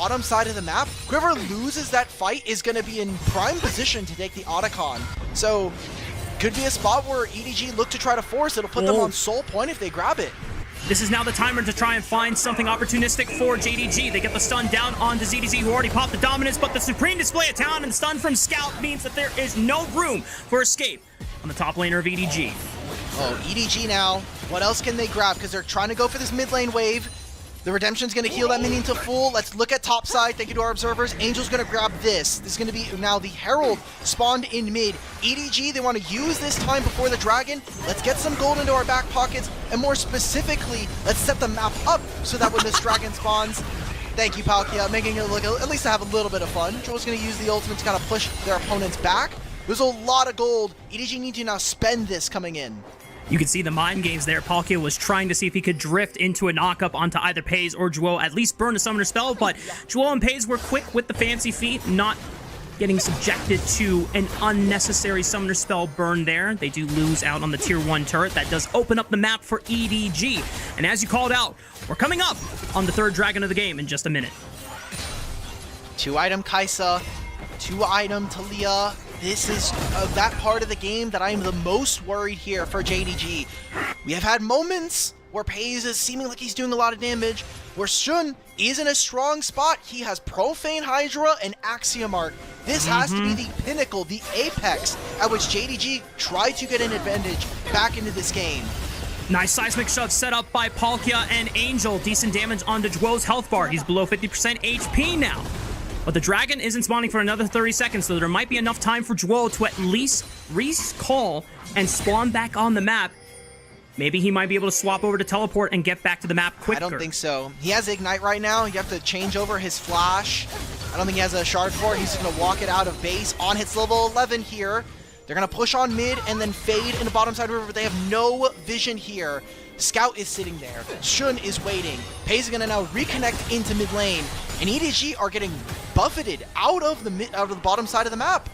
bottom side of the map, whoever loses that fight is going to be in prime position to take the Otacon. So, could be a spot where EDG look to try to force. It'll put them on soul point if they grab it. This is now the timer to try and find something opportunistic for JDG. They get the stun down onto ZDZ, who already popped the dominance, but the supreme display of talent and stun from Scout means that there is no room for escape on the top laner of EDG. Oh, EDG now. What else can they grab? Because they're trying to go for this mid lane wave. The Redemption's going to heal that minion to full. Let's look at top side. Thank you to our observers. Angel's going to grab this. This is going to be now the Herald spawned in mid. EDG, they want to use this time before the Dragon. Let's get some gold into our back pockets. And more specifically, let's set the map up so that when this Dragon spawns, thank you, Palkia, making it look at least to have a little bit of fun. Joel's going to use the ultimate to kind of push their opponents back. There's a lot of gold. EDG need to now spend this coming in. You can see the mind games there. Palkia was trying to see if he could drift into a knockup onto either Pays or Joel, at least burn a summoner spell, but Joel and Pays were quick with the fancy feet, not getting subjected to an unnecessary summoner spell burn there. They do lose out on the tier 1 turret. That does open up the map for EDG. And as you called out, we're coming up on the third dragon of the game in just a minute. 2-item Kai'Sa, 2-item Talia. This is that part of the game that I am the most worried here for JDG. We have had moments where Pays is seeming like he's doing a lot of damage, where Shun is in a strong spot. He has Profane Hydra and Axiom Arc. This has to be the pinnacle, the apex at which JDG tried to get an advantage back into this game. Nice seismic shove set up by Palkia and Angel. Decent damage onto Joel's health bar. He's below 50% HP now. But the Dragon isn't spawning for another 30 seconds, so there might be enough time for Joel to at least recall and spawn back on the map. Maybe he might be able to swap over to teleport and get back to the map quicker. I don't think so. He has Ignite right now. You have to change over his flash. I don't think he has a shard for it. He's going to walk it out of base on hits level 11 here. They're going to push on mid and then fade in the bottom side river, but they have no vision here. Scout is sitting there. Shun is waiting. Pays is going to now reconnect into mid lane. And EDG are getting buffeted out of the bottom side of the map.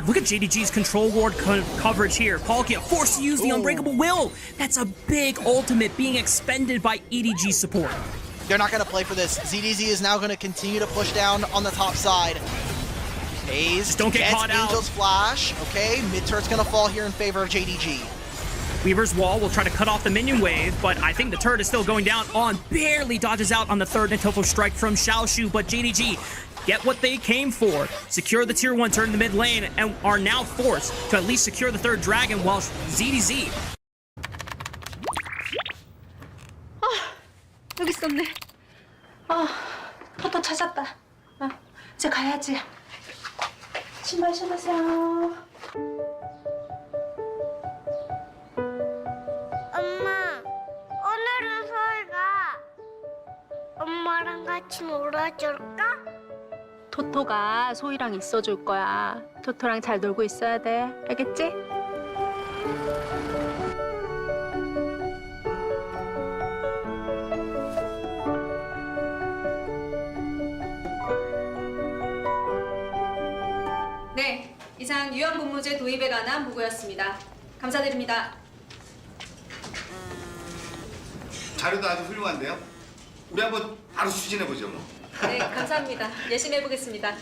Look at JDG's control ward coverage here. Palkia forced to use the Unbreakable Will. That's a big ultimate being expended by EDG support. They're not going to play for this. ZDZ is now going to continue to push down on the top side. Pays don't get caught out. Angel's flash. Okay, mid turret's going to fall here in favor of JDG. Weaver's Wall will try to cut off the minion wave, but I think the turret is still going down on. Barely dodges out on the third Nintofo strike from Xiaoshu, but JDG get what they came for. Secure the tier 1 turret in the mid lane and are now forced to at least secure the third dragon while ZDZ. 여기 있었네. 토토 찾았다. 이제 가야지. 신발 신으세요. 엄마, 오늘은 서희가 엄마랑 같이 놀아줄까? 토토가 소희랑 있어줄 거야. 토토랑 잘 놀고 있어야 돼. 알겠지? 네, 이상 유연근무제 도입에 관한 보고였습니다. 감사드립니다. 자료도 아주 훌륭한데요. 우리 한번 바로 추진해보죠 뭐. 네, 감사합니다. 열심히 해보겠습니다.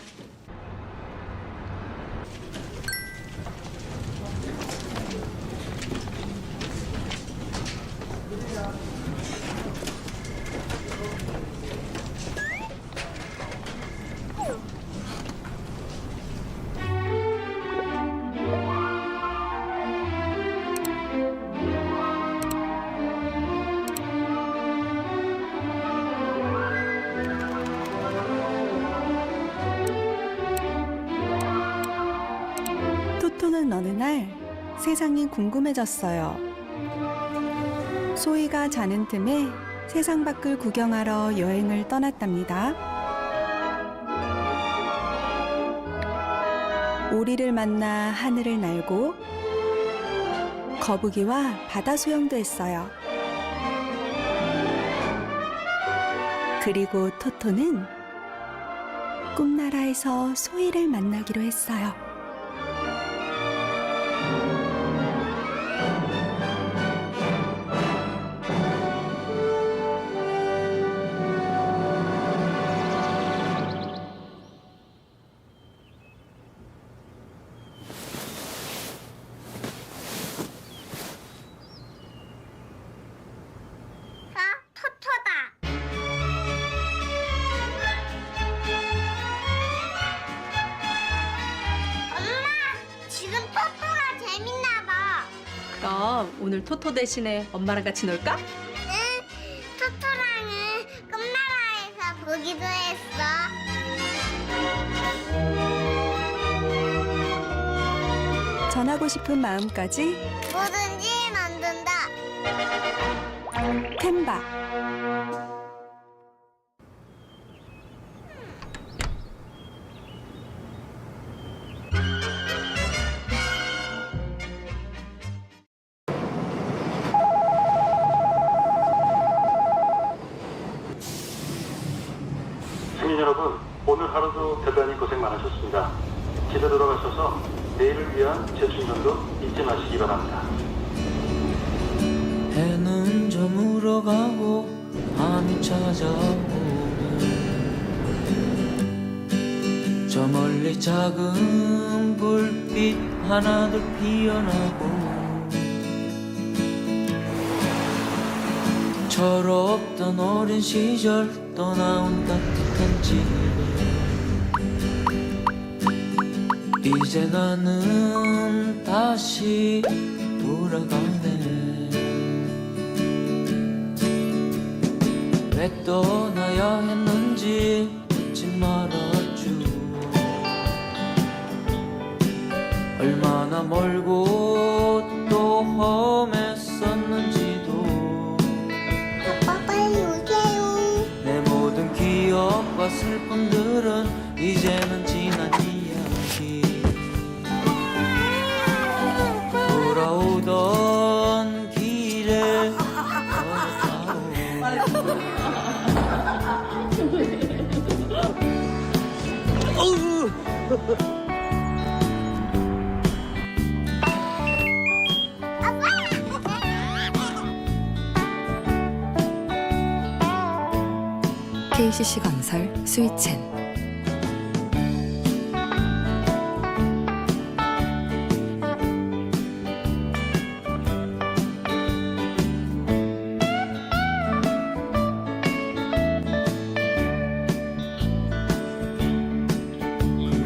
토토는 어느 날 세상이 궁금해졌어요. 소희가 자는 틈에 세상 밖을 구경하러 여행을 떠났답니다. 오리를 만나 하늘을 날고 거북이와 바다 수영도 했어요. 그리고 토토는 꿈나라에서 소희를 만나기로 했어요. 그럼 오늘 토토 대신에 엄마랑 같이 놀까? 응, 토토랑은 꿈나라에서 보기도 했어. 전하고 싶은 마음까지 뭐든지 만든다. 템바. 시민 여러분, 오늘 하루도 대단히 고생 많으셨습니다. 집에 돌아가셔서 내일을 위한 재충전도 잊지 마시기 바랍니다. 해는 저물어 가고 밤이 찾아오면 저 멀리 작은 불빛 하나둘 피어나고 철없던 어린 시절 떠나온 따뜻한 집 이제 나는 다시 돌아가네 왜 떠나야 했는지 묻지 말아줘 얼마나 멀고 또 험했었는지도 아빠 빨리 오세요. 내 모든 기억과 슬픔들은 이제는 지난 이야기 돌아오던 길에 KCC 건설 스위첸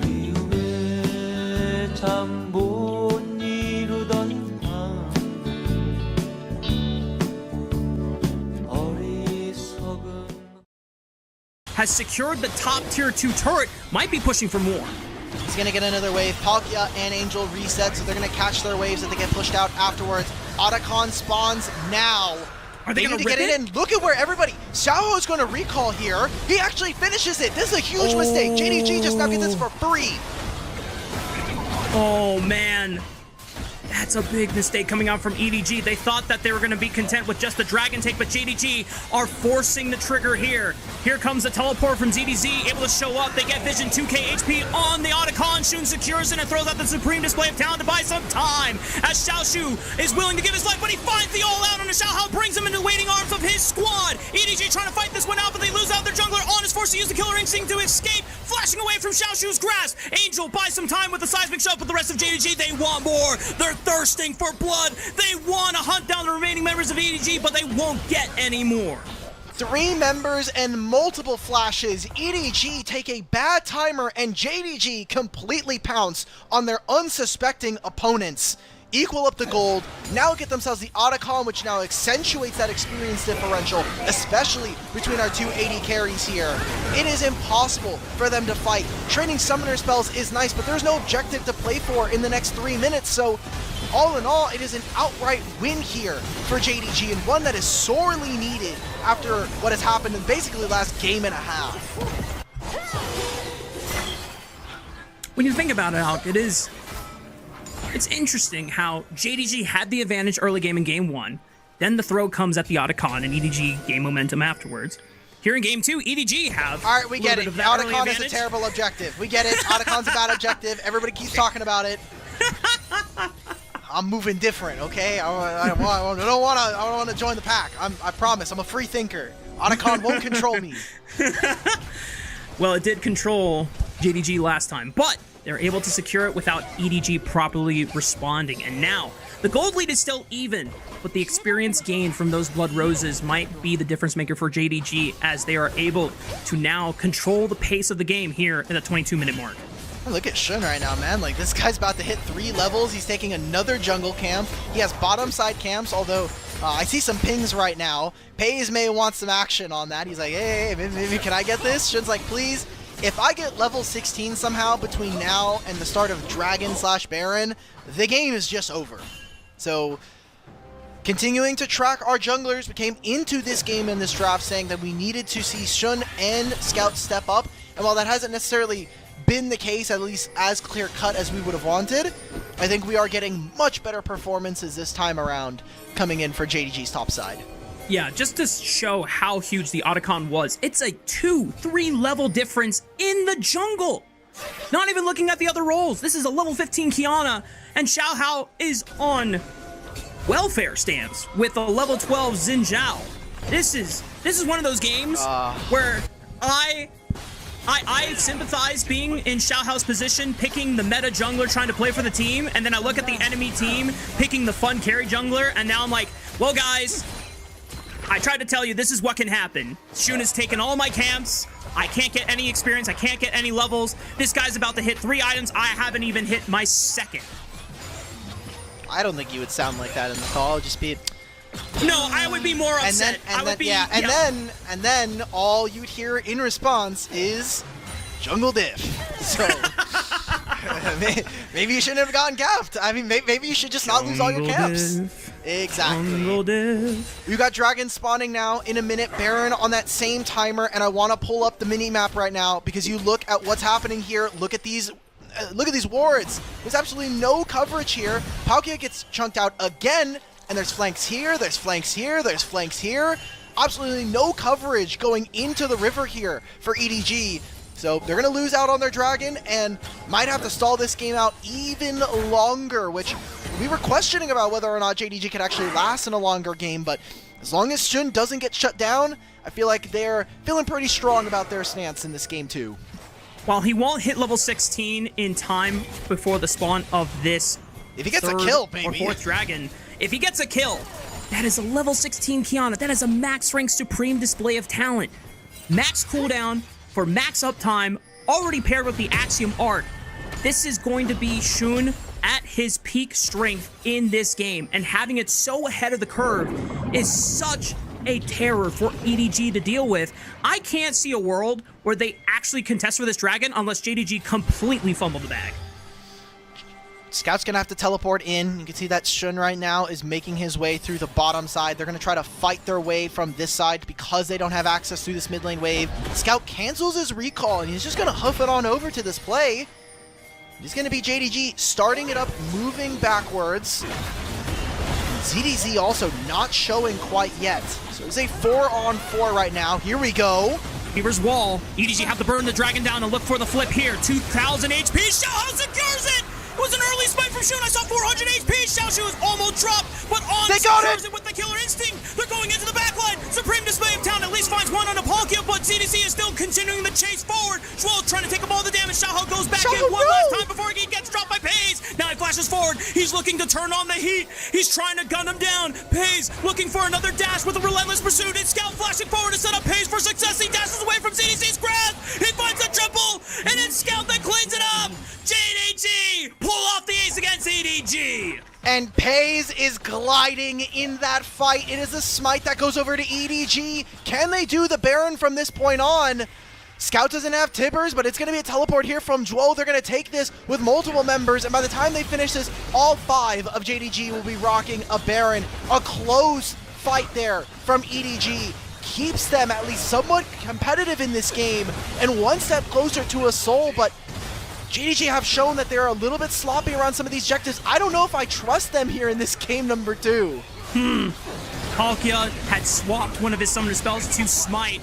그리움에 참 못 이루던 어리석은 Has secured the top tier 2 turret, might be pushing for more. He's gonna get another wave. Palkia and Angel reset, so they're gonna catch their waves if they get pushed out afterwards. Otacon spawns now. Are they need gonna to get rip it in. Look at where everybody. Xiao is gonna recall here. He actually finishes it. This is a huge mistake. JDG just now gets this for free. Oh man, that's a big mistake coming out from EDG. They thought that they were going to be content with just the Dragon Take, but JDG are forcing the trigger here. Here comes the teleport from ZDZ, able to show up. They get Vision 2k HP on the Otacon. Shun secures it and throws out the supreme display of talent to buy some time. As Xiaoshu is willing to give his life, but he finds the all-out on the Xiaohao, brings him into the waiting arms of his squad. EDG trying to fight this one out, but they lose out their jungler. On is forced to use the killer instinct to escape, flashing away from Xiaoshu's grasp. Angel buys some time with the seismic shove, but the rest of JDG, they want more. They're thirsting for blood. They want to hunt down the remaining members of EDG, but they won't get any more. 3 members and multiple flashes. EDG take a bad timer and JDG completely pounce on their unsuspecting opponents. Equal up the gold, now get themselves the Otacon, which now accentuates that experience differential, especially between our 2 AD carries here. It is impossible for them to fight. Training summoner spells is nice, but there's no objective to play for in the next 3 minutes, so all in all, it is an outright win here for JDG, and one that is sorely needed after what has happened in basically the last game and a half. When you think about it, Alec, it's interesting how JDG had the advantage early game in game 1, then the throw comes at the Otacon and EDG gain momentum afterwards. Here in game 2, EDG have All right, we get it. of that early Otacon is a advantage. terrible objective. We get it. Otacon's a bad objective. Everybody keeps talking about it. I'm moving different, okay? I don't want to join the pack. I promise. I'm a free thinker. Otacon won't control me. Well, it did control JDG last time, but they're able to secure it without EDG properly responding. And now, the gold lead is still even, but the experience gained from those Blood Roses might be the difference maker for JDG as they are able to now control the pace of the game here in the 22-minute mark. Look at Shun right now, man. Like, this guy's about to hit 3 levels. He's taking another jungle camp. He has bottom side camps, although I see some pings right now. Pays may want some action on that. He's like, hey, maybe can I get this? Shun's like, please. If I get level 16 somehow between now and the start of Dragon/Baron, the game is just over. So, continuing to track our junglers, we came into this game in this draft saying that we needed to see Shun and Scout step up. And while that hasn't necessarily been the case, at least as clear-cut as we would have wanted, I think we are getting much better performances this time around coming in for JDG's top side. Yeah, just to show how huge the Otacon was, it's a 2-3 level difference in the jungle. Not even looking at the other roles. This is a level 15 Kiana, and Xiao Hao is on welfare stamps with a level 12 Xin Zhao. This is one of those games where I sympathize being in Xiao Hao's position, picking the meta jungler trying to play for the team, and then I look at the enemy team picking the fun carry jungler, and now I'm like, well guys, I tried to tell you this is what can happen. Shun has taken all my camps. I can't get any experience. I can't get any levels. This guy's about to hit 3 items. I haven't even hit my second. I don't think you would sound like that in the call. It'd just be... No, I would be more upset. And then all you'd hear in response is jungle diff. So maybe you shouldn't have gotten capped. I mean, maybe you should just not lose all your camps. Exactly. You got dragons spawning now in a minute. Baron on that same timer, and I want to pull up the mini map right now because you look at what's happening here. Look at these wards. There's absolutely no coverage here. Palkia gets chunked out again. And there's flanks here, there's flanks here, there's flanks here. Absolutely no coverage going into the river here for EDG. So they're going to lose out on their dragon and might have to stall this game out even longer, which we were questioning about whether or not JDG could actually last in a longer game. But as long as Shun doesn't get shut down, I feel like they're feeling pretty strong about their stance in this game too. While he won't hit level 16 in time before the spawn of this if he gets a kill, baby, or 4th dragon, if he gets a kill, that is a level 16 Kiana. That is a max rank supreme display of talent. Max cooldown for max uptime, already paired with the Axiom Arc. This is going to be Shun at his peak strength in this game, and having it so ahead of the curve is such a terror for EDG to deal with. I can't see a world where they actually contest for this dragon unless JDG completely fumbled the bag. Scout's going to have to teleport in. You can see that Shun right now is making his way through the bottom side. They're going to try to fight their way from this side because they don't have access through this mid lane wave. Scout cancels his recall, and he's just going to hoof it on over to this play. It's going to be JDG starting it up, moving backwards. ZDZ also not showing quite yet. So it's a 4-on-4 right now. Here we go. Beaver's wall. EDG have to burn the dragon down and look for the flip here. 2,000 HP. Xiao secures it! It was an early spike from Shun. I saw 400 HP. Xiaoxu was almost dropped, but on secures it with the killer instinct. They're going into the backline. Supreme display of talent at least finds one on a Palkia, but CDC is still continuing the chase forward. Schwell trying to take up all the damage. Xiao Hao goes back in one last time before he gets dropped by Pays. Now he flashes forward. He's looking to turn on the heat. He's trying to gun him down. Pays looking for another dash with a relentless pursuit. It's Scout flashing forward to set up Pays for success. He dashes away from CDC's grasp. He finds a triple, and it's Scout that cleans it up. JDG pull off the ace against EDG. And Pays is gliding in that fight. It is a smite that goes over to EDG. Can they do the Baron from this point on? Scout doesn't have Tibbers, but it's going to be a teleport here from Zhuo. They're going to take this with multiple members, and by the time they finish this, all 5 of JDG will be rocking a Baron. A close fight there from EDG keeps them at least somewhat competitive in this game, and one step closer to a soul, but JDG have shown that they're a little bit sloppy around some of these objectives. I don't know if I trust them here in this game number 2. Palkia had swapped one of his summoner spells to Smite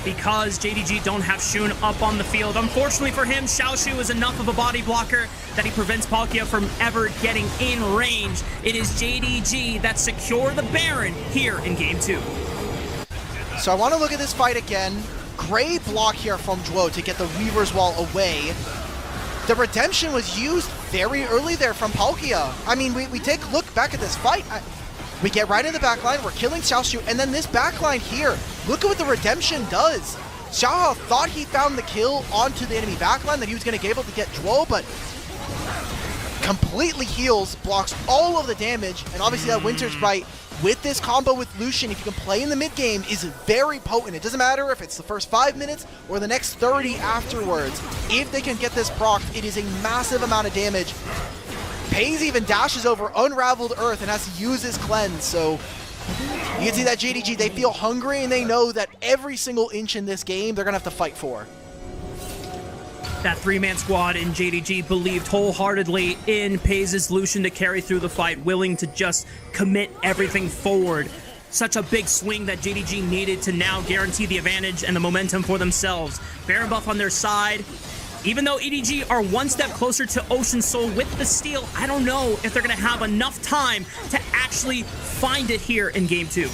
because JDG don't have Shun up on the field. Unfortunately for him, Xiaoxu is enough of a body blocker that he prevents Palkia from ever getting in range. It is JDG that secure the Baron here in game 2. So I want to look at this fight again. Great block here from Zhuo to get the Weaver's Wall away. The redemption was used very early there from Palkia. I mean, we take a look back at this fight. We get right in the backline, we're killing Xiaoxu, and then this backline here, look at what the redemption does. Xiao thought he found the kill onto the enemy backline, that he was going to be able to get Zhuo, but completely heals, blocks all of the damage, and obviously that Winter's Bite with this combo with Lucian, if you can play in the mid game, is very potent. It doesn't matter if it's the first 5 minutes or the next 30 afterwards. If they can get this procced, it is a massive amount of damage. FaZe even dashes over Unraveled Earth and has to use his cleanse, so you can see that JDG, they feel hungry and they know that every single inch in this game they're gonna have to fight for. That 3-man squad in JDG believed wholeheartedly in FaZe's Lucian to carry through the fight, willing to just commit everything forward. Such a big swing that JDG needed to now guarantee the advantage and the momentum for themselves. Baron buff on their side. Even though EDG are one step closer to Ocean Soul with the steal, I don't know if they're going to have enough time to actually find it here in Game 2.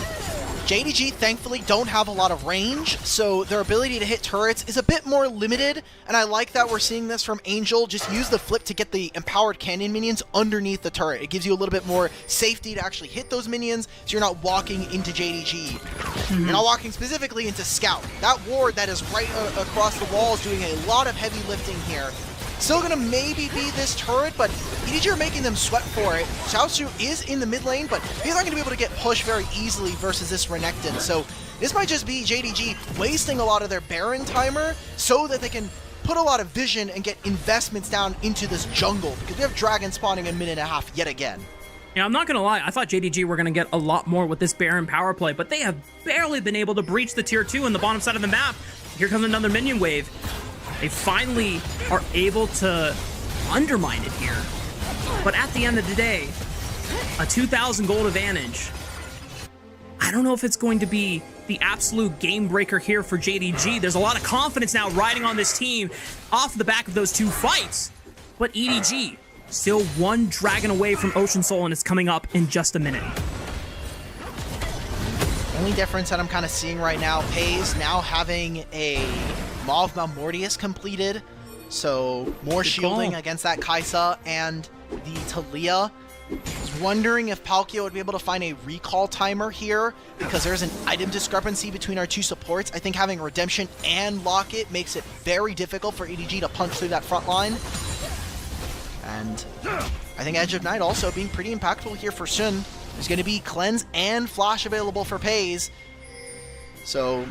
JDG thankfully don't have a lot of range, so their ability to hit turrets is a bit more limited, and I like that we're seeing this from Angel. Just use the flip to get the empowered cannon minions underneath the turret. It gives you a little bit more safety to actually hit those minions, so you're not walking into JDG. You're not walking specifically into Scout. That ward that is right across the wall is doing a lot of heavy lifting here. Still gonna maybe be this turret, but EDG are making them sweat for it. Xiaoshu is in the mid lane, but he's not gonna be able to get pushed very easily versus this Renekton. So this might just be JDG wasting a lot of their Baron timer so that they can put a lot of vision and get investments down into this jungle, because we have Dragon spawning in a minute and a half yet again. Yeah, I'm not gonna lie, I thought JDG were gonna get a lot more with this Baron power play, but they have barely been able to breach the tier 2 on the bottom side of the map. Here comes another minion wave. They finally are able to undermine it here. But at the end of the day, a 2,000 gold advantage. I don't know if it's going to be the absolute game breaker here for JDG. There's a lot of confidence now riding on this team off the back of those 2 fights. But EDG, still 1 dragon away from Ocean Soul, and it's coming up in just a minute. Only difference that I'm kind of seeing right now, FaZe now having a Maw of Malmortius completed, so more shielding against that Kaisa and the Talia. I was wondering if Palkia would be able to find a recall timer here, because there's an item discrepancy between our 2 supports. I think having Redemption and Locket makes it very difficult for EDG to punch through that front line. And I think Edge of Night also being pretty impactful here for Sun. There's going to be Cleanse and Flash available for FaZe. So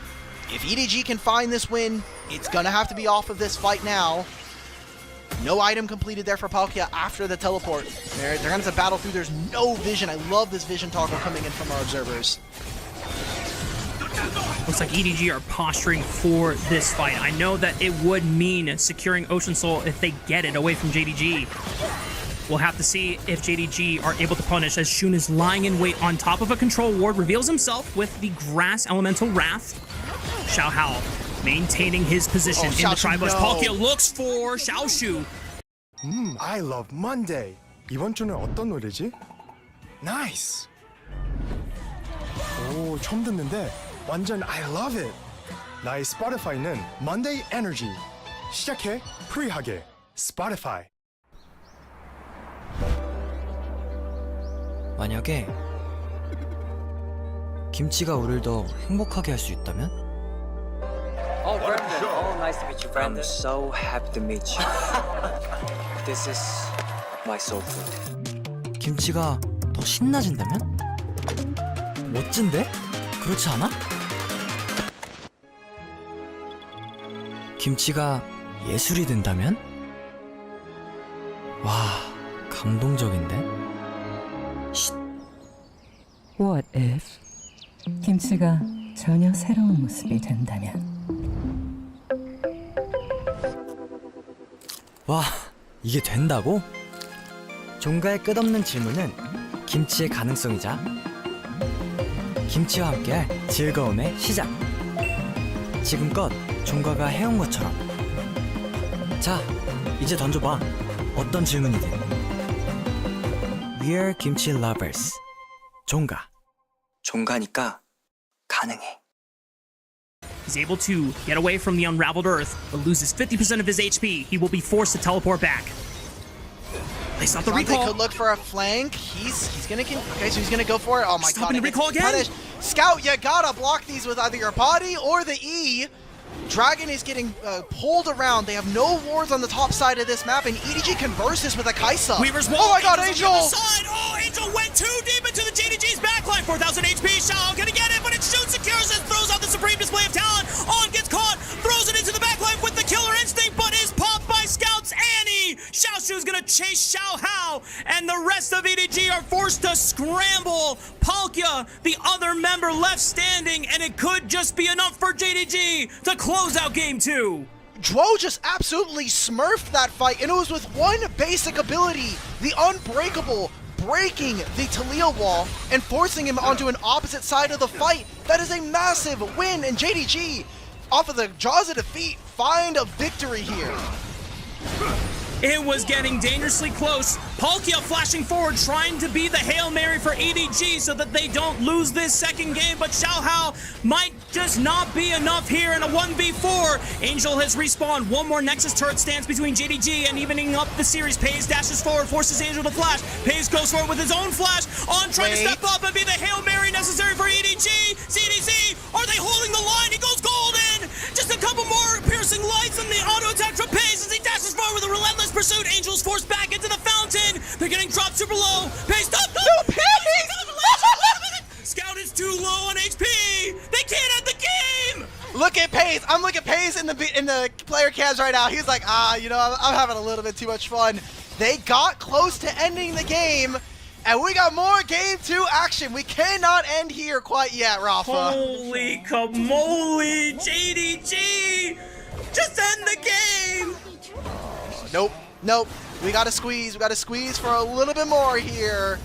if EDG can find this win, it's going to have to be off of this fight now. No item completed there for Palkia after the teleport. They're going to have to battle through. There's no vision. I love this vision toggle coming in from our observers. Looks like EDG are posturing for this fight. I know that it would mean securing Ocean Soul if they get it away from JDG. We'll have to see if JDG are able to punish, as Shun is lying in wait on top of a control ward, reveals himself with the Grass Elemental Wrath. Xiao Hao maintaining his position in the tri-bush. Palkia looks for Xiaoshu. I love Monday. 이번 주는 어떤 노래지? Nice. 오, 처음 듣는데 완전 I love it. 나의 스포티파이는 Monday Energy. 시작해 프리하게. Spotify. 만약에 김치가 우리를 더 행복하게 할 수 있다면? Oh, Brandon. Oh, nice to meet you, Brandon. I'm so happy to meet you. This is my soul food. 김치가 더 신나진다면? 멋진데? 그렇지 않아? 김치가 예술이 된다면? 와, 감동적인데? What if 김치가 전혀 새로운 모습이 된다면? 와, 이게 된다고? 종가의 끝없는 질문은 김치의 가능성이자 김치와 함께할 즐거움의 시작. 지금껏 종가가 해온 것처럼. 자, 이제 던져봐. 어떤 질문이든. We're 김치 lovers. 종가. 종가니까 가능해. He's able to get away from the Unraveled Earth, but loses 50% of his HP. He will be forced to teleport back. They stop the recall. They could look for a flank. He's gonna okay, so he's gonna go for it. Oh my god! The recall again. Punished. Scout, you gotta block these with either your body or the E. Dragon is getting pulled around. They have no wards on the top side of this map, and EDG can burst this with a Kaisa. Weaver's wall. Oh my god, Angel! Angel! Oh, Angel went too deep into the JDG's backline. 4,000 HP. Shao gonna get it, but it shoots, secures it, throws out the supreme display of talent. On gets caught, throws it into the backline with the killer instinct, but is popped by scouts. Annie! Xiao Shu's gonna chase Xiao Hao, and the rest of EDG are forced to scramble. Palkia, the other member left standing, and it could just be enough for JDG to close out game 2. Dwo just absolutely smurfed that fight, and it was with one basic ability, the Unbreakable, breaking the Talia wall and forcing him onto an opposite side of the fight. That is a massive win, and JDG, off of the jaws of defeat, find a victory here. It was getting dangerously close. Palkia flashing forward, trying to be the Hail Mary for EDG so that they don't lose this second game, but Xiao Hao might just not be enough here in a 1v4. Angel has respawned. One more Nexus turret stands between JDG and evening up the series. Paze dashes forward, forces Angel to flash. Paze goes forward with his own flash. On trying to step up and be the Hail Mary necessary for EDG. CDC, are they holding the line? He goes golden. Just a couple more piercing lights and the auto attack from Paze as he dashes forward with a relentless pursuit. Angel's forced back into the fountain. They're getting dropped super low. Pace, stop! No, Pace! Scout is too low on HP. They can't end the game. Look at Pace. I'm looking at Pace in the player cams right now. He's like, you know, I'm having a little bit too much fun. They got close to ending the game, and we got more game 2 action. We cannot end here quite yet, Rafa. Holy camole, JDG! Just end the game. Nope. Nope. We gotta squeeze. We gotta squeeze for a little bit more here.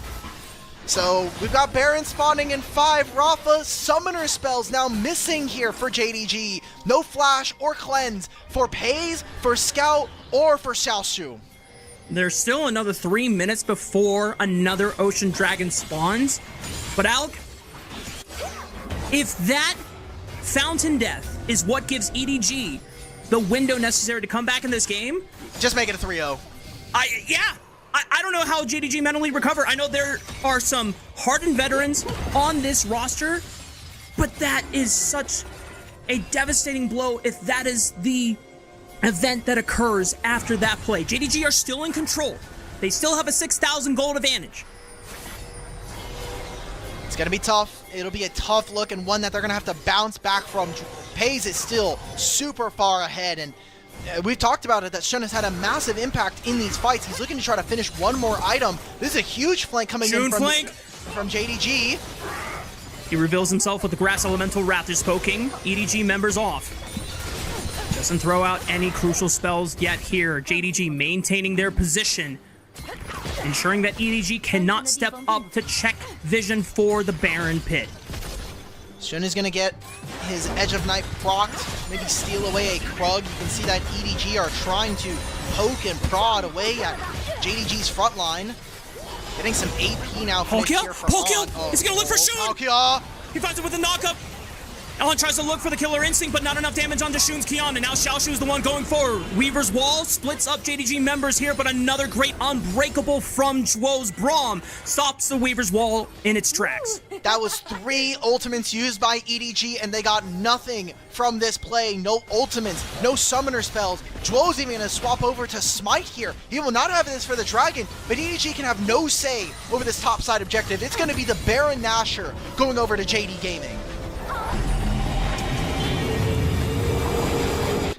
So we've got Baron spawning in 5. Rafa, summoner spells now missing here for JDG. No flash or cleanse for Paze, for Scout, or for Xiaoshu. There's still another 3 minutes before another Ocean Dragon spawns. But Alec, if that Fountain Death is what gives EDG the window necessary to come back in this game, just make it a 3-0. I don't know how JDG mentally recover. I know there are some hardened veterans on this roster, but that is such a devastating blow if that is the event that occurs after that play. JDG are still in control. They still have a 6,000 gold advantage. It's going to be tough. It'll be a tough look and one that they're going to have to bounce back from. Paze is still super far ahead, and we've talked about it that Shun has had a massive impact in these fights. He's looking to try to finish one more item. This is a huge flank coming in from JDG. He reveals himself with the Grass Elemental Raptors poking EDG members off. Doesn't throw out any crucial spells yet here. JDG maintaining their position, ensuring that EDG cannot step up to check vision for the Baron Pit. Shun is going to get his Edge of Night procced, maybe steal away a Krug. You can see that EDG are trying to poke and prod away at JDG's front line. Getting some AP now. Palkia? Palkia? Is he going to look for Shun? Palkia! He finds it with a knockup. Alan tries to look for the Killer Instinct, but not enough damage onto Shun's Kion, and now Xiaoshu is the one going forward. Weaver's Wall splits up JDG members here, but another great Unbreakable from Dwo's Braum stops the Weaver's Wall in its tracks. That was 3 ultimates used by EDG, and they got nothing from this play. No ultimates, no summoner spells. Dwo's even going to swap over to Smite here. He will not have this for the Dragon, but EDG can have no say over this topside objective. It's going to be the Baron Nashor going over to JD Gaming.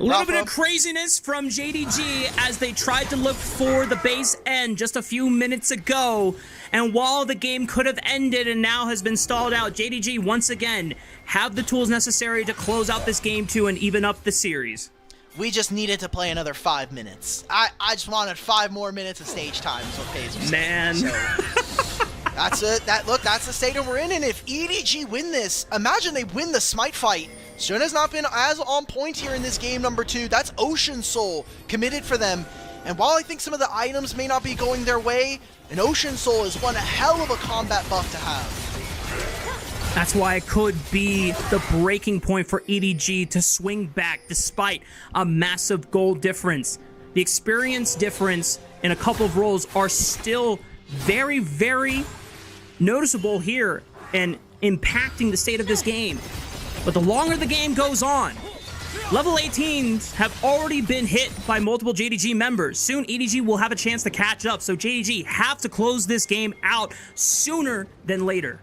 A little bit of craziness from JDG as they tried to look for the base end just a few minutes ago. And while the game could have ended and now has been stalled out, JDG once again have the tools necessary to close out this game 2 and even up the series. We just needed to play another 5 minutes. I just wanted 5 more minutes of stage time is what Paze was saying. Man. So, that's it. That's the state we're in. And if EDG win this, imagine they win the Smite fight. Shun has not been as on point here in this game number 2. That's Ocean Soul committed for them. And while I think some of the items may not be going their way, an Ocean Soul is one hell of a combat buff to have. That's why it could be the breaking point for EDG to swing back despite a massive goal difference. The experience difference in a couple of roles are still very, very noticeable here and impacting the state of this game. But the longer the game goes on, Level 18s have already been hit by multiple JDG members. Soon, EDG will have a chance to catch up, so JDG have to close this game out sooner than later.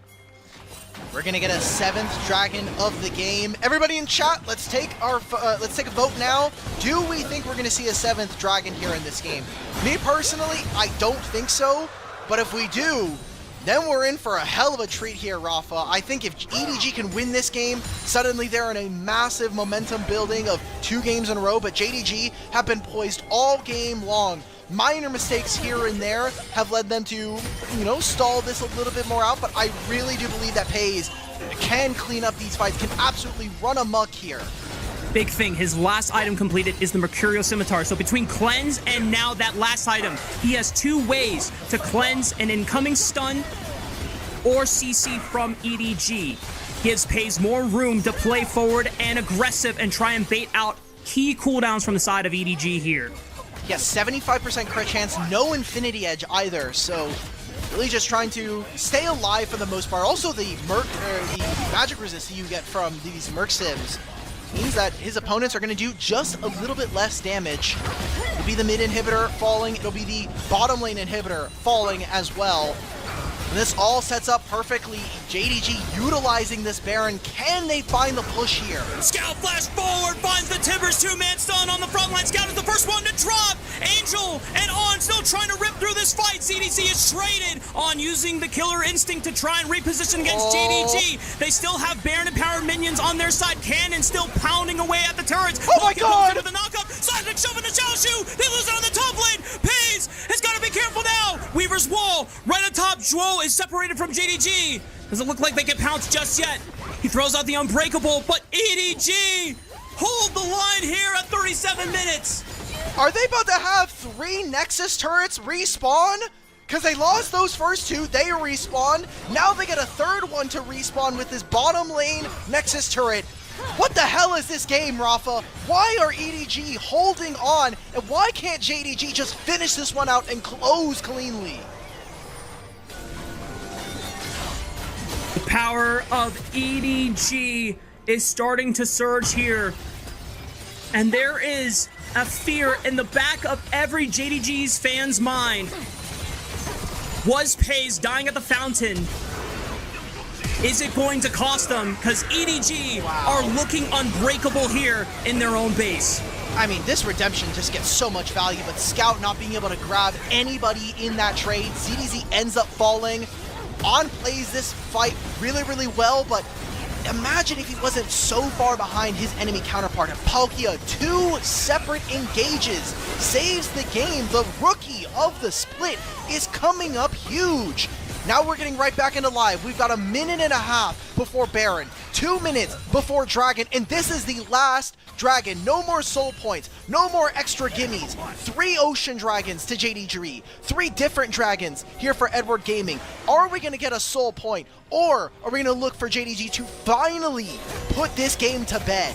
We're gonna get a 7th dragon of the game. Everybody in chat, let's take a vote now. Do we think we're gonna see a 7th dragon here in this game? Me personally, I don't think so. But if we do, then we're in for a hell of a treat here, Rafa. I think if EDG can win this game, suddenly they're in a massive momentum building of 2 games in a row, but JDG have been poised all game long. Minor mistakes here and there have led them to, you know, stall this a little bit more out, but I really do believe that FaZe can clean up these fights, can absolutely run amok here. Big thing, his last item completed is the Mercurial Scimitar. So between cleanse and now that last item, he has 2 ways to cleanse an incoming stun or CC from EDG. Gives FaZe more room to play forward and aggressive and try and bait out key cooldowns from the side of EDG here. Yes, 75% crit chance, no Infinity Edge either, so really just trying to stay alive for the most part. Also the magic resist you get from these Merc Sims means that his opponents are going to do just a little bit less damage. It'll be the mid inhibitor falling, it'll be the bottom lane inhibitor falling as well. And this all sets up perfectly. JDG utilizing this Baron. Can they find the push here? Scout flash forward, finds the Timbers 2-man stun on the front line. Scout is the first one to drop. Angel and On still trying to rip through this fight. CDC is traded on using the killer instinct to try and reposition against JDG. They still have Baron empowered minions on their side. Cannon still pounding away at the turrets. Oh my god! The knockup, Seismic shoving the Xiaoshu. They lose it on the top lane. FaZe has got to be careful now. Weaver's wall right on top. Zhuo is separated from JDG. Doesn't look like they can pounce just yet. He throws out the Unbreakable, but EDG hold the line here at 37 minutes. Are they about to have 3 Nexus turrets respawn? Because they lost those first 2, they respawn. Now they get a 3rd one to respawn with this bottom lane Nexus turret. What the hell is this game, Rafa? Why are EDG holding on? And why can't JDG just finish this one out and close cleanly? The power of EDG is starting to surge here. And there is a fear in the back of every JDG's fan's mind. Was FaZe dying at the fountain? Is it going to cost them? Because EDG are looking unbreakable here in their own base. I mean, this redemption just gets so much value, but Scout not being able to grab anybody in that trade. ZDZ ends up falling. On plays this fight really, really well, but imagine if he wasn't so far behind his enemy counterpart. Palkia, 2 separate engages, saves the game. The rookie of the split is coming up huge. Now we're getting right back into live. We've got a minute and a half before Baron, 2 minutes before Dragon, and this is the last Dragon. No more soul points, no more extra gimmies. 3 Ocean Dragons to JDG, 3 different dragons here for Edward Gaming. Are we going to get a soul point, or are we going to look for JDG to finally put this game to bed?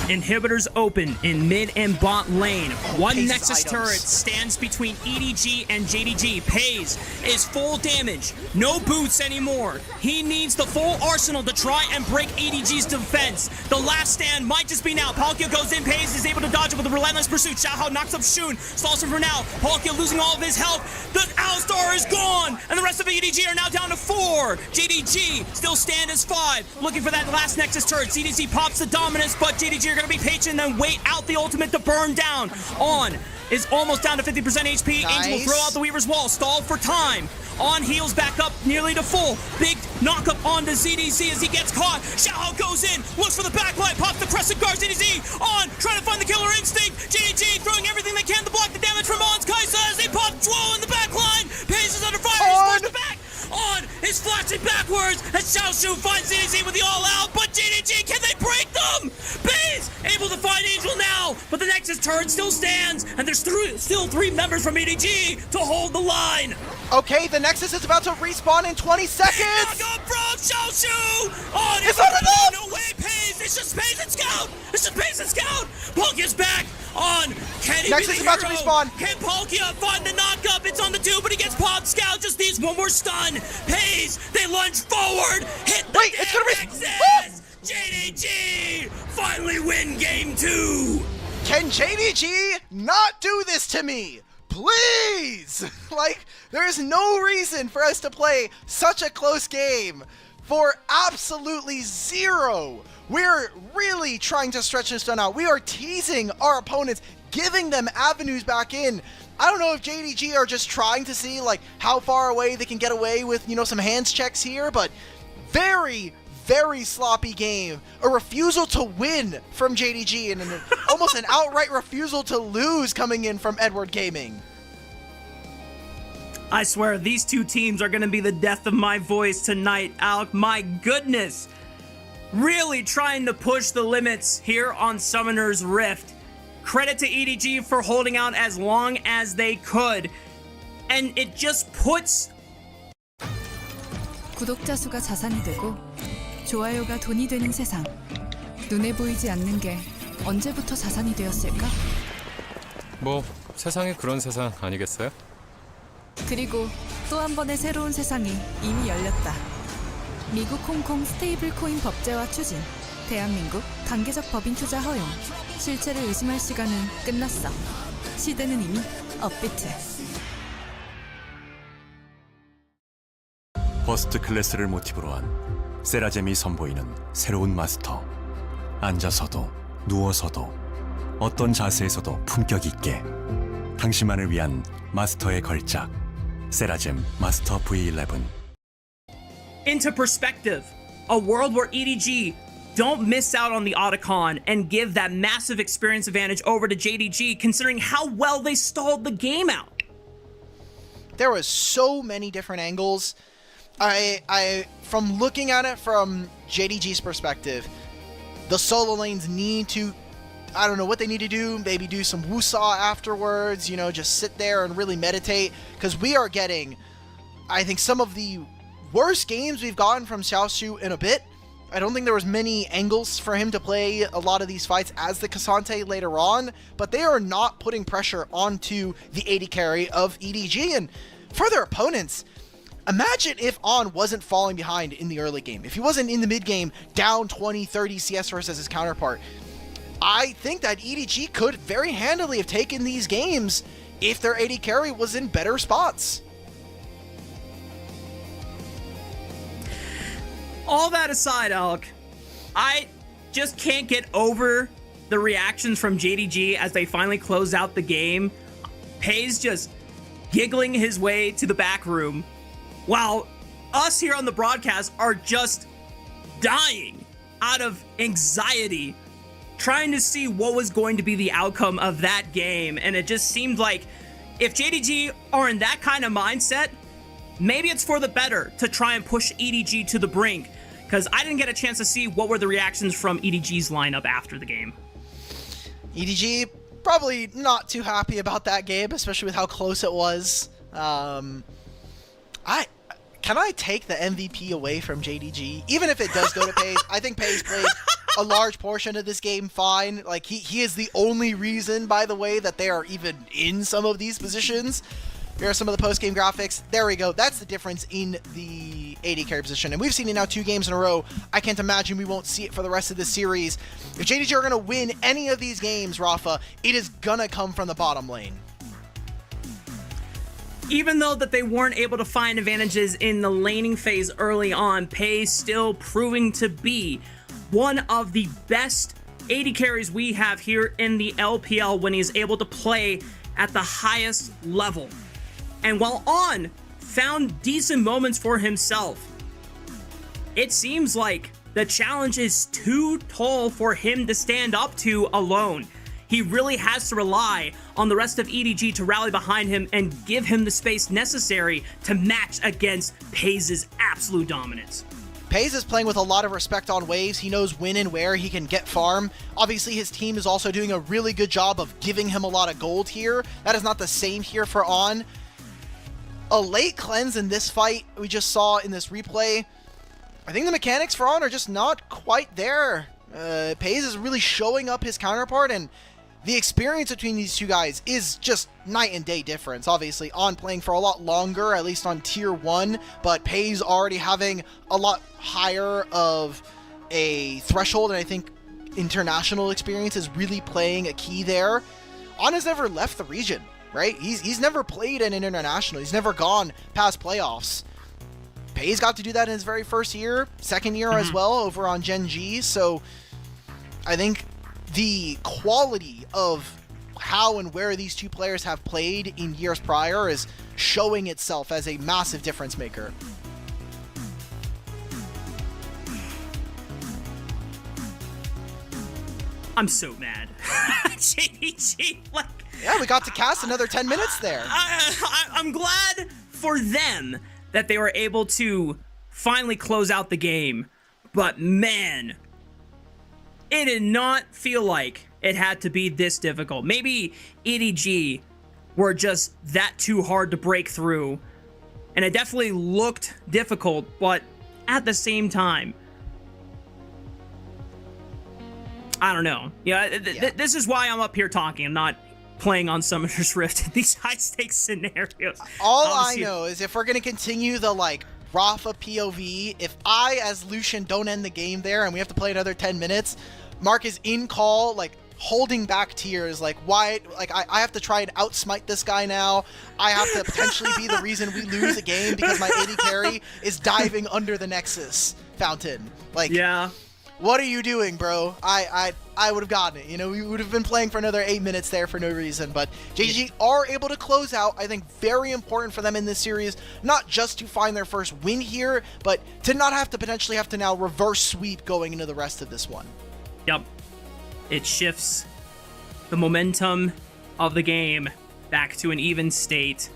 Inhibitors open in mid and bot lane. One FaZe's Nexus items. turret stands between EDG and JDG. FaZe is full damage. No boots anymore. He needs the full arsenal to try and break EDG's defense. The last stand might just be now. Palkia goes in. FaZe is able to dodge it with a relentless pursuit. Xiaohao knocks up Shun. Stalls him for now. Palkia losing all of his health. The Alistar is gone. And the rest of EDG are now down to 4. JDG still stand as 5. Looking for that last Nexus turret. CDC pops the dominance, but JDG are going to be patient and wait out the ultimate to burn down. On is almost down to 50% HP. Nice. Angel will throw out the Weaver's Wall. Stalled for time. On heals back up nearly to full. Big knockup onto ZDZ as he gets caught. Xiaohao goes in, looks for the backlight, pops the Crescent Guard. ZDZ on, trying to find the killer instinct. JDG throwing everything they can to block the damage from On's Kaisa as they pop Zhuo in the backline. Pace is under fire. He's forced back. On is flashing backwards as Xiaoshu finds ZDZ with the all-out, but JDG, can they break them? FaZe able to find Angel now, but the Nexus turret still stands, and there's still 3 members from EDG to hold the line. Okay, the Nexus is about to respawn in 20 seconds! Knock up from Xiaoshu! On It's not enough! No way, FaZe! It's just FaZe and Scout! It's just FaZe and Scout! Palkia's back! On! Can he Nexus be is the about to hero? respawn! Can Palkia find the knockup? It's on the 2, but he gets popped. Scout just needs one more stun. FaZe, they lunge forward! Hit the Wait, it's gonna Nexus! JDG finally win game 2! Can JDG not do this to me? Please! Like, there's no reason for us to play such a close game for absolutely zero. We're really trying to stretch this one out. We are teasing our opponents, giving them avenues back in. I don't know if JDG are just trying to see like how far away they can get away with, you know, some hands checks here, but very sloppy game. A refusal to win from JDG and almost an outright refusal to lose coming in from Edward Gaming. I swear, these two teams are going to be the death of my voice tonight, Alec. My goodness. Really trying to push the limits here on Summoner's Rift. Credit to EDG for holding out as long as they could. And it just puts... 구독자 수가 자산이 되고 좋아요가 돈이 되는 세상. 눈에 보이지 않는 게 언제부터 자산이 되었을까? 뭐 세상이 그런 세상 아니겠어요? 그리고 또 한 번의 새로운 세상이 이미 열렸다. 미국 홍콩 스테이블 코인 법제화 추진. 대한민국 단계적 법인 투자 허용. 실체를 의심할 시간은 끝났어. 시대는 이미 업비트. 버스트 클래스를 모티브로 한 세라젬이 선보이는 새로운 마스터. 앉아서도 누워서도 어떤 자세에서도 품격 있게 당신만을 위한 마스터의 걸작. 세라젬 마스터 V11. Into perspective, a world where EDG don't miss out on the Otacon and give that massive experience advantage over to JDG, considering how well they stalled the game out. There was so many different angles. From looking at it from JDG's perspective, the solo lanes need to, I don't know what they need to do, maybe do some woosaw afterwards, you know, just sit there and really meditate, because we are getting, I think, some of the worst games we've gotten from Xiaoshu in a bit. I don't think there was many angles for him to play a lot of these fights as the Cassante later on, but they are not putting pressure onto the AD carry of EDG, and for their opponents, imagine if On wasn't falling behind in the early game, if he wasn't in the mid game down 20, 30 CS versus his counterpart. I think that EDG could very handily have taken these games if their AD carry was in better spots. All that aside, Alec, I just can't get over the reactions from JDG as they finally close out the game. Pei's just giggling his way to the back room, while us here on the broadcast are just dying out of anxiety, trying to see what was going to be the outcome of that game. And it just seemed like if JDG are in that kind of mindset, maybe it's for the better to try and push EDG to the brink, because I didn't get a chance to see what were the reactions from EDG's lineup after the game. EDG probably not too happy about that game, especially with how close it was. Can I take the MVP away from JDG? Even if it does go to Pei, I think Pei's played a large portion of this game fine. Like, he is the only reason, by the way, that they are even in some of these positions. Here are some of the post-game graphics. There we go. That's the difference in the AD carry position. And we've seen it now 2 games in a row. I can't imagine we won't see it for the rest of this series. If JDG are going to win any of these games, Rafa, it is going to come from the bottom lane. Even though that they weren't able to find advantages in the laning phase early on, Pei still proving to be one of the best AD carries we have here in the LPL when he's able to play at the highest level. And while On found decent moments for himself, it seems like the challenge is too tall for him to stand up to alone. He really has to rely on the rest of EDG to rally behind him and give him the space necessary to match against Pei's absolute dominance. Pei's is playing with a lot of respect on waves. He knows when and where he can get farm. Obviously, his team is also doing a really good job of giving him a lot of gold here. That is not the same here for On. A late cleanse in this fight we just saw in this replay. I think the mechanics for On are just not quite there. Pei's is really showing up his counterpart, and the experience between these two guys is just night and day difference. Obviously, On playing for a lot longer, at least on tier 1, but Pei's already having a lot higher of a threshold, and I think international experience is really playing a key there. Ana's never left the region, right? He's never played in an international. He's never gone past playoffs. FaZe got to do that in his very first year, second year as well, over on Gen G. So I think the quality of how and where these two players have played in years prior is showing itself as a massive difference maker. I'm so mad. JDG, like... Yeah, we got to cast another 10 minutes there. I'm glad for them that they were able to finally close out the game. But man, it did not feel like it had to be this difficult. Maybe EDG were just that too hard to break through. And it definitely looked difficult, but at the same time, I don't know. Yeah, this is why I'm up here talking. I'm not playing on Summoner's Rift in these high-stakes scenarios. All I know is if we're going to continue the, like, Rafa POV, if I, as Lucian, don't end the game there and we have to play another 10 minutes, Mark is in call, like, holding back tears, like, why, like, I have to try and outsmite this guy now. I have to potentially be the reason we lose a game because my AD carry is diving under the Nexus fountain. Like, yeah. What are you doing, bro? I would have gotten it. You know, we would have been playing for another 8 minutes there for no reason. But JG are able to close out. I think very important for them in this series, not just to find their first win here, but to not have to potentially have to now reverse sweep going into the rest of this one. Yep. It shifts the momentum of the game back to an even state.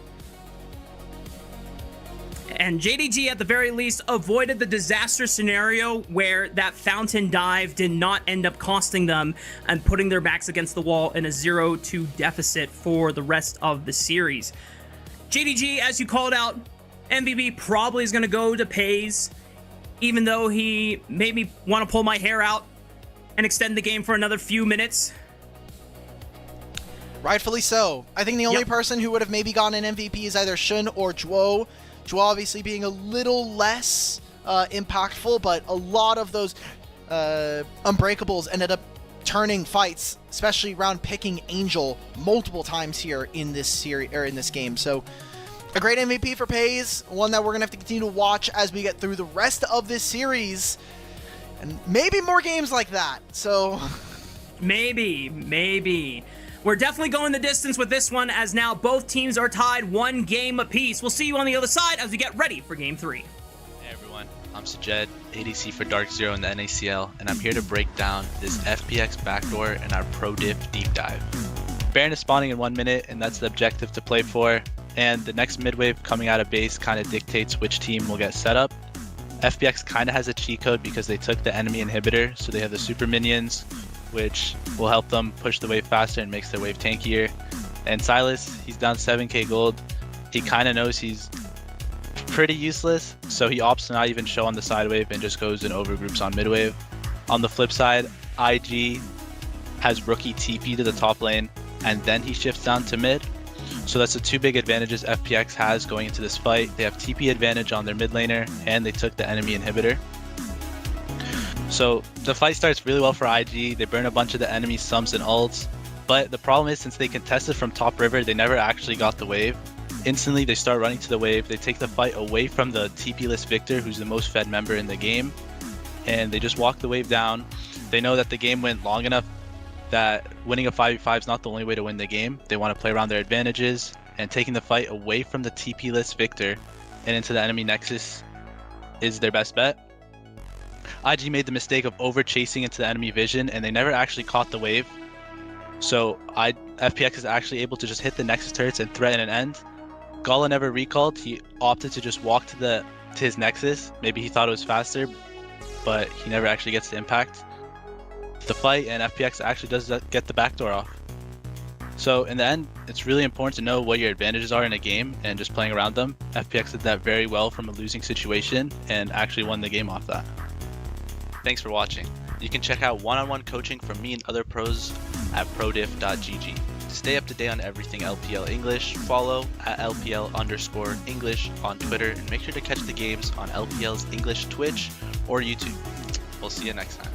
And JDG, at the very least, avoided the disaster scenario where that fountain dive did not end up costing them and putting their backs against the wall in a 0-2 deficit for the rest of the series. JDG, as you called out, MVP probably is going to go to FaZe, even though he made me want to pull my hair out and extend the game for another few minutes. Rightfully so. I think the only person who would have maybe gotten an MVP is either Shun or Zhuo. Zhuo obviously being a little less impactful, but a lot of those Unbreakables ended up turning fights, especially around picking Angel multiple times here in this series or in this game. So a great MVP for FaZe, one that we're gonna have to continue to watch as we get through the rest of this series, and maybe more games like that. So maybe. We're definitely going the distance with this one, as now both teams are tied 1 game apiece. We'll see you on the other side as we get ready for Game 3. Hey everyone, I'm Sajed, ADC for Dark Zero in the NACL, and I'm here to break down this FPX backdoor and our Pro Diff deep dive. Baron is spawning in 1 minute, and that's the objective to play for, and the next mid wave coming out of base kind of dictates which team will get set up. FPX kind of has a cheat code because they took the enemy inhibitor, so they have the super minions, which will help them push the wave faster and makes their wave tankier. And Silas, he's down 7k gold. He kind of knows he's pretty useless, so he opts to not even show on the side wave and just goes in overgroups on mid wave. On the flip side, IG has rookie TP to the top lane, and then he shifts down to mid. So that's the 2 big advantages FPX has going into this fight. They have TP advantage on their mid laner, and they took the enemy inhibitor. So the fight starts really well for IG. They burn a bunch of the enemy sums and ults, but the problem is since they contested from top river, they never actually got the wave. Instantly they start running to the wave. They take the fight away from the TP-less Victor, who's the most fed member in the game, and they just walk the wave down. They know that the game went long enough that winning a 5v5 is not the only way to win the game. They want to play around their advantages, and taking the fight away from the TP-less Victor and into the enemy nexus is their best bet. IG made the mistake of over chasing into the enemy vision, and they never actually caught the wave. So FPX is actually able to just hit the nexus turrets and threaten an end. Gala never recalled. He opted to just walk to his nexus. Maybe he thought it was faster, but he never actually gets the impact the fight, and FPX actually does get the backdoor off. So in the end, it's really important to know what your advantages are in a game and just playing around them. FPX did that very well from a losing situation and actually won the game off that. Thanks for watching. You can check out one-on-one coaching from me and other pros at prodiff.gg. To stay up to date on everything LPL English, follow at LPL_English on Twitter, and make sure to catch the games on LPL's English Twitch or YouTube. We'll see you next time.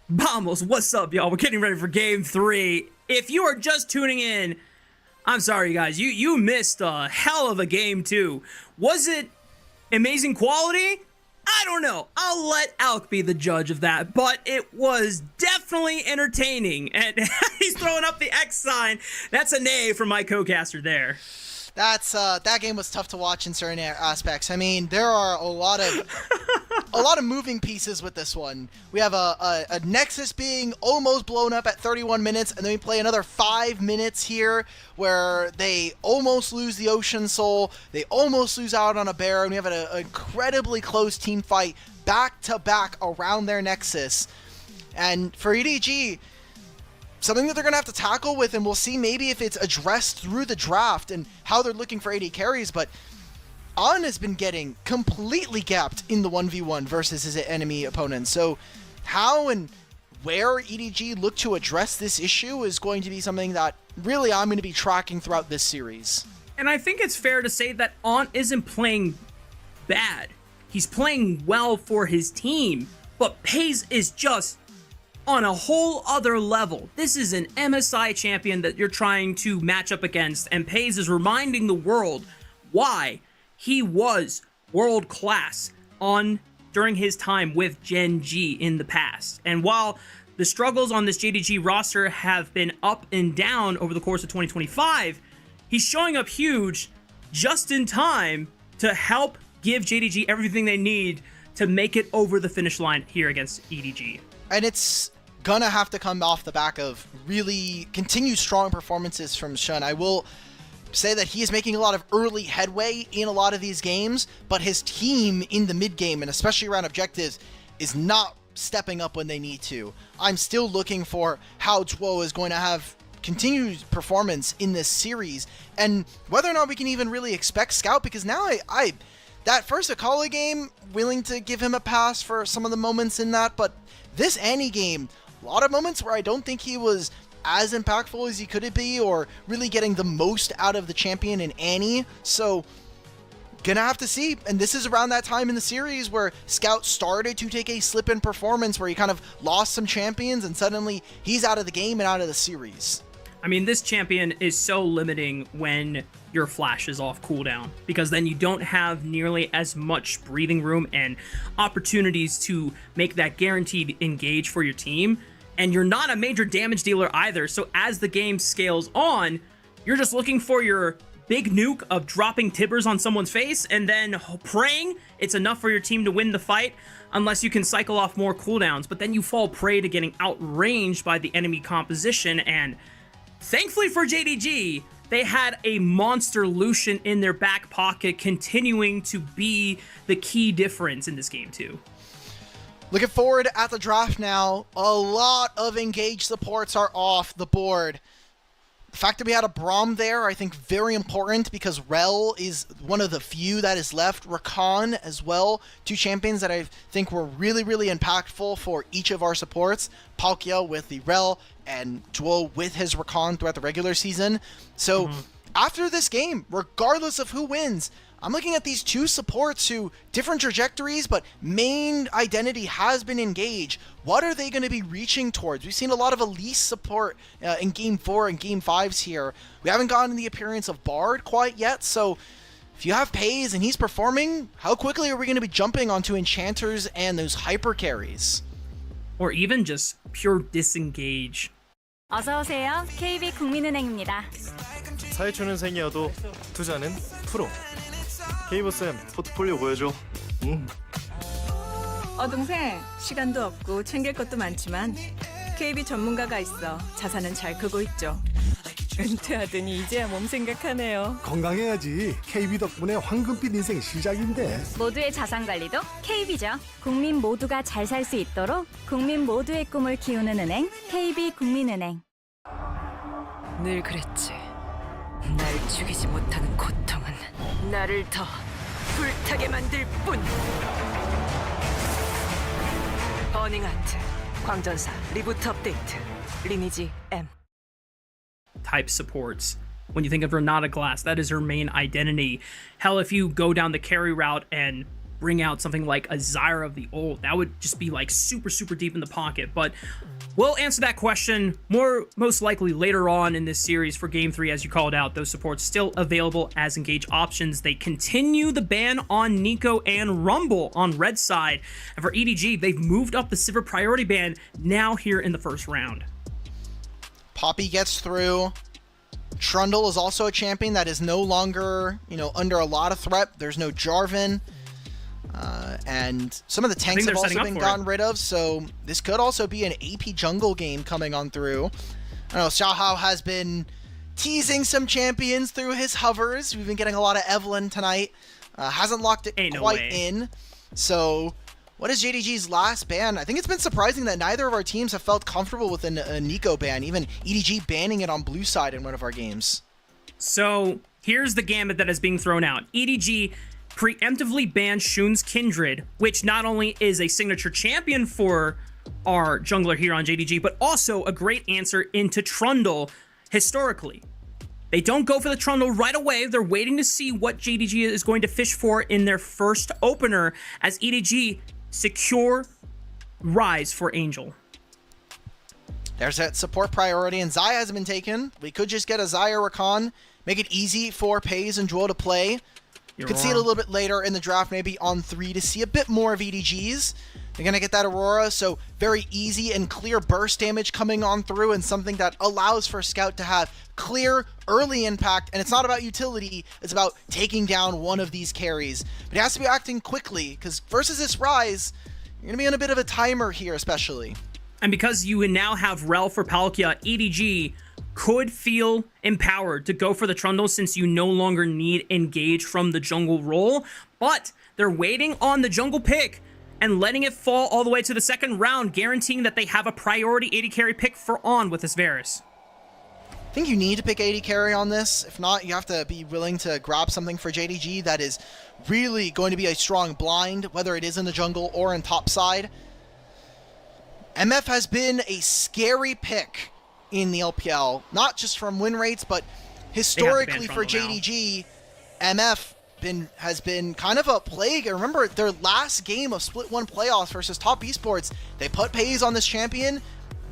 Vamos, what's up, y'all? We're getting ready for game 3. If you are just tuning in, I'm sorry, guys. You missed a hell of a game 2. Was it amazing quality? I don't know. I'll let Alk be the judge of that, but it was definitely entertaining. And he's throwing up the X sign. That's a nay from my co-caster there. That game was tough to watch in certain aspects. I mean, there are a lot of moving pieces with this one. We have a Nexus being almost blown up at 31 minutes, and then we play another 5 minutes here where they almost lose the Ocean Soul, they almost lose out on a Bear, and we have an incredibly close team fight back to back around their Nexus. And for EDG, something that they're going to have to tackle with, and we'll see maybe if it's addressed through the draft and how they're looking for AD carries, but An has been getting completely gapped in the 1v1 versus his enemy opponents. So how and where EDG look to address this issue is going to be something that really I'm going to be tracking throughout this series. And I think it's fair to say that An isn't playing bad. He's playing well for his team, but Paze is just on a whole other level. This is an MSI champion that you're trying to match up against, and Paze is reminding the world why he was world class during his time with Gen G in the past. And while the struggles on this JDG roster have been up and down over the course of 2025, he's showing up huge just in time to help give JDG everything they need to make it over the finish line here against EDG. And it's gonna have to come off the back of really continued strong performances from Shun. I will say that he is making a lot of early headway in a lot of these games, but his team in the mid game, and especially around objectives, is not stepping up when they need to. I'm still looking for how Zhuo is going to have continued performance in this series, and whether or not we can even really expect Scout, because now I that first Akala game, willing to give him a pass for some of the moments in that, but this Annie game, a lot of moments where I don't think he was as impactful as he could be, or really getting the most out of the champion in Annie. So gonna have to see. And this is around that time in the series where Scout started to take a slip in performance, where he kind of lost some champions and suddenly he's out of the game and out of the series. I mean, this champion is so limiting when your flash is off cooldown, because then you don't have nearly as much breathing room and opportunities to make that guaranteed engage for your team. And you're not a major damage dealer either, so as the game scales on, you're just looking for your big nuke of dropping Tibbers on someone's face and then praying it's enough for your team to win the fight, unless you can cycle off more cooldowns. But then you fall prey to getting outranged by the enemy composition, and thankfully for JDG, they had a monster Lucian in their back pocket, continuing to be the key difference in this game too. Looking forward at the draft now, a lot of engaged supports are off the board. The fact that we had a Braum there, I think very important, because Rel is one of the few that is left. Rakan as well, two champions that I think were really, really impactful for each of our supports. Palkia with the Rel and Zhuo with his Rakan throughout the regular season. So after this game, regardless of who wins, I'm looking at these two supports who, different trajectories, but main identity has been engaged. What are they going to be reaching towards? We've seen a lot of Elise support in Game 4 and Game 5s here. We haven't gotten the appearance of Bard quite yet, so if you have Paze and he's performing, how quickly are we going to be jumping onto Enchanters and those hyper carries? Or even just pure disengage. 어서오세요. KB 국민은행입니다. 사회초년생이어도 투자는 프로. 케이버쌤, 포트폴리오 보여줘. 동생, 시간도 없고 챙길 것도 많지만 KB 전문가가 있어 자산은 잘 크고 있죠. 은퇴하더니 이제야 몸 생각하네요. 건강해야지. KB 덕분에 황금빛 인생 시작인데. 모두의 자산 관리도 KB죠. 국민 모두가 잘 살 수 있도록 국민 모두의 꿈을 키우는 은행, KB 국민은행. 늘 그랬지. 날 죽이지 못하는 고통은 나를 더 불타게 만들 뿐. 버닝 아트, 광전사, 리부트 업데이트, 리니지 M. Type supports. When you think of Renata Glass, that is her main identity. Hell, if you go down the carry route and bring out something like a Zyra of the Old, that would just be like super, super deep in the pocket. But we'll answer that question most likely later on in this series for Game 3, as you called out. Those supports still available as engage options. They continue the ban on Nico and Rumble on red side. And for EDG, they've moved up the Sivir priority ban now here in the first round. Poppy gets through. Trundle is also a champion that is no longer, under a lot of threat. There's no Jarvan. And some of the tanks have also been gotten rid of, so this could also be an AP jungle game coming on through. I know Xiaohao has been teasing some champions through his hovers. We've been getting a lot of Evelyn tonight. Hasn't locked it quite in. So what is JDG's last ban? I think it's been surprising that neither of our teams have felt comfortable with a Nico ban, even EDG banning it on blue side in one of our games. So here's the gambit that is being thrown out. EDG preemptively banned Shun's Kindred, which not only is a signature champion for our jungler here on JDG, but also a great answer into Trundle historically. They don't go for the Trundle right away. They're waiting to see what JDG is going to fish for in their first opener as EDG secure Rise for Angel. There's that support priority, and Xayah hasn't been taken. We could just get a Xayah Rakan, make it easy for Paze and Jewel to play. You could see it a little bit later in the draft, maybe on 3, to see a bit more of EDG's. They're going to get that Aurora, so very easy and clear burst damage coming on through, and something that allows for Scout to have clear early impact. And it's not about utility, it's about taking down one of these carries. But he has to be acting quickly, because versus this Rise, you're going to be on a bit of a timer here especially. And because you now have Rel for Palkia, EDG could feel empowered to go for the Trundle since you no longer need engage from the jungle role, but they're waiting on the jungle pick and letting it fall all the way to the second round, guaranteeing that they have a priority AD carry pick for on with this Varus. I think you need to pick AD carry on this. If not, you have to be willing to grab something for JDG that is really going to be a strong blind, whether it is in the jungle or in top side. MF has been a scary pick in the LPL, not just from win rates, but historically for JDG, MF has been kind of a plague. I remember their last game of Split 1 playoffs versus Top Esports, they put Paze on this champion,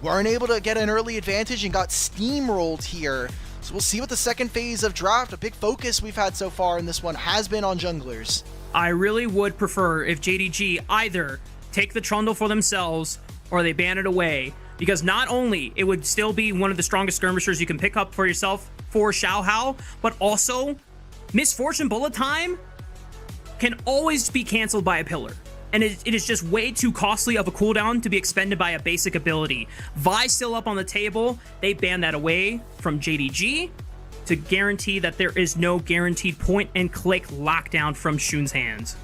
weren't able to get an early advantage, and got steamrolled here. So we'll see what the second phase of draft, a big focus we've had so far in this one, has been on junglers. I really would prefer if JDG either take the Trundle for themselves or they ban it away, because not only it would still be one of the strongest skirmishers you can pick up for yourself for Xiaohao, but also Misfortune Bullet Time can always be canceled by a pillar. And it is just way too costly of a cooldown to be expended by a basic ability. Vi still up on the table. They banned that away from JDG to guarantee that there is no guaranteed point and click lockdown from Shun's hands.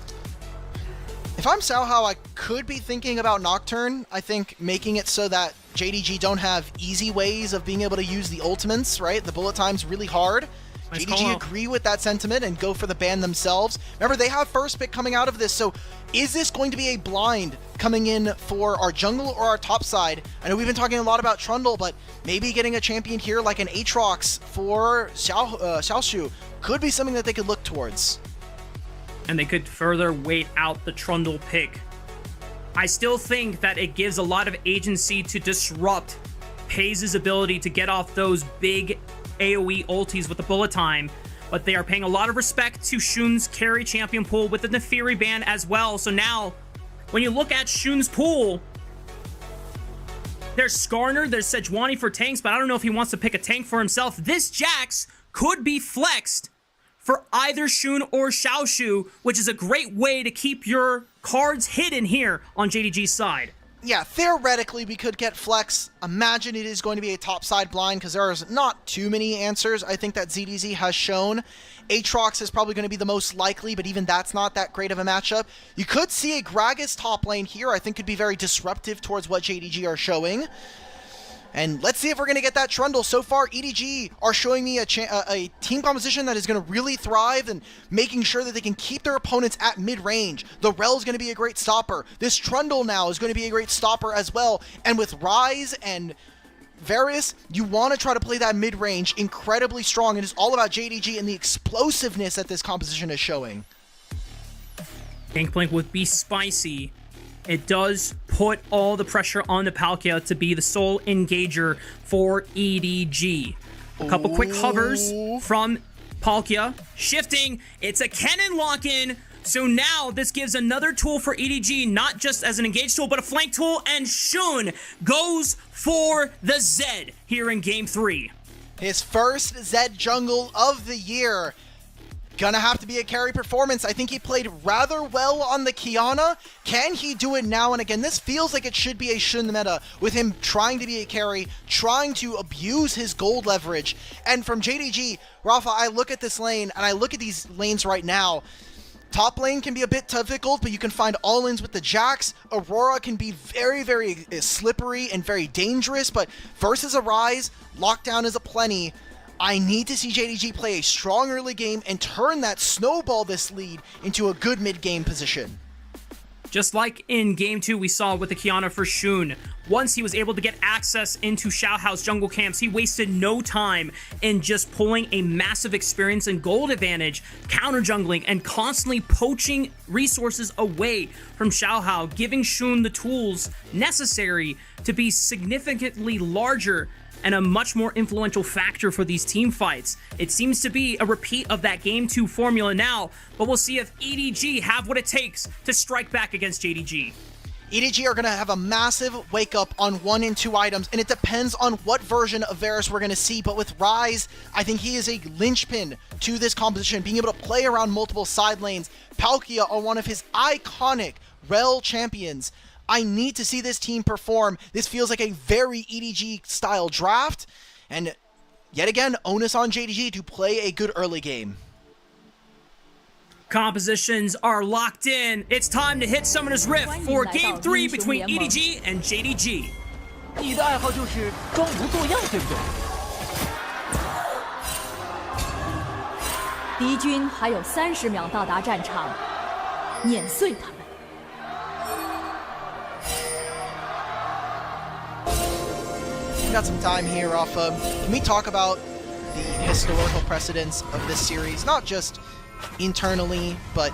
If I'm Xiaohao, I could be thinking about Nocturne. I think making it so that JDG don't have easy ways of being able to use the ultimates, right? The bullet time's really hard. Nice JDG agree with that sentiment and go for the ban themselves. Remember, they have first pick coming out of this, so is this going to be a blind coming in for our jungle or our top side? I know we've been talking a lot about Trundle, but maybe getting a champion here like an Aatrox for Xiaoshu could be something that they could look towards. And they could further wait out the Trundle pick. I still think that it gives a lot of agency to disrupt Paze's ability to get off those big AoE ultis with the bullet time, but they are paying a lot of respect to Shun's carry champion pool with the Nefiri ban as well. So now, when you look at Shun's pool, there's Skarner, there's Sejuani for tanks, but I don't know if he wants to pick a tank for himself. This Jax could be flexed for either Shun or Xiaoshu, which is a great way to keep your cards hidden here on JDG's side. Yeah, theoretically, we could get flex. Imagine it is going to be a top side blind, because there's not too many answers I think that ZDZ has shown. Aatrox is probably going to be the most likely, but even that's not that great of a matchup. You could see a Gragas top lane here. I think could be very disruptive towards what JDG are showing. And let's see if we're going to get that Trundle. So far, EDG are showing me a team composition that is going to really thrive and making sure that they can keep their opponents at mid-range. The Rel is going to be a great stopper. This Trundle now is going to be a great stopper as well. And with Rise and Varus, you want to try to play that mid-range incredibly strong. It is all about JDG and the explosiveness that this composition is showing. Gangplank would be spicy. It does put all the pressure on the Palkia to be the sole engager for EDG. A couple quick hovers from Palkia. Shifting. It's a cannon lock-in. So now this gives another tool for EDG, not just as an engage tool, but a flank tool. And Shun goes for the Zed here in Game 3. His first Zed jungle of the year. Gonna have to be a carry performance. I think he played rather well on the Kiana. Can he do it now and again? This feels like it should be a Shun meta with him trying to be a carry, trying to abuse his gold leverage. And from JDG, Rafa, I look at this lane and I look at these lanes right now. Top lane can be a bit difficult, but you can find all-ins with the Jax. Aurora can be very, very slippery and very dangerous, but versus a Ryze, lockdown is aplenty. I need to see JDG play a strong early game and turn that snowball this lead into a good mid-game position. Just like in Game 2 we saw with the Kiana for Shun, once he was able to get access into Xiaohao's jungle camps, he wasted no time in just pulling a massive experience and gold advantage, counter-jungling, and constantly poaching resources away from Xiaohao, giving Shun the tools necessary to be significantly larger and a much more influential factor for these team fights. It seems to be a repeat of that Game 2 formula now, but we'll see if EDG have what it takes to strike back against JDG. EDG are going to have a massive wake up on 1 and 2 items, and it depends on what version of Varus we're going to see, but with Ryze, I think he is a linchpin to this composition, being able to play around multiple side lanes. Palkia are one of his iconic Rel champions. I need to see this team perform. This feels like a very EDG-style draft, and yet again, onus on JDG to play a good early game. Compositions are locked in. It's time to hit Summoner's Rift for Game 3 between EDG and JDG. 你的爱好就是装模作样，对不对？敌军还有30秒到达战场，碾碎他们。 We got some time here, Rafa. Can we talk about the historical precedence of this series? Not just internally, but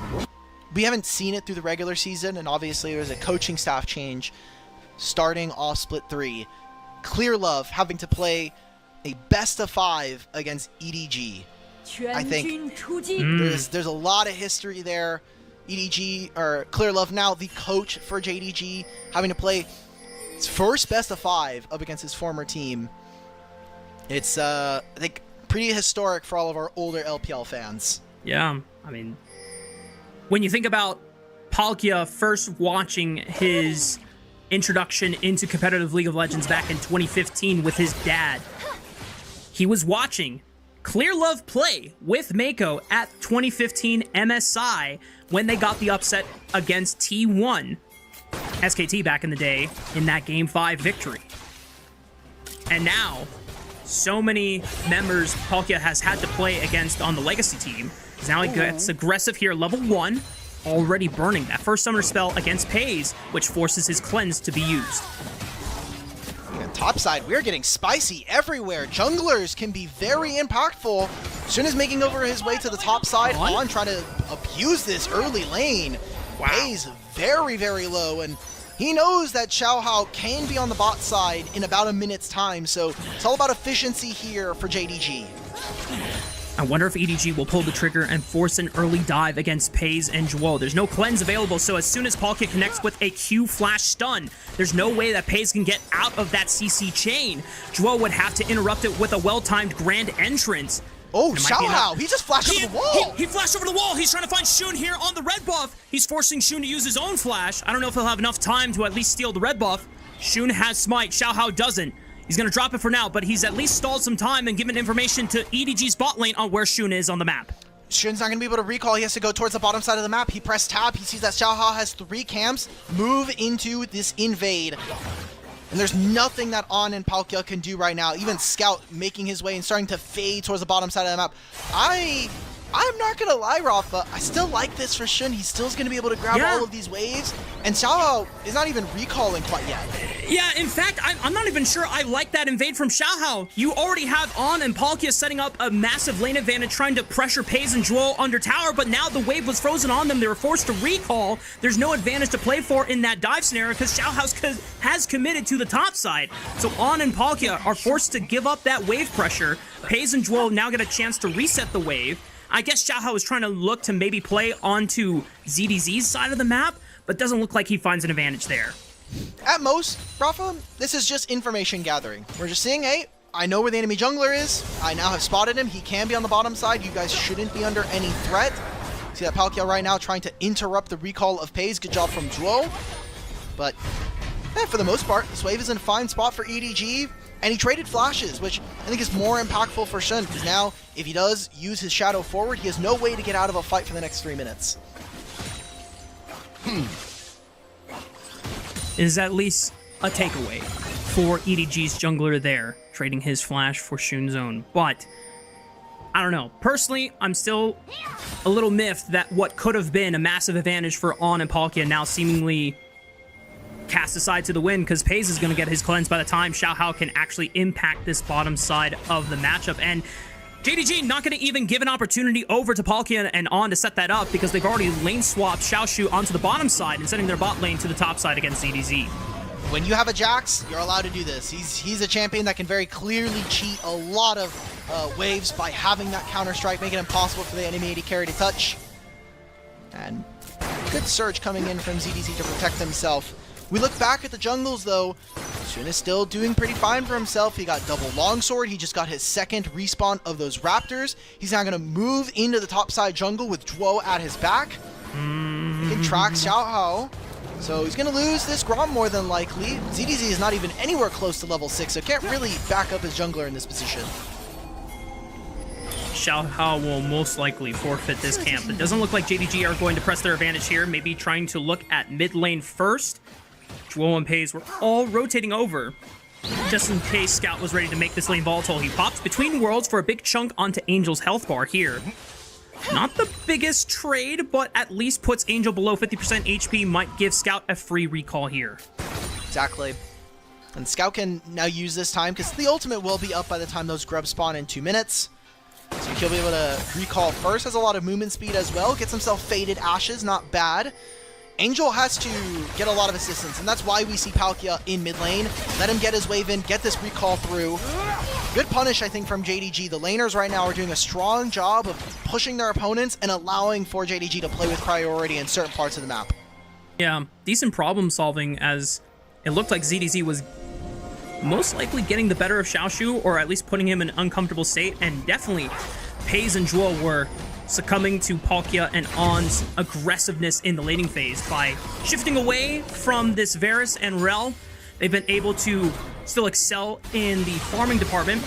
we haven't seen it through the regular season, and obviously there's a coaching staff change starting off Split 3. Clear Love having to play a best of 5 against EDG. I think there's a lot of history there. EDG, or Clear Love now the coach for JDG, having to play his first best of 5 up against his former team. It's, I think, pretty historic for all of our older LPL fans. Yeah, I mean, when you think about Palkia first watching his introduction into competitive League of Legends back in 2015 with his dad, he was watching Clear Love play with Mako at 2015 MSI when they got the upset against T1 SKT back in the day in that Game 5 victory. And now, so many members Palkia has had to play against on the Legacy team. Now he gets aggressive here, level 1, already burning that first summoner spell against Pays, which forces his cleanse to be used. And topside, we're getting spicy everywhere. Junglers can be very impactful. Shun is making over his way to the top side on trying to abuse this early lane. Wow. Pays very, very low, and he knows that Xiaohao can be on the bot side in about a minute's time, so it's all about efficiency here for JDG. I wonder if EDG will pull the trigger and force an early dive against Pays and Jewel. There's no cleanse available, so as soon as Palkia connects with a Q flash stun, there's no way that Pays can get out of that CC chain. Jewel would have to interrupt it with a well-timed grand entrance. Oh, Xiaohao, he just flashed over the wall! He flashed over the wall! He's trying to find Shun here on the red buff! He's forcing Shun to use his own flash. I don't know if he'll have enough time to at least steal the red buff. Shun has Smite, Xiaohao doesn't. He's gonna drop it for now, but he's at least stalled some time and given information to EDG's bot lane on where Shun is on the map. Shun's not gonna be able to recall, he has to go towards the bottom side of the map. He pressed tab, he sees that Xiaohao has 3 camps, move into this invade. And there's nothing that On and Palkia can do right now. Even Scout making his way and starting to fade towards the bottom side of the map. I'm not gonna lie, Rafa, I still like this for Shun. He still's gonna be able to grab all of these waves, and Xiaohao is not even recalling quite yet. Yeah, in fact, I'm not even sure I like that invade from Xiaohao. You already have On and Palkia setting up a massive lane advantage, trying to pressure Pays and Jewel under tower, but now the wave was frozen on them. They were forced to recall. There's no advantage to play for in that dive scenario because Xiaohao has committed to the top side. So On and Palkia are forced to give up that wave pressure. Pays and Jewel now get a chance to reset the wave. I guess Xiaohao is trying to look to maybe play onto ZDZ's side of the map, but doesn't look like he finds an advantage there. At most, Rafa, this is just information gathering. We're just seeing, hey, I know where the enemy jungler is. I now have spotted him. He can be on the bottom side. You guys shouldn't be under any threat. See that Palkia right now trying to interrupt the recall of Pays. Good job from Duo. But for the most part, this wave is in a fine spot for EDG. And he traded flashes, which I think is more impactful for Shen, because now, if he does use his shadow forward, he has no way to get out of a fight for the next 3 minutes. Is at least a takeaway for EDG's jungler there, trading his flash for Shun's own. But, I don't know. Personally, I'm still a little miffed that what could have been a massive advantage for On and Palkia now seemingly cast aside to the wind, because Pays is going to get his cleanse by the time Xiao Hao can actually impact this bottom side of the matchup. And JDG not going to even give an opportunity over to Palkia and On to set that up, because they've already lane swapped Xiaoshu onto the bottom side and sending their bot lane to the top side against ZDZ. When you have a Jax, you're allowed to do this. He's a champion that can very clearly cheat a lot of waves by having that counter strike, making it impossible for the enemy AD carry to touch. And good surge coming in from ZDZ to protect himself. We look back at the jungles though, Shun is still doing pretty fine for himself. He got double longsword, he just got his second respawn of those raptors. He's now gonna move into the top side jungle with Duo at his back. He can track Xiao Hao. So he's gonna lose this Grom more than likely. ZDZ is not even anywhere close to level 6, so can't really back up his jungler in this position. Xiao Hao will most likely forfeit this camp. It doesn't look like JDG are going to press their advantage here, maybe trying to look at mid lane first. Duo and Pays were all rotating over, just in case Scout was ready to make this lane volatile. He pops between worlds for a big chunk onto Angel's health bar here. Not the biggest trade, but at least puts Angel below 50% HP, might give Scout a free recall here. Exactly. And Scout can now use this time, because the ultimate will be up by the time those grubs spawn in 2 minutes. So he'll be able to recall first, has a lot of movement speed as well, gets himself Faded Ashes, not bad. Angel has to get a lot of assistance, and that's why we see Palkia in mid lane. Let him get his wave in, get this recall through. Good punish, I think, from JDG. The laners right now are doing a strong job of pushing their opponents and allowing for JDG to play with priority in certain parts of the map. Yeah, decent problem solving, as it looked like ZDZ was most likely getting the better of Xiaoshu, or at least putting him in an uncomfortable state, and definitely Pays and Duo were succumbing to Palkia and On's aggressiveness in the laning phase. By shifting away from this Varus and Rel, they've been able to still excel in the farming department.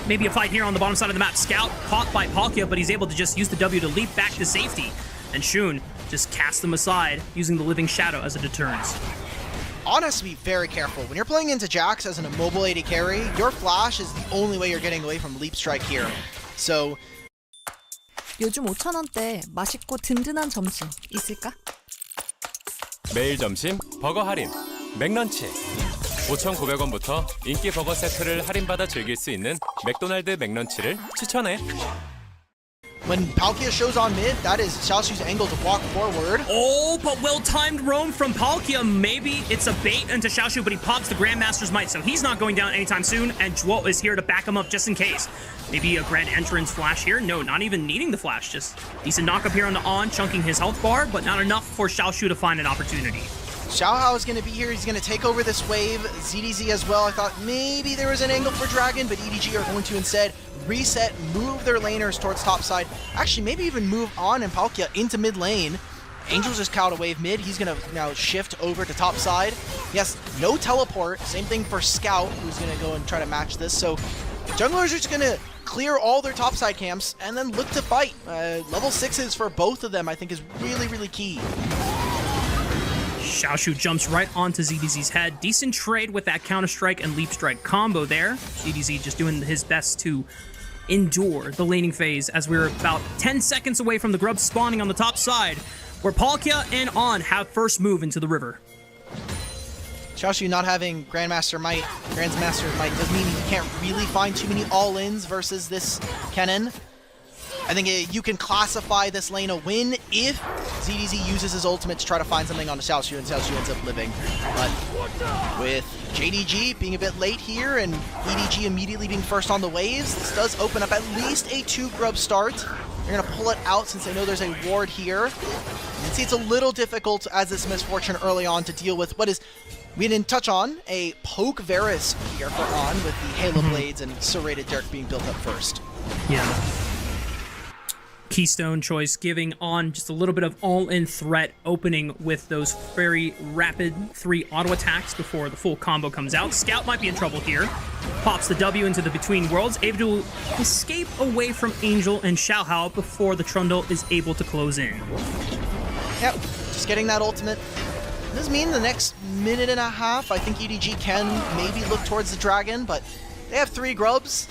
Maybe a fight here on the bottom side of the map. Scout caught by Palkia, but he's able to just use the W to leap back to safety. And Shun just casts them aside, using the Living Shadow as a deterrence. On has to be very careful. When you're playing into Jax as an immobile AD carry, your flash is the only way you're getting away from Leap Strike here. So 요즘 5,000원대 맛있고 든든한 점심 있을까? 매일 점심 버거 할인 맥런치 5,900원부터 인기 버거 세트를 할인받아 즐길 수 있는 맥도날드 맥런치를 추천해. when Palkia shows on mid, that is Xiaoshu's angle to walk forward. Oh, but well-timed roam from Palkia. Maybe it's a bait into Xiaoshu, but he pops the Grandmaster's Might, so he's not going down anytime soon, and Duo is here to back him up just in case. Maybe a Grand Entrance flash here? No, not even needing the flash. Just decent knock up here on the On, chunking his health bar, but not enough for Xiaoshu to find an opportunity. Xiao Hao is going to be here. He's going to take over this wave. ZDZ as well. I thought maybe there was an angle for Dragon, but EDG are going to instead reset, move their laners towards top side. Actually, maybe even move On and Palkia into mid lane. Angel's just caught a wave mid. He's going to now shift over to top side. Yes, no teleport. Same thing for Scout, who's going to go and try to match this. So junglers are just going to clear all their topside camps and then look to fight. Level 6s for both of them, I think, is really, really key. Xiaoshu jumps right onto ZDZ's head. Decent trade with that Counter-Strike and Leap Strike combo there. ZDZ just doing his best to endure the laning phase as we're about 10 seconds away from the grubs spawning on the top side, where Palkia and On have first move into the river. Xiaoshu not having Grandmaster Might does mean he can't really find too many all-ins versus this Kennen. I think you can classify this lane a win if ZDZ uses his ultimate to try to find something on Xiaoshu and Xiaoshu ends up living. But with JDG being a bit late here and EDG immediately being first on the waves, this does open up at least a 2-grub start. They're going to pull it out since they know there's a ward here. You can see it's a little difficult as this Misfortune early on to deal with what is, we didn't touch on, a Poke Varus here for On with the Halo Blades and Serrated Dirk being built up first. Yeah. Keystone choice giving On just a little bit of all-in threat, opening with those very rapid 3 auto attacks before the full combo comes out. Scout might be in trouble here. Pops the W into the Between Worlds, able to escape away from Angel and Xiaohao before the Trundle is able to close in. Yep, just getting that ultimate. Does mean the next minute and a half, I think EDG can maybe look towards the Dragon, but they have 3 grubs.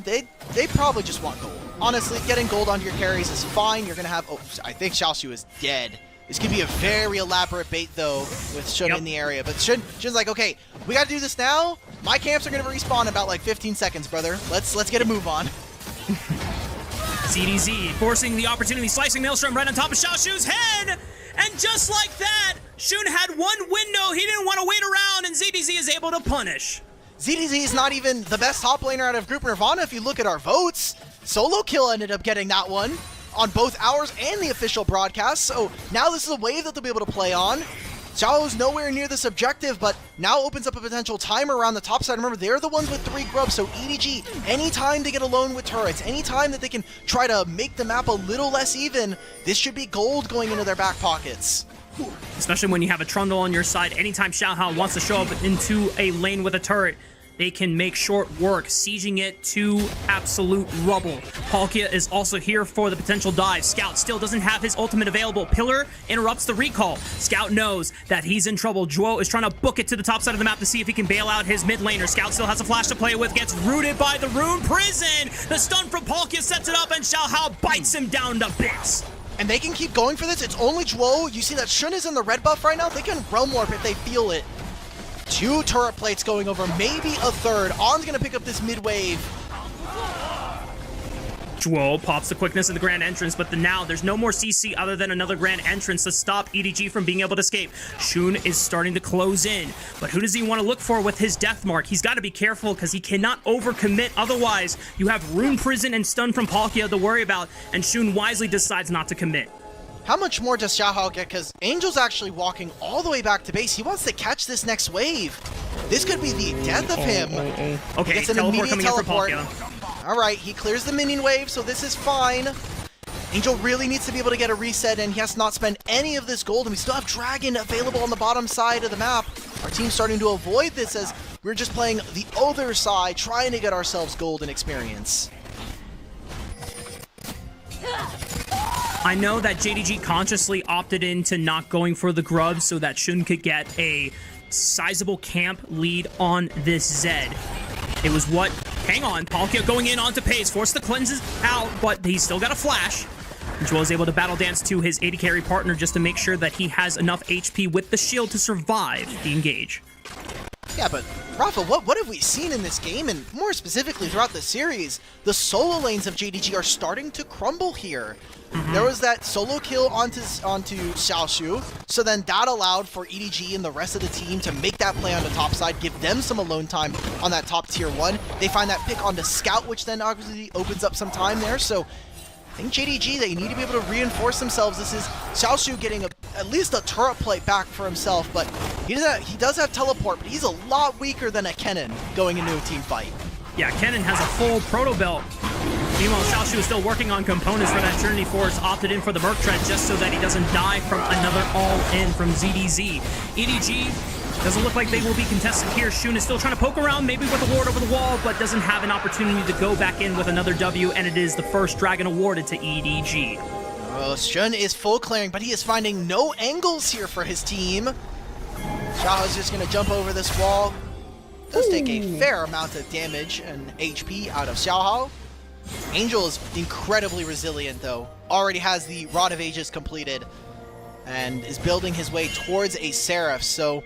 They probably just want gold. Honestly, getting gold onto your carries is fine. You're going to have... Oh, I think Xiaoshu is dead. This could be a very elaborate bait, though, with Shun in the area. But Shun's like, okay, we got to do this now. My camps are going to respawn in about like 15 seconds, brother. Let's get a move on. ZDZ forcing the opportunity, slicing Maelstrom right on top of Xiaoshu's head. And just like that, Shun had one window. He didn't want to wait around, and ZDZ is able to punish. ZDZ is not even the best top laner out of Group Nirvana if you look at our votes. Solo Kill ended up getting that one on both ours and the official broadcast, so now this is a wave that they'll be able to play on. Xiao's nowhere near this objective, but now opens up a potential timer around the top side. Remember, they're the ones with 3 grubs, so EDG, anytime they get alone with turrets, anytime that they can try to make the map a little less even, this should be gold going into their back pockets. Especially when you have a Trundle on your side. Anytime Xiaohao wants to show up into a lane with a turret, they can make short work, sieging it to absolute rubble. Palkia is also here for the potential dive. Scout still doesn't have his ultimate available. Pillar interrupts the recall. Scout knows that he's in trouble. Juo is trying to book it to the top side of the map to see if he can bail out his mid laner. Scout still has a flash to play with, gets rooted by the Rune Prison. The stun from Palkia sets it up, and Xiaohao bites him down to bits. And they can keep going for this. It's only Juo. You see that Shun is in the red buff right now. They can Realm Warp if they feel it. 2 turret plates going over, maybe a third. On's gonna pick up this mid wave. Juo pops the quickness of the Grand Entrance, but now there's no more CC other than another Grand Entrance to stop EDG from being able to escape. Shun is starting to close in, but who does he want to look for with his Death Mark? He's got to be careful because he cannot overcommit. Otherwise, you have Rune Prison and stun from Palkia to worry about, and Shun wisely decides not to commit. How much more does Xiaohao get? Because Angel's actually walking all the way back to base. He wants to catch this next wave. This could be the death of him. Okay, gets an teleport immediate coming teleport. in for Palkia. All right, he clears the minion wave, so this is fine. Angel really needs to be able to get a reset, and he has to not spend any of this gold, and we still have Dragon available on the bottom side of the map. Our team's starting to avoid this as we're just playing the other side, trying to get ourselves gold and experience. I know that JDG consciously opted into not going for the grubs so that Shun could get a sizable camp lead on this Zed. It was what... Hang on, Palkia going in onto Pace, forced the cleanses out, but he's still got a flash. Joel is able to battle dance to his AD carry partner just to make sure that he has enough HP with the shield to survive the engage. Yeah, but Rafa, what have we seen in this game, and more specifically throughout the series? The solo lanes of JDG are starting to crumble here. There was that solo kill onto Xiaoshu, so then that allowed for EDG and the rest of the team to make that play on the top side, give them some alone time on that top tier 1. They find that pick onto Scout, which then obviously opens up some time there, so I think JDG, they need to be able to reinforce themselves. This is Xiaoshu getting at least a turret plate back for himself, but he does have teleport, but he's a lot weaker than a Kennen going into a team fight. Yeah, Kennen has a full proto belt. Meanwhile, Xiaoshu is still working on components for that Trinity Force, opted in for the Merc Tread just so that he doesn't die from another all-in from ZDZ. EDG doesn't look like they will be contested here. Shun is still trying to poke around, maybe with a ward over the wall, but doesn't have an opportunity to go back in with another W, and it is the first Dragon awarded to EDG. Oh, Shun is full clearing, but he is finding no angles here for his team. Xiao's just going to jump over this wall. Does take a fair amount of damage and HP out of Xiaohao. Angel is incredibly resilient, though. Already has the Rod of Ages completed and is building his way towards a Seraph, so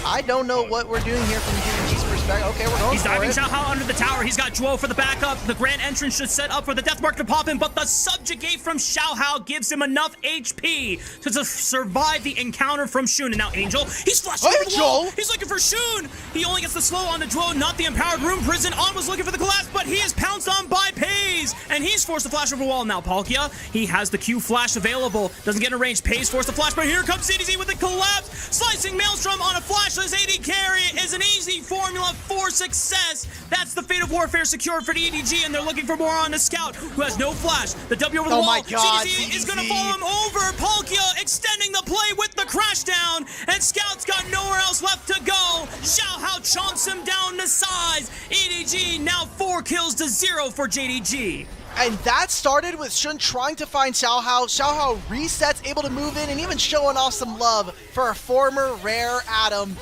I don't know what we're doing here from JDG's perspective. back. Okay, we're going He's for diving it. Xiaohao under the tower. He's got Zhuo for the backup. The grand entrance should set up for the death mark to pop in, but the subjugate from Xiaohao gives him enough HP to survive the encounter from Shun. And now Angel, he's flashing over the wall. He's looking for Shun. He only gets the slow on the Zhuo, not the empowered room prison. On was looking for the collapse, but he is pounced on by Pays, and he's forced to flash over the wall. Now Palkia, he has the Q flash available. Doesn't get in range. Pays forced to flash, but here comes CDZ with the collapse. Slicing Maelstrom on a flashless AD carry is an easy formula for success. That's the fate of warfare secured for the EDG, and they're looking for more on the Scout, who has no flash. The W over the wall. My God, CDZ is going to follow him over. Palkia extending the play with the crash down, and Scout's got nowhere else left to go. Xiaohao chomps him down to size. EDG now 4 kills to 0 for JDG. And that started with Shun trying to find Xiaohao. Xiaohao resets, able to move in, and even showing off some love for a former rare Adam.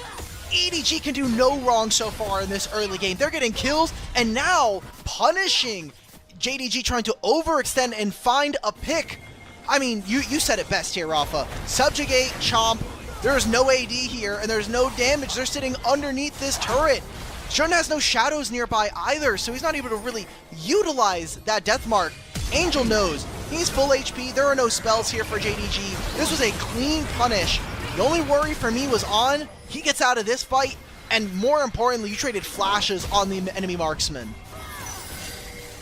EDG can do no wrong so far in this early game. They're getting kills, and now punishing JDG trying to overextend and find a pick. I mean, you said it best here, Rafa. Subjugate, chomp. There's no AD here, and there's no damage. They're sitting underneath this turret. Shun has no shadows nearby either, so he's not able to really utilize that death mark. Angel knows. He's full HP. There are no spells here for JDG. This was a clean punish. The only worry for me was on. He gets out of this fight, and more importantly, you traded flashes on the enemy marksman.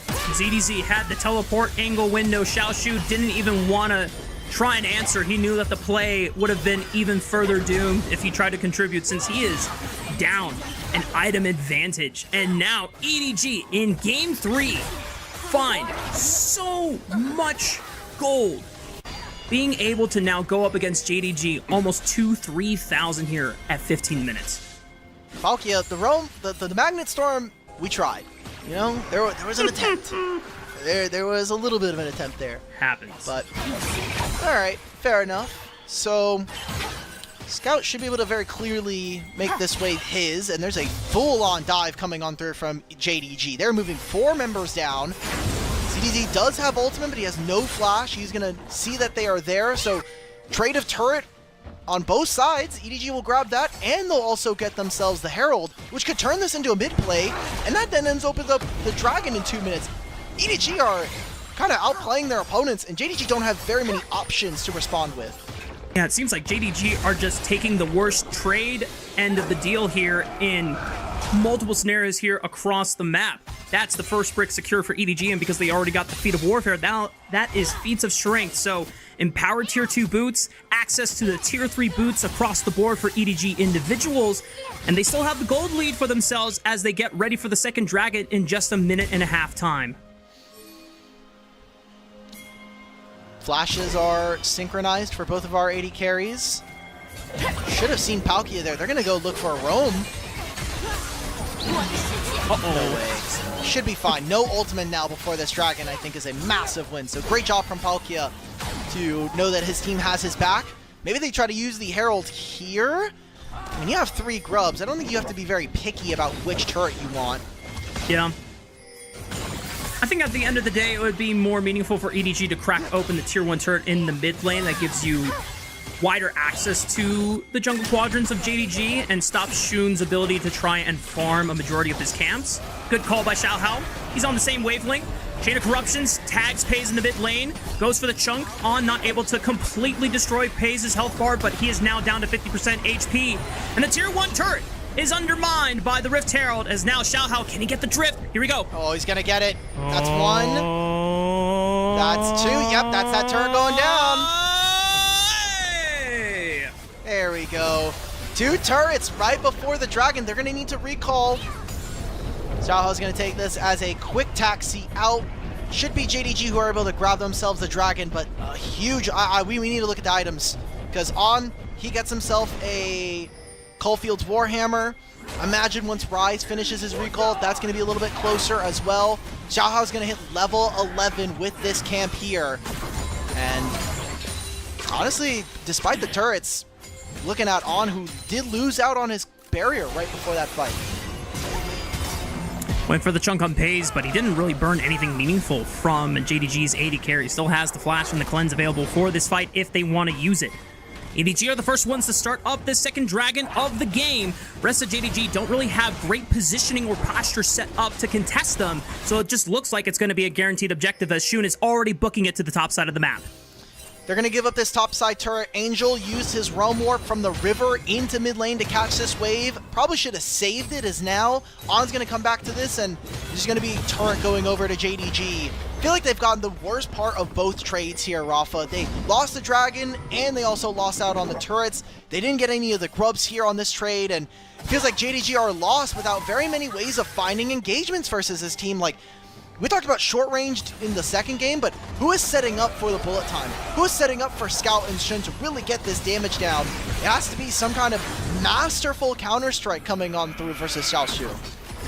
ZDZ had the teleport angle window. Xiaoshu didn't even want to try and answer. He knew that the play would have been even further doomed if he tried to contribute, since he is down an item advantage. And now EDG in game 3 find so much gold, being able to now go up against JDG almost 3,000 here at 15 minutes. Palkia, the Magnet Storm, we tried. You know, there was an attempt. There was a little bit of an attempt there. Happens. But, alright, fair enough. So, Scout should be able to very clearly make this wave his, and there's a full-on dive coming on through from JDG. They're moving 4 members down. CDZ does have ultimate, but he has no flash. He's going to see that they are there, so trade of turret on both sides. EDG will grab that, and they'll also get themselves the Herald, which could turn this into a mid play, and that then ends up with the Dragon in 2 minutes. EDG are kind of outplaying their opponents, and JDG don't have very many options to respond with. Yeah, it seems like JDG are just taking the worst trade end of the deal here in multiple scenarios here across the map. That's the first brick secure for EDG, and because they already got the feat of warfare, now that is feats of strength. So empowered tier 2 boots, access to the tier 3 boots across the board for EDG individuals, and they still have the gold lead for themselves as they get ready for the second dragon in just a minute and a half time. Flashes are synchronized for both of our AD carries. Should have seen Palkia there. They're going to go look for a roam. No way. Should be fine. No ultimate now before this dragon, I think, is a massive win. So great job from Palkia to know that his team has his back. Maybe they try to use the Herald here. I mean, you have 3 grubs. I don't think you have to be very picky about which turret you want. Yeah. I think at the end of the day, it would be more meaningful for EDG to crack open the tier 1 turret in the mid lane. That gives you wider access to the jungle quadrants of JDG and stops Shun's ability to try and farm a majority of his camps. Good call by Xiaohao. He's on the same wavelength. Chain of Corruptions tags Pays in the mid lane, goes for the chunk. On, not able to completely destroy Pays' health bar, but he is now down to 50% HP. And the tier 1 turret is undermined by the Rift Herald, as now Xiaohao, can he get the drift? Here we go. Oh, he's gonna get it. That's 1. That's 2. Yep, that's that turret going down. There we go. 2 turrets right before the dragon. They're gonna need to recall. Xiaohao's gonna take this as a quick taxi out. Should be JDG who are able to grab themselves the dragon, but a huge, we need to look at the items. Because on, he gets himself a Caulfield's Warhammer. Imagine once Rise finishes his recall, that's going to be a little bit closer as well. Xiaohao's going to hit level 11 with this camp here. And honestly, despite the turrets, looking at On, who did lose out on his barrier right before that fight. Went for the chunk on Pays, but he didn't really burn anything meaningful from JDG's AD carry. Still has the flash and the cleanse available for this fight if they want to use it. EDG are the first ones to start up this second dragon of the game. Rest of JDG don't really have great positioning or posture set up to contest them, so it just looks like it's going to be a guaranteed objective as Shun is already booking it to the top side of the map. They're going to give up this topside turret. Angel used his Realm Warp from the river into mid lane to catch this wave. Probably should have saved it, as now On's going to come back to this, and there's going to be turret going over to JDG. I feel like they've gotten the worst part of both trades here, Rafa. They lost the dragon, and they also lost out on the turrets. They didn't get any of the grubs here on this trade, and it feels like JDG are lost without very many ways of finding engagements versus this team. Like, we talked about short ranged in the second game, but who is setting up for the bullet time? Who is setting up for Scout and Shun to really get this damage down? It has to be some kind of masterful counter-strike coming on through versus Xiaoshu.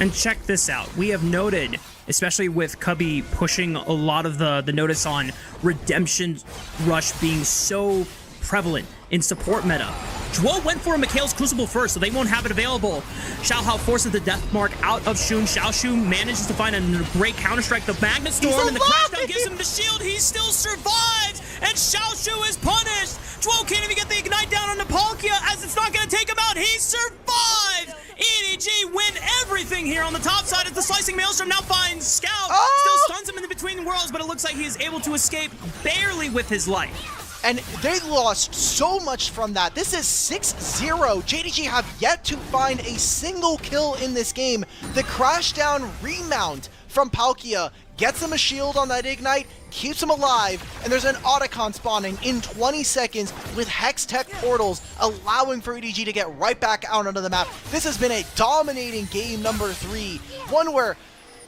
And check this out. We have noted, especially with Cubby pushing a lot of the notice on Redemption Rush being so prevalent in support meta. Zhuo went for a Mikhail's Crucible first, so they won't have it available. Xiaohao forces the Death Mark out of Shun. Xiaoshu manages to find a great counter-strike. The Magnet Storm and the Crashdown gives him the shield. He still survives, and Xiaoshu is punished. Zhuo can't even get the Ignite down on Palkia, as it's not going to take him out. He survives! EDG win everything here on the top side as the Slicing Maelstrom now finds Scout. Still stuns him in the Between Worlds, but it looks like he is able to escape barely with his life. And they lost so much from that. This is 6-0. JDG have yet to find a single kill in this game. The Crashdown remount from Palkia gets him a shield on that Ignite, keeps him alive, and there's an Otacon spawning in 20 seconds with Hex Tech portals, allowing for EDG to get right back out onto the map. This has been a dominating game number 3. One where,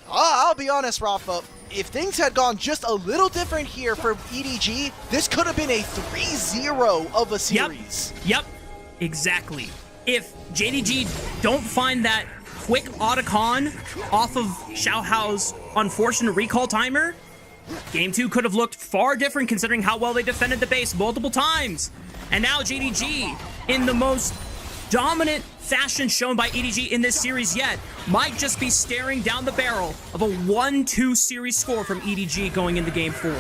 I'll be honest, Rafa, if things had gone just a little different here for EDG, this could have been a 3-0 of a series. Yep, exactly. If JDG don't find that quick Otacon off of Xiaohao's unfortunate recall timer, Game 2 could have looked far different considering how well they defended the base multiple times. And now JDG, in the most dominant fashion shown by EDG in this series yet, might just be staring down the barrel of a 1-2 series score from EDG going into Game 4.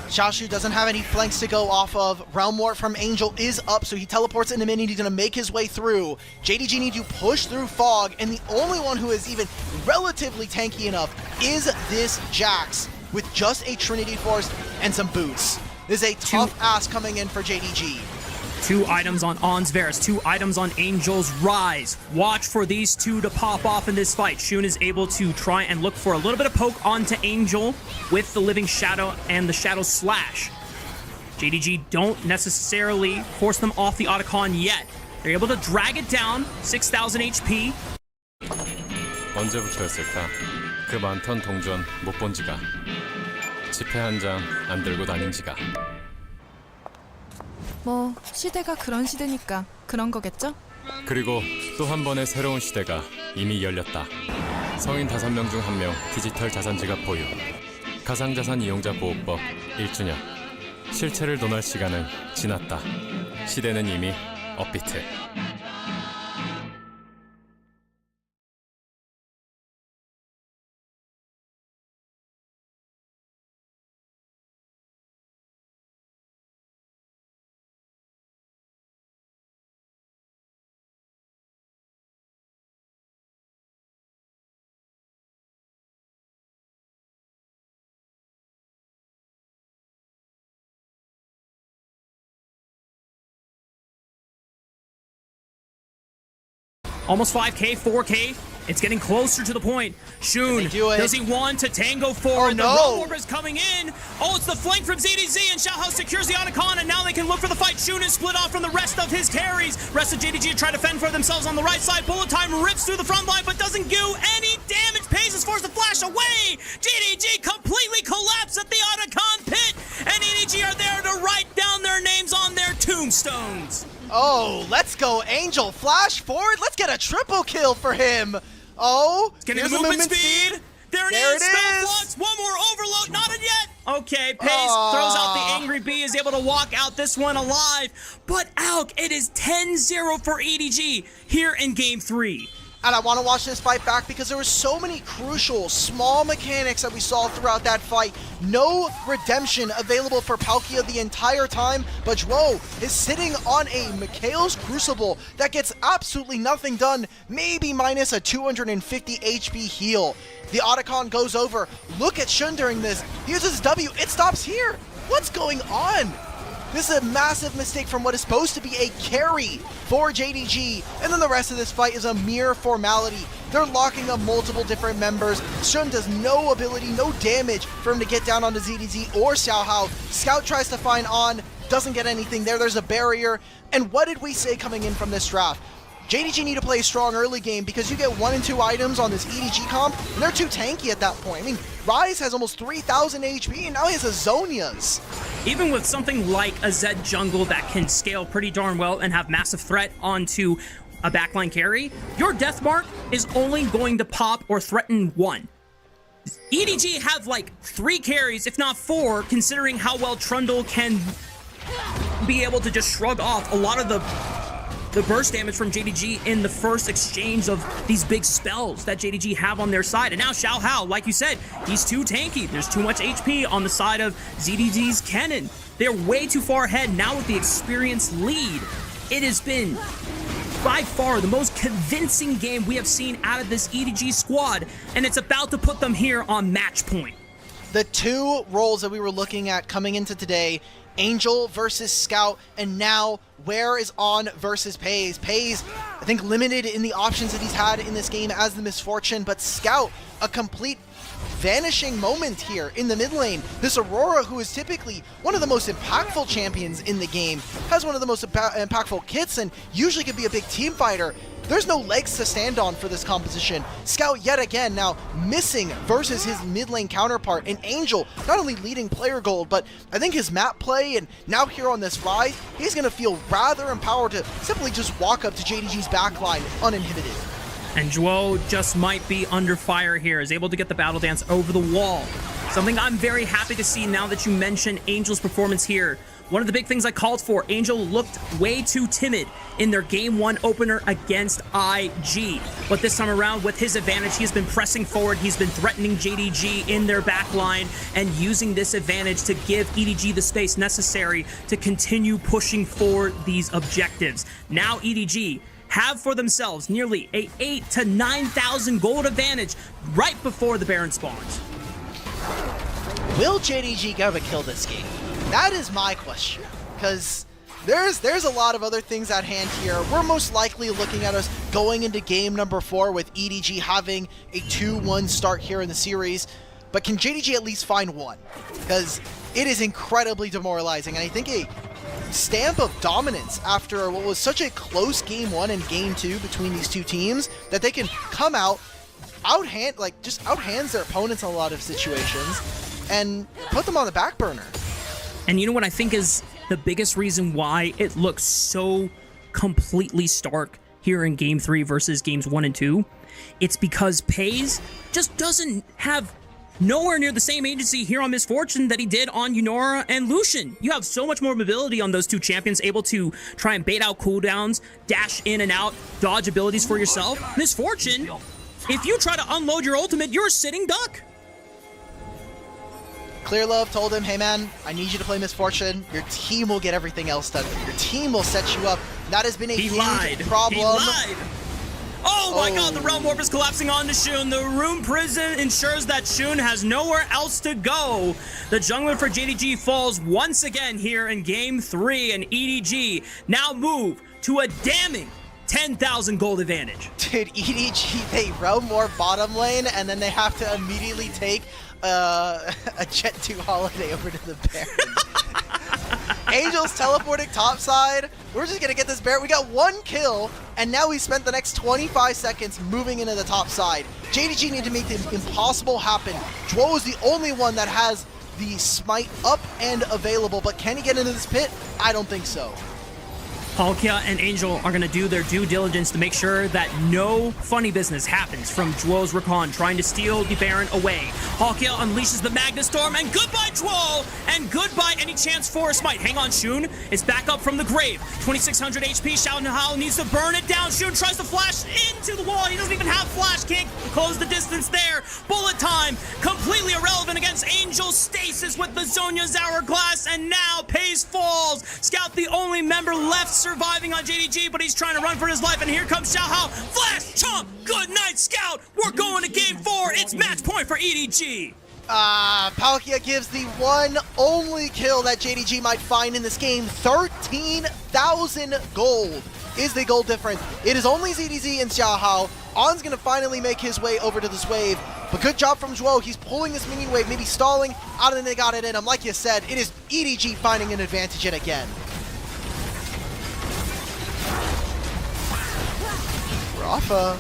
Xiaoshu doesn't have any flanks to go off of. Realm Warp from Angel is up, so he teleports into mid and he's going to make his way through. JDG need to push through Fog, and the only one who is even relatively tanky enough is this Jax, with just a Trinity Force and some boots. This is a tough ass coming in for JDG. 2 items on On's Varus, 2 items on Angel's Rise. Watch for these 2 to pop off in this fight. Shun is able to try and look for a little bit of poke onto Angel with the Living Shadow and the Shadow Slash. JDG don't necessarily force them off the Otacon yet. They're able to drag it down, 6,000 HP. 언제부터였을까? 그 많던 동전 못 본 지가. 지폐 한 장 안 들고 다닌 지가. 뭐 시대가 그런 시대니까 그런 거겠죠? 그리고 또 한 번의 새로운 시대가 이미 열렸다. 성인 5명 중 1명 디지털 자산 지갑 보유. 가상자산 이용자 보호법 1주년. 실체를 논할 시간은 지났다. 시대는 이미 업비트. Almost 5K, 4K. It's getting closer to the point. Shun, does he want to tango forward? The Realm Warp is coming in. Oh, it's the flank from ZDZ, and Xiaohao secures the Otacon, and now they can look for the fight. Shun is split off from the rest of his carries. Rest of JDG try to fend for themselves on the right side. Bullet Time rips through the front line, but doesn't do any damage. Pays is forced to flash away. JDG completely collapsed at the Otacon pit, and EDG are there to write down their names on their tombstones. Oh, let's go, Angel. Flash forward. Let's get a triple kill for him. Oh, getting the movement speed. There it is. Spell blocks. One more overload. Not in yet. Okay, Pace throws out the Angry Bee, is able to walk out this one alive. But Alk, it is 10-0 for EDG here in Game 3. And I want to watch this fight back because there were so many crucial small mechanics that we saw throughout that fight. No redemption available for Palkia the entire time, but Zhuo is sitting on a Mikhail's Crucible that gets absolutely nothing done, maybe minus a 250 HP heal. The Otacon goes over. Look at Shun during this. He uses his W. It stops here. What's going on? This is a massive mistake from what is supposed to be a carry for JDG, and then the rest of this fight is a mere formality. They're locking up multiple different members. Shun does no ability, no damage for him to get down onto ZDZ or Xiaohao. Scout tries to find On, doesn't get anything there. There's a barrier. And what did we say coming in from this draft? JDG need to play a strong early game because you get 1 and 2 items on this EDG comp, and they're too tanky at that point. I mean, Rise has almost 3,000 HP, and now he has a Zonias. Even with something like a Zed jungle that can scale pretty darn well and have massive threat onto a backline carry, your death mark is only going to pop or threaten 1. EDG have like 3 carries, if not 4, considering how well Trundle can be able to just shrug off a lot of the burst damage from JDG in the first exchange of these big spells that JDG have on their side. And now Xiaohao, like you said, he's too tanky. There's too much HP on the side of ZDG's Kennen. They're way too far ahead now with the experienced lead. It has been by far the most convincing game we have seen out of this EDG squad, and it's about to put them here on match point. The 2 roles that we were looking at coming into today, Angel versus Scout, and now where is On versus Pays? Pays, I think, limited in the options that he's had in this game as the Misfortune, but Scout, a complete vanishing moment here in the mid lane. This Aurora, who is typically one of the most impactful champions in the game, has one of the most impactful kits and usually could be a big team fighter. There's no legs to stand on for this composition. Scout yet again now missing versus his mid lane counterpart, and Angel not only leading player gold, but I think his map play and now here on this Rise, he's going to feel rather empowered to simply just walk up to JDG's backline uninhibited. And Zhuo just might be under fire here, is able to get the battle dance over the wall. Something I'm very happy to see now that you mention Angel's performance here. One of the big things I called for, Angel looked way too timid in their Game 1 opener against IG. But this time around, with his advantage, he's been pressing forward, he's been threatening JDG in their backline, and using this advantage to give EDG the space necessary to continue pushing for these objectives. Now EDG have for themselves nearly a 8,000 to 9,000 gold advantage right before the Baron spawns. Will JDG ever kill this game? That is my question, because there's a lot of other things at hand here. We're most likely looking at us going into game number 4 with EDG having a 2-1 start here in the series, but can JDG at least find 1? Because it is incredibly demoralizing, and I think a stamp of dominance after what was such a close game 1 and game 2 between these two teams, that they can come out, outhands their opponents in a lot of situations, and put them on the back burner. And you know what I think is the biggest reason why it looks so completely stark here in Game 3 versus Games 1 and 2? It's because Pays just doesn't have nowhere near the same agency here on Misfortune that he did on Yunora and Lucian. You have so much more mobility on those two champions, able to try and bait out cooldowns, dash in and out, dodge abilities for yourself. Misfortune, if you try to unload your ultimate, you're a sitting duck. Clear Love told him, hey man, I need you to play Misfortune. Your team will get everything else done. Your team will set you up. That has been a huge problem. He lied. Oh my god, the Realm Warp is collapsing onto Shun. The Rune Prison ensures that Shun has nowhere else to go. The jungler for JDG falls once again here in Game 3, and EDG now move to a damning 10,000 gold advantage. Dude, EDG, they Realm Warp bottom lane, and then they have to immediately take a Jet 2 holiday over to the Baron. Angel's teleporting topside. We're just gonna get this Baron. We got 1 kill, and now we spent the next 25 seconds moving into the top side. JDG need to make the impossible happen. Zhuo is the only one that has the smite up and available, but can he get into this pit? I don't think so. Palkia and Angel are going to do their due diligence to make sure that no funny business happens from Jwo's Recon trying to steal the Baron away. Palkia unleashes the Magna Storm, and goodbye Jwo! And goodbye any chance for a smite. Hang on, Shun is back up from the grave. 2600 HP, Xiao Nihao needs to burn it down. Shun tries to flash into the wall. He doesn't even have flash, can't close the distance there. Bullet time, completely irrelevant against Angel. Stasis with the Zonya's Hourglass, and now Pace falls. Scout the only member left surviving on JDG, but he's trying to run for his life, and here comes Xiao Hao. Flash, chomp, good night, Scout. We're going to game 4. It's match point for EDG. Palkia gives the one only kill that JDG might find in this game. 13,000 gold is the gold difference. It is only ZDZ and Xiao Hao. On's gonna finally make his way over to this wave, but good job from Jwo. He's pulling this minion wave, maybe stalling, out and they got it in him. Like you said, it is EDG finding an advantage yet again. Rafa,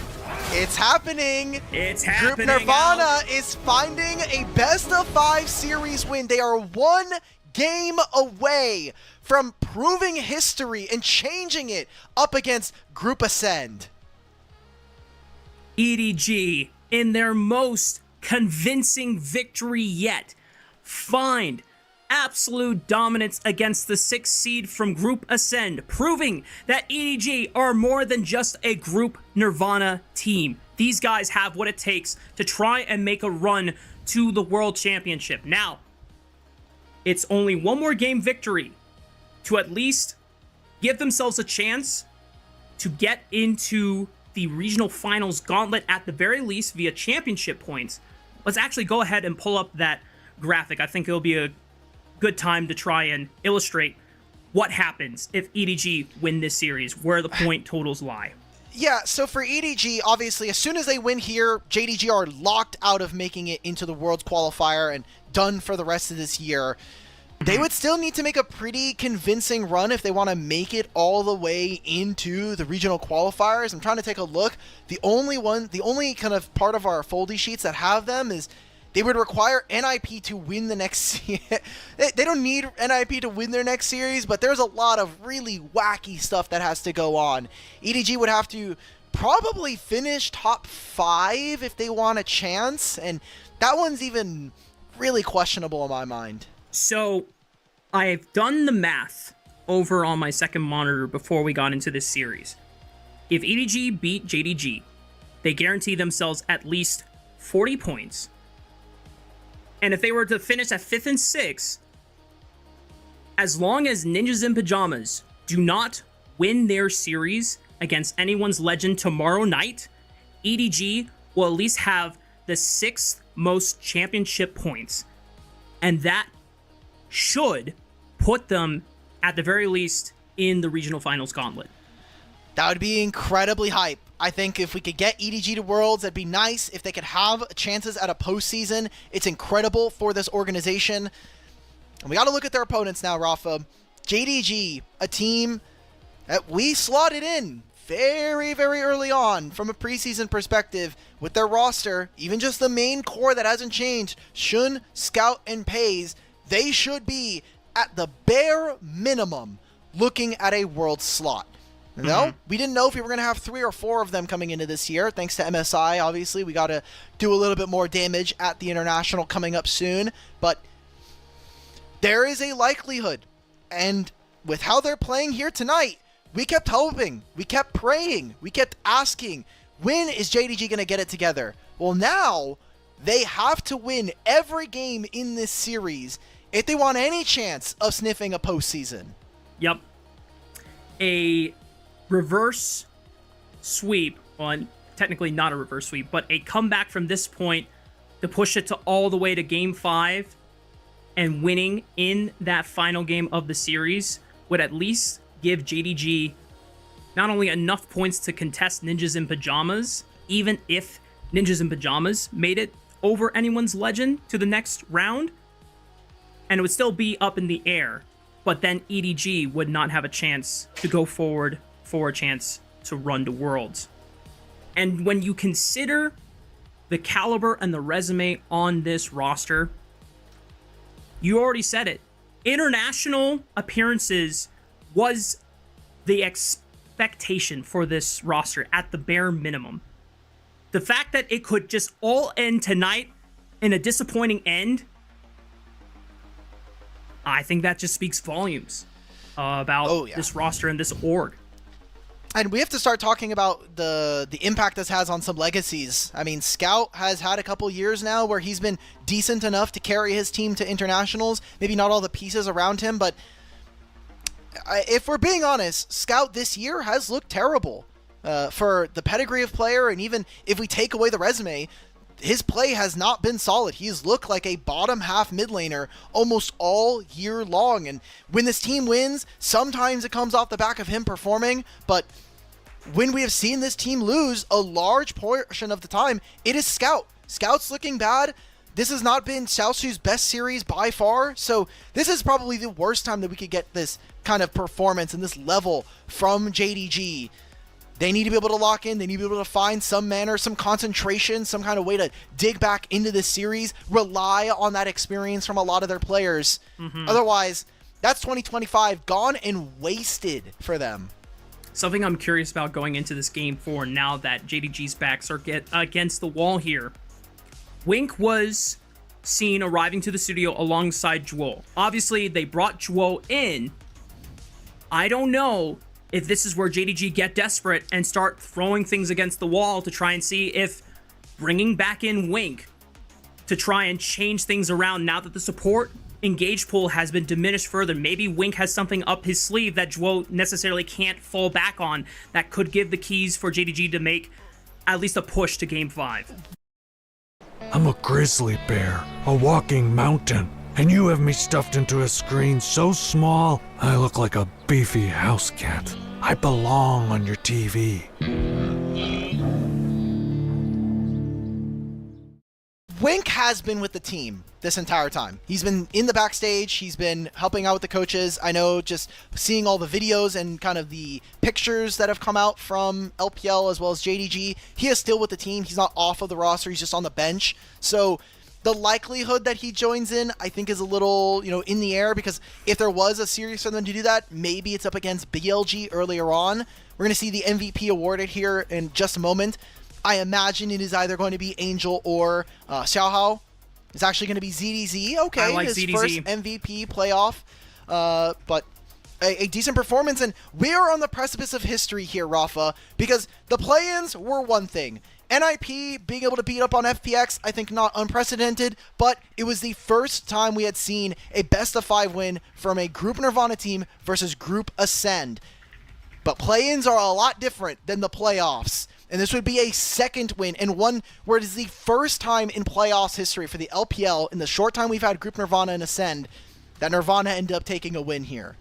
it's happening. It's happening. Group Nirvana is finding a best-of-5 series win. They are one game away from proving history and changing it up against Group Ascend. EDG, in their most convincing victory yet, find absolute dominance against the 6th seed from Group Ascend, proving that EDG are more than just a Group Nirvana team. These guys have what it takes to try and make a run to the World Championship. Now, it's only one more game victory to at least give themselves a chance to get into the regional finals gauntlet at the very least via championship points. Let's actually go ahead and pull up that graphic. I think it'll be a good time to try and illustrate what happens if EDG win this series, where the point totals lie. Yeah, so for EDG, obviously, as soon as they win here, JDG are locked out of making it into the Worlds qualifier and done for the rest of this year. They would still need to make a pretty convincing run if they want to make it all the way into the regional qualifiers. I'm trying to take a look. The only kind of part of our foldy sheets that have them is they would require NIP to win the next they don't need NIP to win their next series, but there's a lot of really wacky stuff that has to go on. EDG would have to probably finish top 5 if they want a chance, and that one's even really questionable in my mind. So, I've done the math over on my second monitor before we got into this series. If EDG beat JDG, they guarantee themselves at least 40 points. And if they were to finish at 5th and 6th, as long as Ninjas in Pajamas do not win their series against anyone's legend tomorrow night, EDG will at least have the 6th most championship points. And that should put them, at the very least, in the regional finals gauntlet. That would be incredibly hype. I think if we could get EDG to Worlds, that'd be nice. If they could have chances at a postseason, it's incredible for this organization. And we got to look at their opponents now, Rafa. JDG, a team that we slotted in very, very early on from a preseason perspective with their roster, even just the main core that hasn't changed, Shun, Scout, and Pays. They should be, at the bare minimum, looking at a world slot. No, we didn't know if we were going to have 3 or 4 of them coming into this year. Thanks to MSI, obviously. We got to do a little bit more damage at the International coming up soon. But there is a likelihood. And with how they're playing here tonight, we kept hoping. We kept praying. We kept asking, when is JDG going to get it together? Well, now they have to win every game in this series if they want any chance of sniffing a postseason. Yep. A reverse sweep, well, technically not a reverse sweep, but a comeback from this point to push it to all the way to Game 5 and winning in that final game of the series would at least give JDG not only enough points to contest Ninjas in Pajamas, even if Ninjas in Pajamas made it over anyone's legend to the next round, and it would still be up in the air, but then EDG would not have a chance to go forward for a chance to run to Worlds. And when you consider the caliber and the resume on this roster, you already said it. International appearances was the expectation for this roster at the bare minimum. The fact that it could just all end tonight in a disappointing end, I think that just speaks volumes about this roster and this org. And we have to start talking about the impact this has on some legacies. I mean, Scout has had a couple years now where he's been decent enough to carry his team to internationals. Maybe not all the pieces around him, but if we're being honest, Scout this year has looked terrible for the pedigree of player. And even if we take away the resume, his play has not been solid. He's looked like a bottom half mid laner almost all year long. And when this team wins, sometimes it comes off the back of him performing, but when we have seen this team lose a large portion of the time, it is Scout. Scout's looking bad. This has not been Xiaoshu's best series by far, so this is probably the worst time that we could get this kind of performance and this level from JDG. They need to be able to lock in. They need to be able to find some manner, some concentration, some kind of way to dig back into this series, rely on that experience from a lot of their players. Otherwise, that's 2025 gone and wasted for them. Something I'm curious about going into this game 4 now that JDG's backs are against the wall here. Wink was seen arriving to the studio alongside Jewel. Obviously, they brought Jewel in. I don't know if this is where JDG get desperate and start throwing things against the wall to try and see if bringing back in Wink to try and change things around now that the support engaged pool has been diminished further. Maybe Wink has something up his sleeve that Jewel necessarily can't fall back on that could give the keys for JDG to make at least a push to game 5. I'm a grizzly bear, a walking mountain, and you have me stuffed into a screen so small I look like a beefy house cat. I belong on your TV. Wink has been with the team this entire time. He's been in the backstage. He's been helping out with the coaches. I know just seeing all the videos and kind of the pictures that have come out from LPL as well as JDG, he is still with the team. He's not off of the roster. He's just on the bench. So the likelihood that he joins in, I think, is a little, in the air, because if there was a series for them to do that, maybe it's up against BLG earlier on. We're going to see the MVP awarded here in just a moment. I imagine it is either going to be Angel or Xiaohao. It's actually going to be ZDZ. Okay, I like his ZDZ. first MVP playoff. But a decent performance. And we are on the precipice of history here, Rafa, because the play-ins were one thing. NIP being able to beat up on FPX, I think not unprecedented, but it was the first time we had seen a best-of-5 win from a Group Nirvana team versus Group Ascend. But play-ins are a lot different than the playoffs. And this would be a second win, and one where it is the first time in playoffs history for the LPL, in the short time we've had Group Nirvana and Ascend, that Nirvana ended up taking a win here.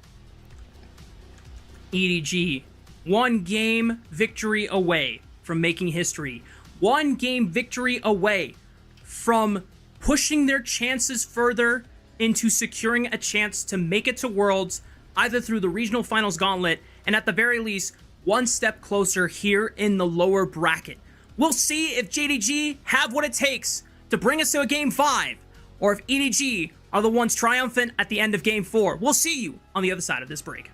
EDG, 1 game victory away from making history. 1 game victory away from pushing their chances further into securing a chance to make it to Worlds, either through the regional finals gauntlet, and at the very least, 1 step closer here in the lower bracket. We'll see if JDG have what it takes to bring us to a game 5, or if EDG are the ones triumphant at the end of game 4. We'll see you on the other side of this break.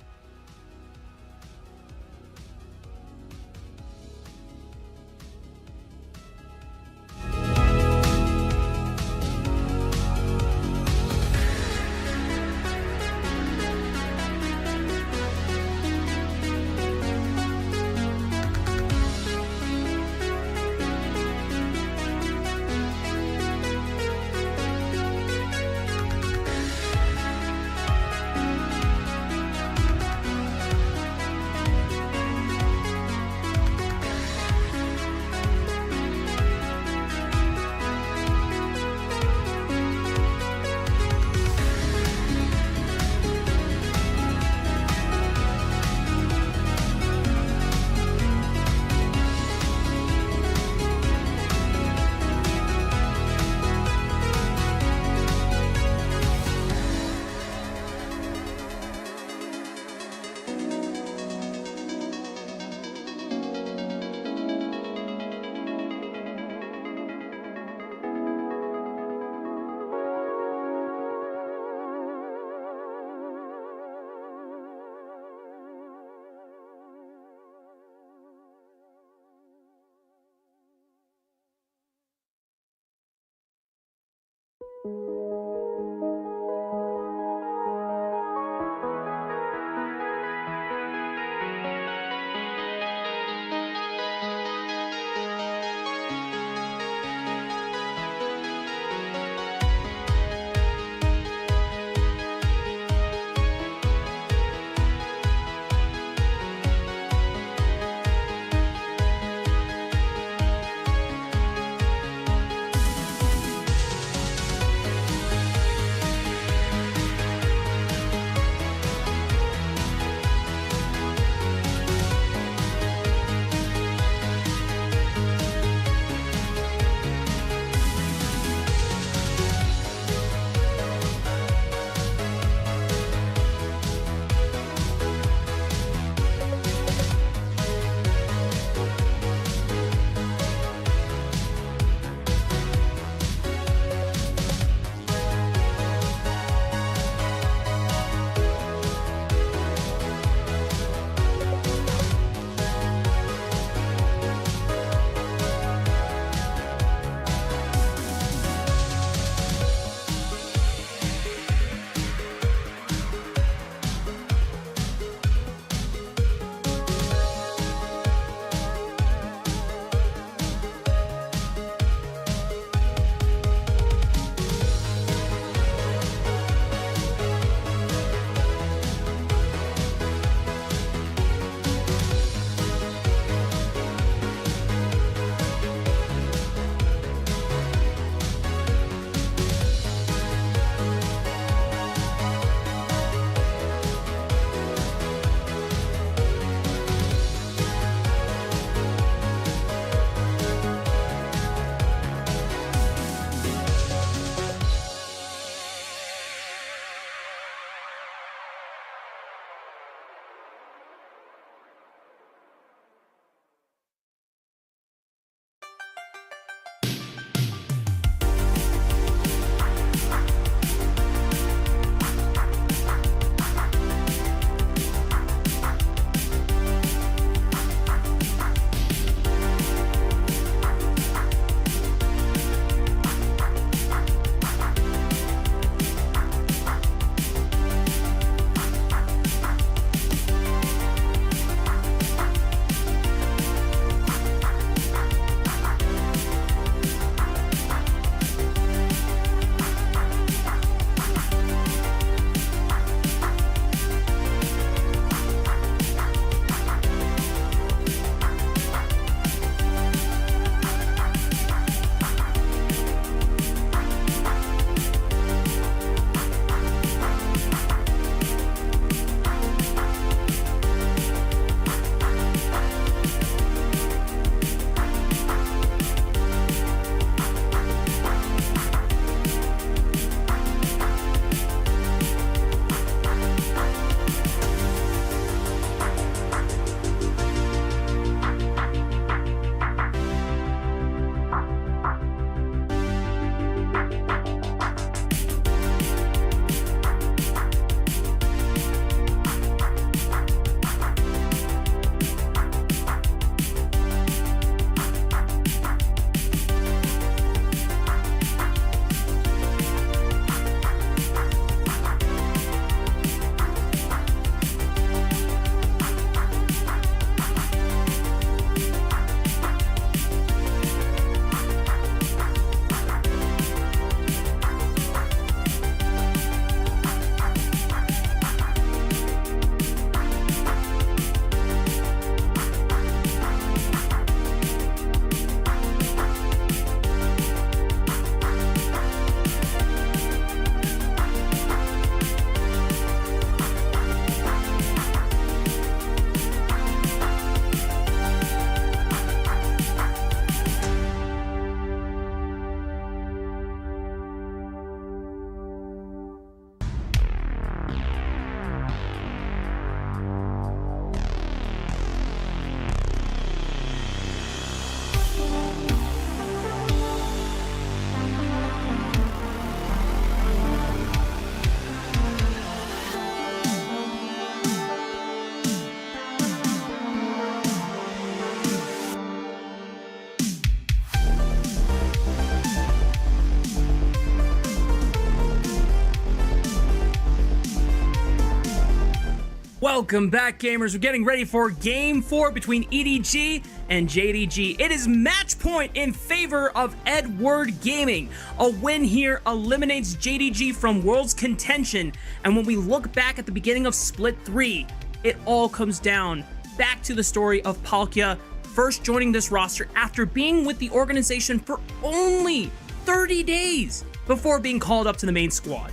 Welcome back, gamers. We're getting ready for Game 4 between EDG and JDG. It is match point in favor of Edward Gaming. A win here eliminates JDG from World's contention. And when we look back at the beginning of Split 3, it all comes down back to the story of Palkia first joining this roster after being with the organization for only 30 days before being called up to the main squad.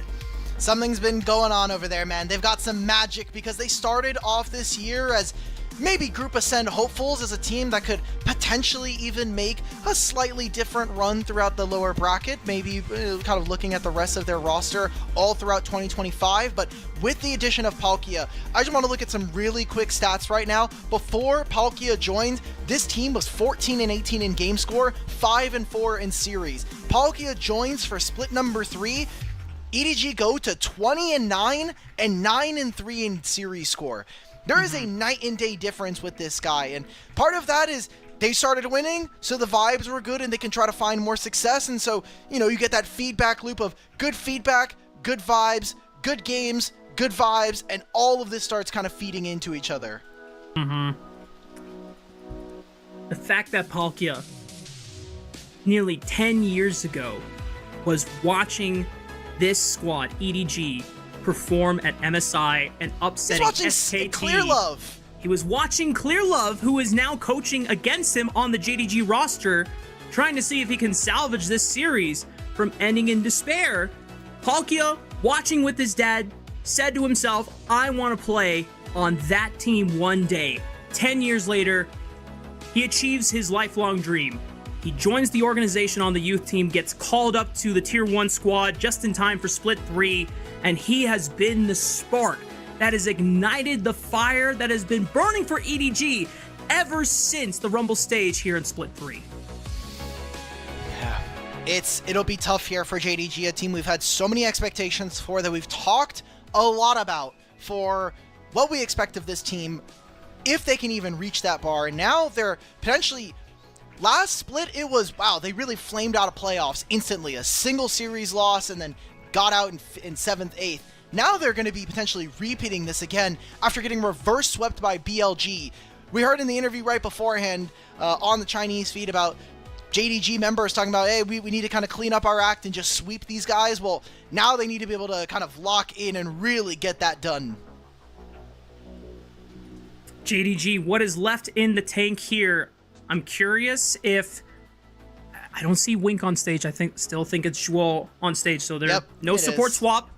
Something's been going on over there, man. They've got some magic because they started off this year as maybe Group Ascend hopefuls, as a team that could potentially even make a slightly different run throughout the lower bracket, maybe kind of looking at the rest of their roster all throughout 2025. But with the addition of Palkia, I just want to look at some really quick stats right now. Before Palkia joined, this team was 14-18 in game score, 5-4 in series. Palkia joins for split number 3. EDG go to 20-9 and 9-3 in series score. There is a night and day difference with this guy, and part of that is they started winning, so the vibes were good and they can try to find more success. And so, you get that feedback loop of good feedback, good vibes, good games, good vibes, and all of this starts kind of feeding into each other. The fact that Palkia nearly 10 years ago was watching this squad, EDG, perform at MSI and upsetting SKT. Clear Love. He was watching Clear Love, who is now coaching against him on the JDG roster, trying to see if he can salvage this series from ending in despair. Palkia, watching with his dad, said to himself, I want to play on that team one day. 10 years later, he achieves his lifelong dream. He joins the organization on the youth team, gets called up to the Tier 1 squad just in time for Split 3, and he has been the spark that has ignited the fire that has been burning for EDG ever since the Rumble stage here in Split 3. Yeah, it'll be tough here for JDG, a team we've had so many expectations for, that we've talked a lot about for what we expect of this team, if they can even reach that bar. And now they're potentially... Last split, it was, wow, they really flamed out of playoffs instantly. A single series loss and then got out in 7th, 8th. Now they're going to be potentially repeating this again after getting reverse swept by BLG. We heard in the interview right beforehand on the Chinese feed about JDG members talking about, hey, we need to kind of clean up our act and just sweep these guys. Well, now they need to be able to kind of lock in and really get that done. JDG, what is left in the tank here? I'm curious if... I don't see Wink on stage. I still think it's Joel on stage. So there's no support swap.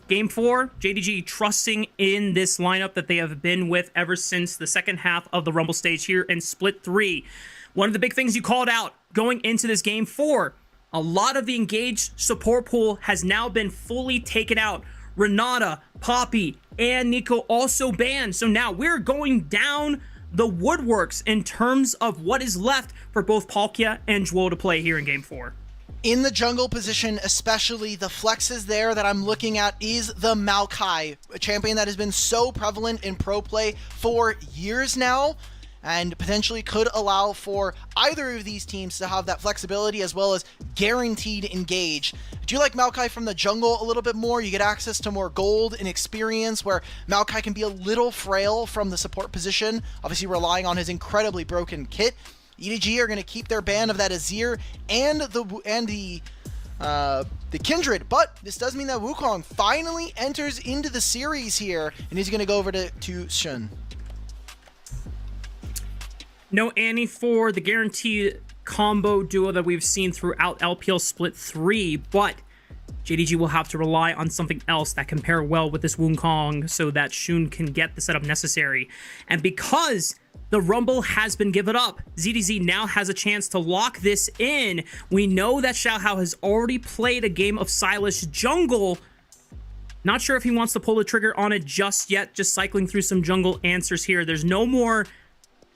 Game 4, JDG trusting in this lineup that they have been with ever since the second half of the Rumble stage here in Split 3. One of the big things you called out going into this Game 4, a lot of the engaged support pool has now been fully taken out. Renata, Poppy, and Nico also banned. So now we're going down the woodworks in terms of what is left for both Palkia and Joel to play here in Game 4. In the jungle position, especially, the flexes there that I'm looking at is the Maokai, a champion that has been so prevalent in pro play for years now, and potentially could allow for either of these teams to have that flexibility as well as guaranteed engage. Do you like Maokai from the jungle a little bit more? You get access to more gold and experience, where Maokai can be a little frail from the support position, obviously relying on his incredibly broken kit. EDG are going to keep their ban of that Azir and the Kindred, but this does mean that Wukong finally enters into the series here, and he's going to go over to Shun. No Annie for the guaranteed combo duo that we've seen throughout LPL Split 3, but JDG will have to rely on something else that can pair well with this Wukong so that Shun can get the setup necessary. And because the Rumble has been given up, ZDZ now has a chance to lock this in. We know that Xiaohao has already played a game of Silas Jungle. Not sure if he wants to pull the trigger on it just yet, just cycling through some jungle answers here. There's no more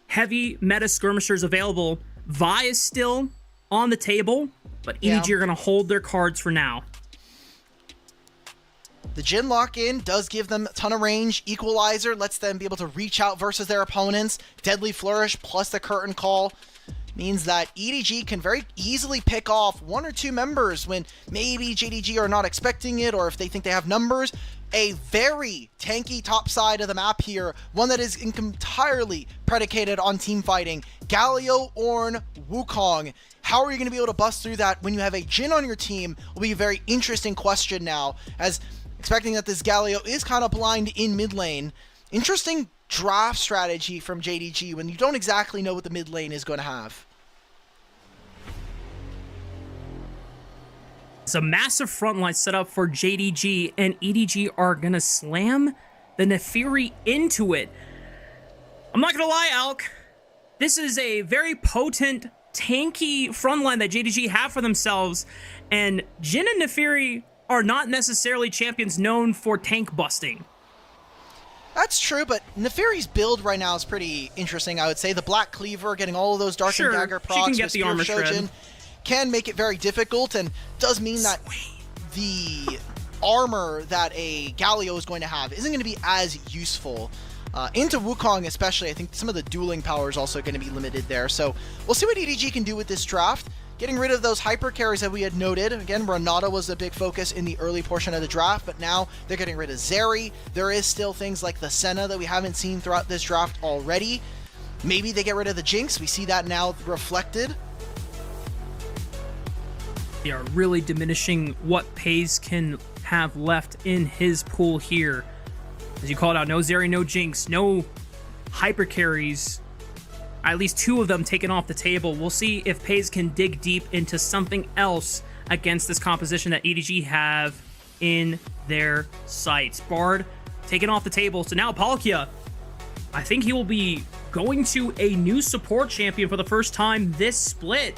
heavy meta skirmishers available. Vi is still on the table, but EDG are going to hold their cards for now. The Jhin lock-in does give them a ton of range. Equalizer lets them be able to reach out versus their opponents. Deadly Flourish plus the Curtain Call means that EDG can very easily pick off 1 or 2 members when maybe JDG are not expecting it, or if they think they have numbers. A very tanky top side of the map here, one that is entirely predicated on team fighting. Galio, Ornn, Wukong. How are you going to be able to bust through that when you have a Jhin on your team will be a very interesting question now, as expecting that this Galio is kind of blind in mid lane. Interesting draft strategy from JDG when you don't exactly know what the mid lane is going to have. It's a massive frontline setup for JDG, and EDG are gonna slam the Nefiri into it. I'm not gonna lie, Alk. This is a very potent, tanky frontline that JDG have for themselves, and Jhin and Nefiri are not necessarily champions known for tank busting. That's true, but Nefiri's build right now is pretty interesting, I would say. The Black Cleaver, getting all of those Dark and Dagger procs, she can get with the armor shred, can make it very difficult, and does mean that the armor that a Galio is going to have isn't going to be as useful. Into Wukong especially, I think some of the dueling power is also going to be limited there. So we'll see what EDG can do with this draft. Getting rid of those hyper carries that we had noted. Again, Renata was a big focus in the early portion of the draft, but now they're getting rid of Zeri. There is still things like the Senna that we haven't seen throughout this draft already. Maybe they get rid of the Jinx. We see that now reflected. They are really diminishing what FaZe can have left in his pool here. As you called out, no Zeri, no Jinx, no hyper carries. At least 2 of them taken off the table. We'll see if FaZe can dig deep into something else against this composition that EDG have in their sights. Bard taken off the table. So now Palkia, I think he will be going to a new support champion for the first time this split.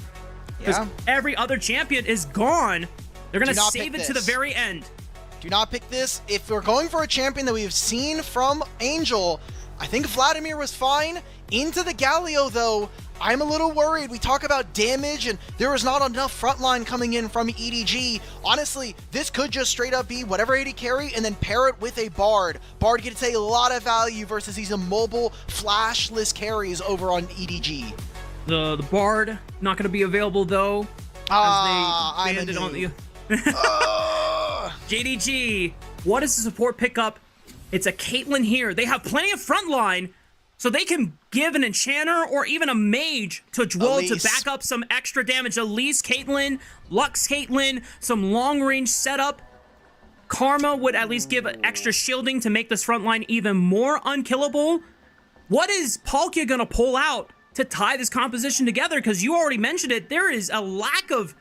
Because every other champion is gone. They're going to save it to the very end. Do not pick this. If we're going for a champion that we've seen from Angel, I think Vladimir was fine. Into the Galio, though, I'm a little worried. We talk about damage, and there was not enough frontline coming in from EDG. Honestly, this could just straight up be whatever AD carry and then pair it with a Bard. Bard gets a lot of value versus these immobile, flashless carries over on EDG. The Bard not going to be available, though, as they banded on the... JDG, what is the support pickup? It's a Caitlyn here. They have plenty of frontline, so they can give an enchanter or even a mage to Dwell to back up some extra damage. Elise Caitlyn, Lux Caitlyn, some long-range setup. Karma would at least give extra shielding to make this frontline even more unkillable. What is Palkia gonna pull out to tie this composition together? Because you already mentioned it, there is a lack of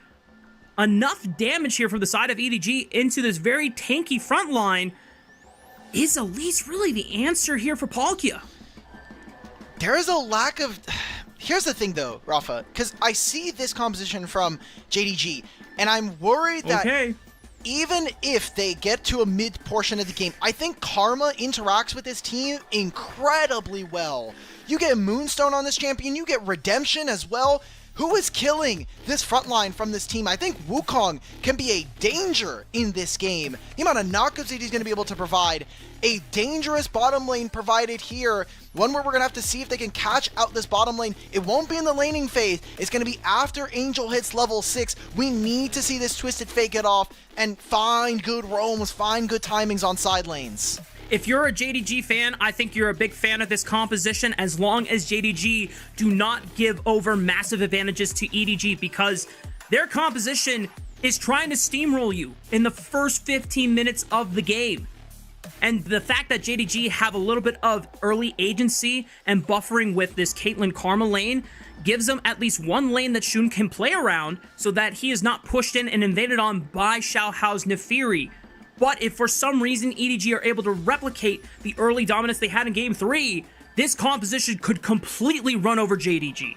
enough damage here from the side of EDG into this very tanky front line. Is Elise really the answer here for Palkia? There is a lack of... Here's the thing, though, Rafa, because I see this composition from JDG, and I'm worried that even if they get to a mid portion of the game, I think Karma interacts with this team incredibly well. You get Moonstone on this champion, you get Redemption as well. Who is killing this front line from this team? I think Wukong can be a danger in this game. The amount of knockouts that he's going to be able to provide. A dangerous bottom lane provided here. One where we're going to have to see if they can catch out this bottom lane. It won't be in the laning phase. It's going to be after Angel hits level 6. We need to see this Twisted Fate get off and find good roams, find good timings on side lanes. If you're a JDG fan, I think you're a big fan of this composition as long as JDG do not give over massive advantages to EDG, because their composition is trying to steamroll you in the first 15 minutes of the game. And the fact that JDG have a little bit of early agency and buffering with this Caitlyn Karma lane gives them at least one lane that Shun can play around so that he is not pushed in and invaded on by Xiaohao's Nefiri. But if for some reason EDG are able to replicate the early dominance they had in Game 3, this composition could completely run over JDG.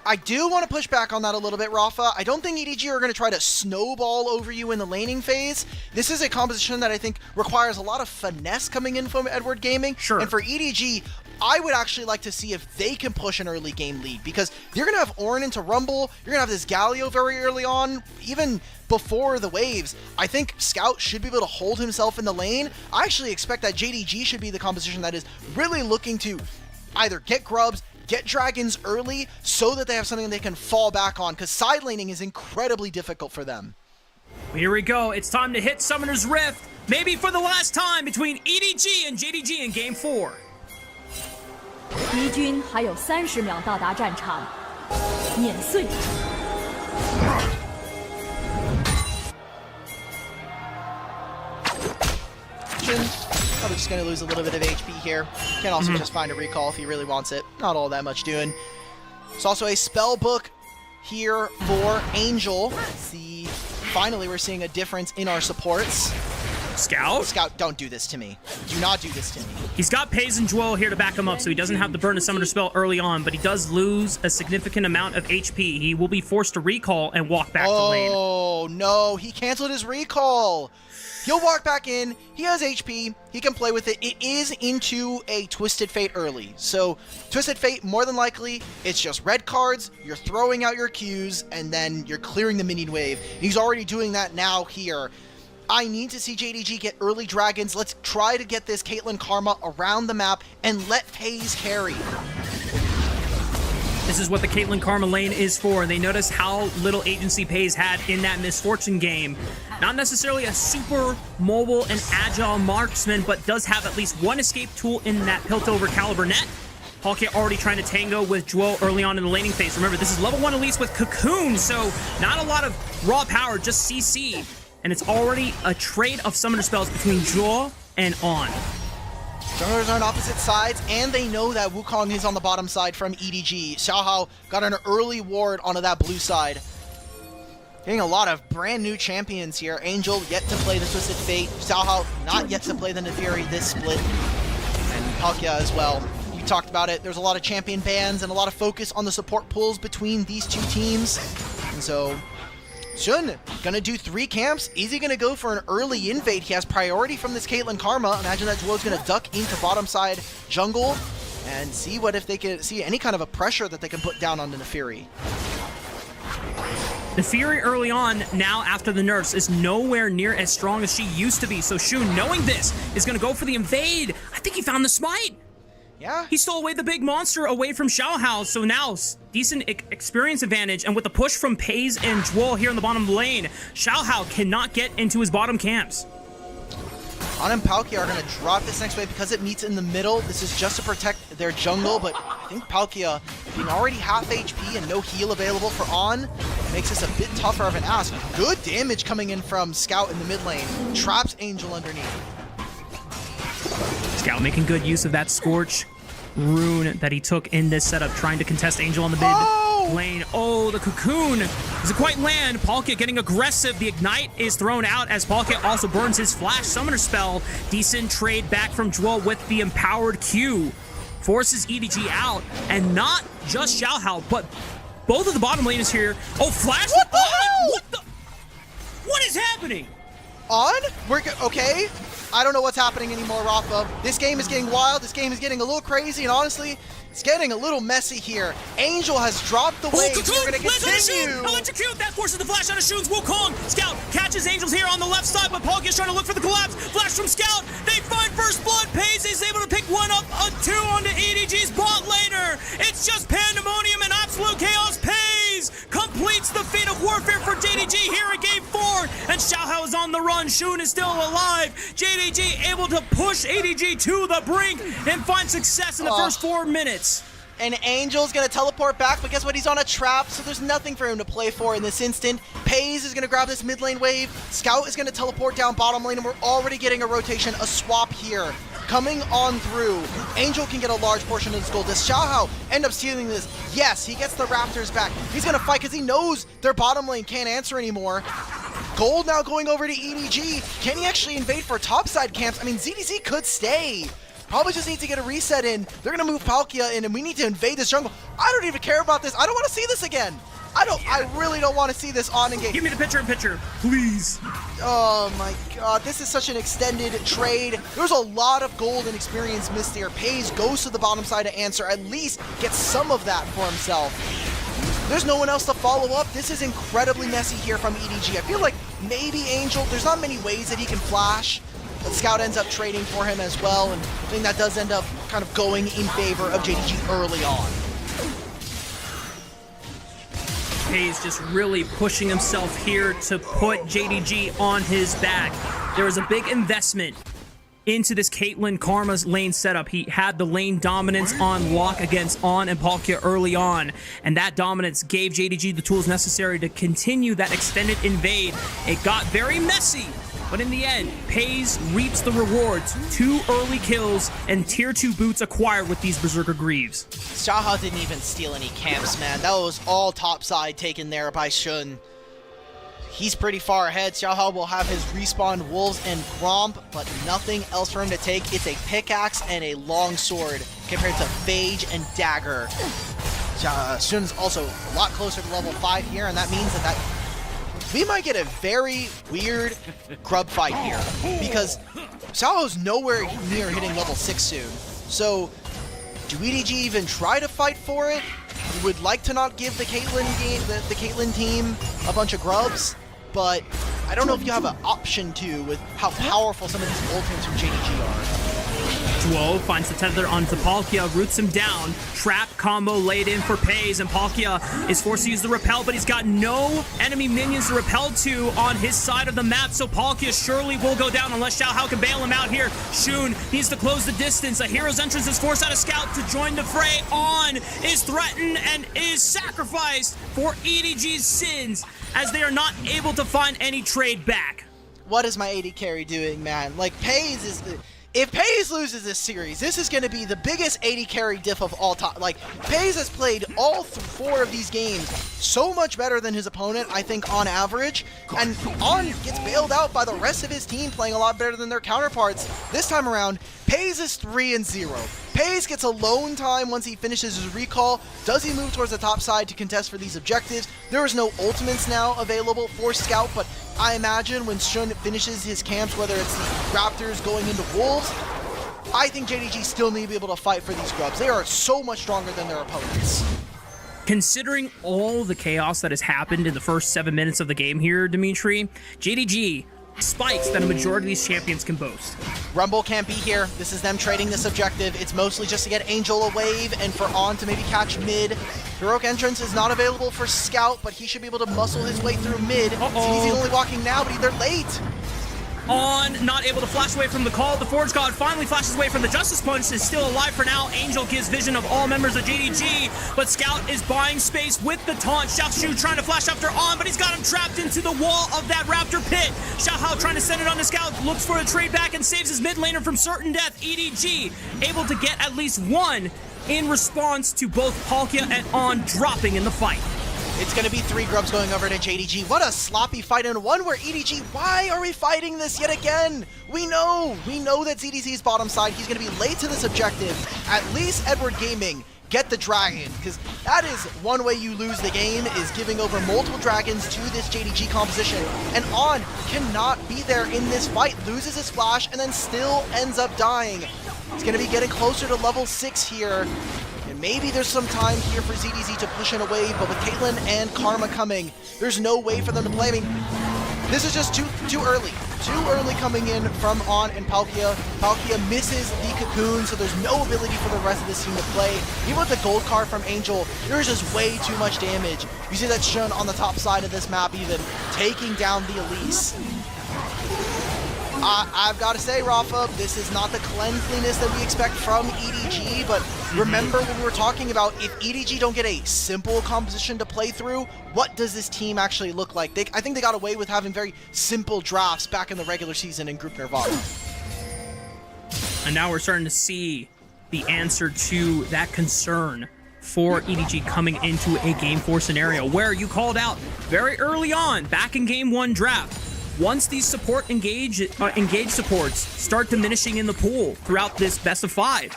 I do want to push back on that a little bit, Rafa. I don't think EDG are going to try to snowball over you in the laning phase. This is a composition that I think requires a lot of finesse coming in from Edward Gaming. Sure. And for EDG, I would actually like to see if they can push an early game lead, because you're going to have Ornn into Rumble, you're going to have this Galio very early on, even before the waves. I think Scout should be able to hold himself in the lane. I actually expect that JDG should be the composition that is really looking to either get grubs, get dragons early so that they have something they can fall back on, because side laning is incredibly difficult for them. Here we go. It's time to hit Summoner's Rift, maybe for the last time, between EDG and JDG in Game 4. 敌军还有30秒到达战场，碾碎。Probably just going to lose a little bit of HP here. Can also just find a recall if he really wants it. Not all that much doing. There's also a spell book here for Angel. Finally, we're seeing a difference in our supports. Scout, don't do this to me. Do not do this to me. He's got Pays and Joel here to back him up, so he doesn't have to burn a Summoner spell early on, but he does lose a significant amount of HP. He will be forced to recall and walk back to lane. Oh, no. He canceled his recall. He'll walk back in. He has HP. He can play with it. It is into a Twisted Fate early. So, Twisted Fate, more than likely, it's just red cards, you're throwing out your Qs, and then you're clearing the minion wave. He's already doing that now here. I need to see JDG get early dragons. Let's try to get this Caitlyn Karma around the map and let Pays carry. This is what the Caitlyn Karma lane is for. They notice how little agency Pays had in that Misfortune game. Not necessarily a super mobile and agile marksman, but does have at least one escape tool in that Piltover Caliber net. Palkia already trying to tango with Jewel early on in the laning phase. Remember, this is level 1 Elise with Cocoon, so not a lot of raw power, just CC. And it's already a trade of summoner spells between Jewel and On. Summoners are on opposite sides, and they know that Wukong is on the bottom side from EDG. Xiaohao got an early ward onto that blue side. Getting a lot of brand new champions here. Angel yet to play the Twisted Fate. Xiaohao not yet to play the Neferi this split. And Palkia as well. You talked about it. There's a lot of champion bans and a lot of focus on the support pools between these two teams. And so Shun gonna do 3 camps. Is he gonna go for an early invade? He has priority from this Caitlyn Karma. Imagine that Jewel's gonna duck into bottom side jungle and see what if they can see any kind of a pressure that they can put down on the Neferi. Neferi early on, now after the nerfs, is nowhere near as strong as she used to be. So Shun, knowing this, is gonna go for the invade. I think he found the smite. Yeah. He stole away the big monster away from Xiaohao, so now decent experience advantage, and with the push from Pays and Jewel here in the bottom lane, Xiaohao cannot get into his bottom camps. On and Palkia are going to drop this next wave because it meets in the middle. This is just to protect their jungle, but I think Palkia, being already half HP and no heal available for On, makes this a bit tougher of an ask. Good damage coming in from Scout in the mid lane. Traps Angel underneath. Scout making good use of that Scorch rune that he took in this setup, trying to contest Angel on the mid lane. Oh, the Cocoon doesn't quite land. Palkia getting aggressive. The Ignite is thrown out as Palkia also burns his Flash Summoner spell. Decent trade back from Jewel with the Empowered Q. Forces EDG out, and not just Xiaohao, but both of the bottom laners here. Oh, Flash! What the hell? What the? What is happening? On? We're okay. I don't know what's happening anymore, Rafa. This game is getting wild. This game is getting a little crazy, and honestly, it's getting a little messy here. Angel has dropped the wave. Cocoon We're going to continue. Electrocute! That forces the flash out of Shun's Wukong. Scout catches Angels here on the left side, but Palkia's trying to look for the collapse. Flash from Scout. They find first blood. Pays is able to pick one up, a 2 onto EDG's bot laner. It's just pandemonium and absolute chaos. Pays completes the feat of warfare for JDG here in Game 4, and Xiaohao is on the run. Shun is still alive. JDG able to push EDG to the brink and find success in the first 4 minutes. And Angel's going to teleport back, but guess what? He's on a trap, so there's nothing for him to play for in this instant. Pays is going to grab this mid lane wave. Scout is going to teleport down bottom lane, and we're already getting a rotation, a swap here. Coming on through. Angel can get a large portion of this gold. Does Xiaohao end up stealing this? Yes, he gets the Raptors back. He's going to fight because he knows their bottom lane can't answer anymore. Gold now going over to EDG. Can he actually invade for topside camps? I mean, ZDZ could stay. Probably just need to get a reset in. They're going to move Palkia in, and we need to invade this jungle. I don't even care about this. I don't want to see this again. I really don't want to see this on engage. Give me the picture, please. Oh my god, this is such an extended trade. There's a lot of gold and experience missed here. Pays goes to the bottom side to answer, at least get some of that for himself. There's no one else to follow up. This is incredibly messy here from EDG. I feel like maybe Angel, there's not many ways that he can flash, but Scout ends up trading for him as well, and I think that does end up kind of going in favor of JDG early on. FaZe just really pushing himself here to put JDG on his back. There was a big investment into this Caitlyn Karma's lane setup. He had the lane dominance on lock against On and Palkia early on, and that dominance gave JDG the tools necessary to continue that extended invade. It got very messy, but in the end, FaZe reaps the rewards. 2 early kills and tier 2 boots acquired with these Berserker Greaves. Xiaohao didn't even steal any camps, man. That was all topside taken there by Shun. He's pretty far ahead. Xiaohao will have his respawn Wolves and Gromp, but nothing else for him to take. It's a pickaxe and a long sword compared to Phage and Dagger. Shun's also a lot closer to level 5 here, and that means that we might get a very weird grub fight here, because Xiaohao's nowhere near hitting level 6 soon. So, do EDG even try to fight for it? We would like to not give the Caitlyn team a bunch of grubs, but I don't know if you have an option to with how powerful some of these ultimates from JDG are. Duo finds the tether onto Palkia, roots him down. Trap combo laid in for FaZe, and Palkia is forced to use the repel, but he's got no enemy minions to repel to on his side of the map, so Palkia surely will go down unless Xiaohao can bail him out here. Shun needs to close the distance. A hero's entrance is forced out of Scout to join the fray. On is threatened and is sacrificed for EDG's sins, as they are not able to find any trade back. What is my AD carry doing, man? Like, FaZe is... If FaZe loses this series, this is going to be the biggest AD carry diff of all time. Like, FaZe has played all 4 of these games so much better than his opponent, I think, on average. And On gets bailed out by the rest of his team playing a lot better than their counterparts. This time around, FaZe is 3-0. FaZe gets alone time once he finishes his recall. Does he move towards the top side to contest for these objectives? There is no ultimates now available for Scout, but I imagine when Shun finishes his camps, whether it's the Raptors going into Wolves, I think JDG still need to be able to fight for these grubs. They are so much stronger than their opponents. Considering all the chaos that has happened in the first 7 minutes of the game here, Dimitri, JDG spikes that a majority of these champions can boast. Rumble can't be here. This is them trading this objective. It's mostly just to get Angel a wave and for On to maybe catch mid. Heroic Entrance is not available for Scout, but he should be able to muscle his way through mid. He's only walking now, but they're late. On, not able to flash away from the call. The Forge God finally flashes away from the Justice Punch, is still alive for now. Angel gives vision of all members of JDG, but Scout is buying space with the taunt. Xiaoshu trying to flash after On, but he's got him trapped into the wall of that Raptor pit. Xiaohao trying to send it on to Scout, looks for a trade back and saves his mid laner from certain death. EDG able to get at least one in response to both Palkia and On dropping in the fight. It's going to be 3 grubs going over to JDG. What a sloppy fight, and one where EDG, why are we fighting this yet again? We know that ZDZ's bottom side. He's going to be late to this objective. At least Edward Gaming, get the dragon, because that is one way you lose the game, is giving over multiple dragons to this JDG composition. And On cannot be there in this fight, loses his flash, and then still ends up dying. He's going to be getting closer to level 6 here. Maybe there's some time here for ZDZ to push in a wave, but with Caitlyn and Karma coming, there's no way for them to play. I mean, this is just too early. Too early coming in from On and Palkia. Palkia misses the cocoon, so there's no ability for the rest of this team to play. Even with the gold card from Angel, there's just way too much damage. You see that Shun on the top side of this map even, taking down the Elise. I've got to say, Rafa, this is not the cleanliness that we expect from EDG, but remember when we were talking about if EDG don't get a simple composition to play through, what does this team actually look like? I think they got away with having very simple drafts back in the regular season in Group Nirvana. And now we're starting to see the answer to that concern for EDG coming into a Game 4 scenario, where you called out very early on, back in Game 1 draft, once these support engage supports start diminishing in the pool throughout this best of 5,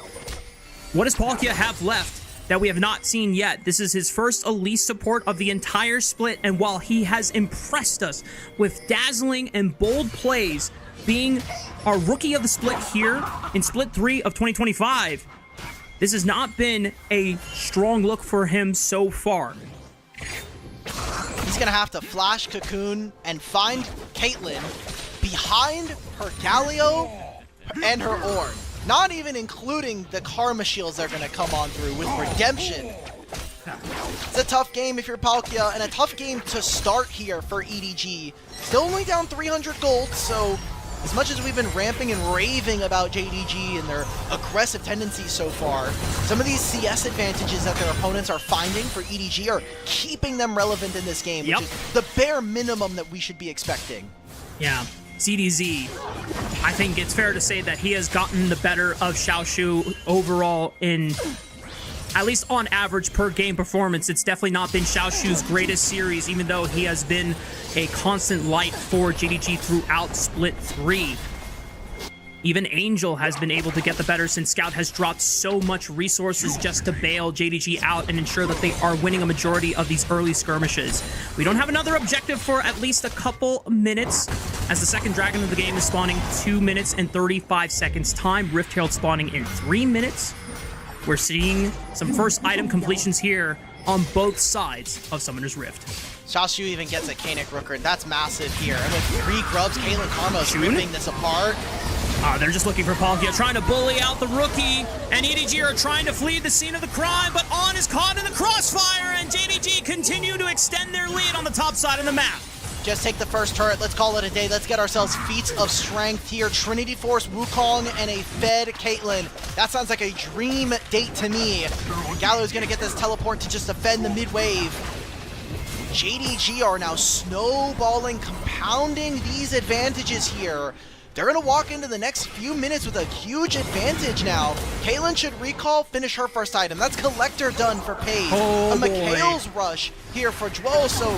what does Palkia have left that we have not seen yet? This is his first Elise support of the entire split, and while he has impressed us with dazzling and bold plays, being our rookie of the split here in Split 3 of 2025, this has not been a strong look for him so far. He's going to have to flash Cocoon and find Caitlyn behind her Galio and her Ornn. Not even including the Karma shields that are going to come on through with Redemption. It's a tough game if you're Palkia, and a tough game to start here for EDG. Still only down 300 gold, so as much as we've been ramping and raving about JDG and their aggressive tendencies so far, some of these CS advantages that their opponents are finding for EDG are keeping them relevant in this game, which is the bare minimum that we should be expecting. Yeah, CDZ, I think it's fair to say that he has gotten the better of Xiaoshu overall in, at least on average per game performance. It's definitely not been Xiaoshu's greatest series, even though he has been a constant light for JDG throughout Split 3. Even Angel has been able to get the better since Scout has dropped so much resources just to bail JDG out and ensure that they are winning a majority of these early skirmishes. We don't have another objective for at least a couple minutes, as the second dragon of the game is spawning 2 minutes and 35 seconds time. Rift Herald spawning in 3 minutes. We're seeing some first item completions here on both sides of Summoner's Rift. Xiaoshu even gets a Kanik Rooker, and that's massive here. And with 3 grubs, Caitlyn Karma's ripping this apart. They're just looking for Palkia, trying to bully out the rookie, and EDG are trying to flee the scene of the crime, but On is caught in the crossfire, and JDG continue to extend their lead on the top side of the map. Just take the first turret, let's call it a day. Let's get ourselves feats of strength here. Trinity Force, Wukong, and a fed Caitlyn. That sounds like a dream date to me. Gallo's gonna get this teleport to just defend the mid-wave. JDG are now snowballing, compounding these advantages here. They're going to walk into the next few minutes with a huge advantage now. Caitlyn should recall, finish her first item. That's Collector done for Paige. A McHale's rush here for Jwo, so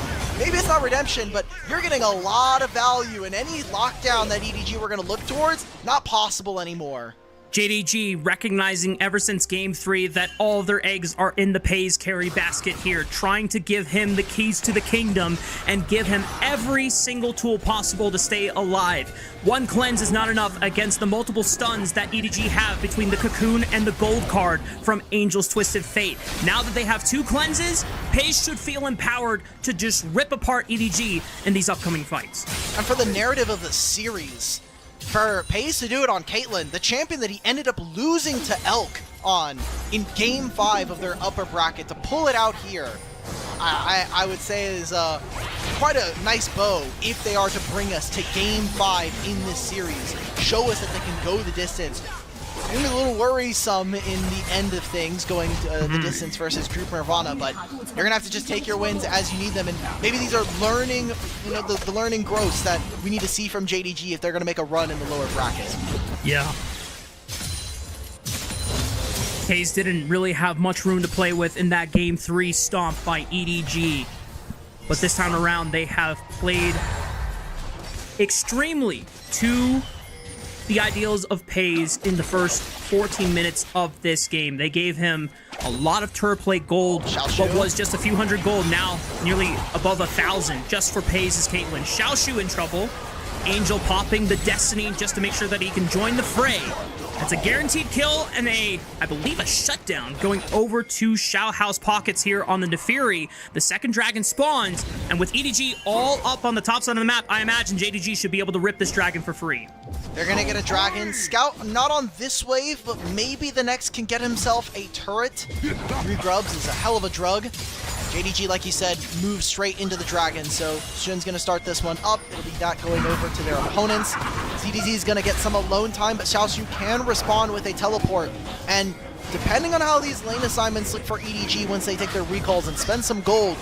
maybe it's not redemption, but you're getting a lot of value, and any lockdown that EDG were going to look towards, not possible anymore. JDG recognizing ever since Game 3 that all of their eggs are in the Paze carry basket here, trying to give him the keys to the kingdom and give him every single tool possible to stay alive. One cleanse is not enough against the multiple stuns that EDG have between the Cocoon and the Gold card from Angel's Twisted Fate. Now that they have 2 cleanses, Paze should feel empowered to just rip apart EDG in these upcoming fights. And for the narrative of the series, for Paze to do it on Caitlyn, the champion that he ended up losing to Elk on in Game 5 of their upper bracket, to pull it out here, I would say is quite a nice bow if they are to bring us to Game 5 in this series. Show us that they can go the distance. It's going to be a little worrisome in the end of things, going the distance versus Group Nirvana, but you're going to have to just take your wins as you need them, and maybe these are learning, the learning growths that we need to see from JDG if they're going to make a run in the lower bracket. Yeah. Paze didn't really have much room to play with in that Game 3 stomp by EDG, but this time around they have played extremely to the ideals of Paze in the first 14 minutes of this game. They gave him a lot of turret plate gold, but was just a few hundred gold, now nearly above 1,000 just for Paze's Caitlyn. Xiaoshu in trouble. Angel popping the Destiny just to make sure that he can join the fray. That's a guaranteed kill and I believe a shutdown going over to Xiao House pockets here on the Neferi. The second dragon spawns, and with EDG all up on the top side of the map, I imagine JDG should be able to rip this dragon for free. They're going to get a dragon. Scout, not on this wave, but maybe the next can get himself a turret. 3 grubs is a hell of a drug. JDG, like you said, moves straight into the dragon, so Shun's going to start this one up. It'll be that going over to their opponents. CDZ is going to get some alone time, but Xiaoshu can respond with a teleport. And depending on how these lane assignments look for EDG once they take their recalls and spend some gold,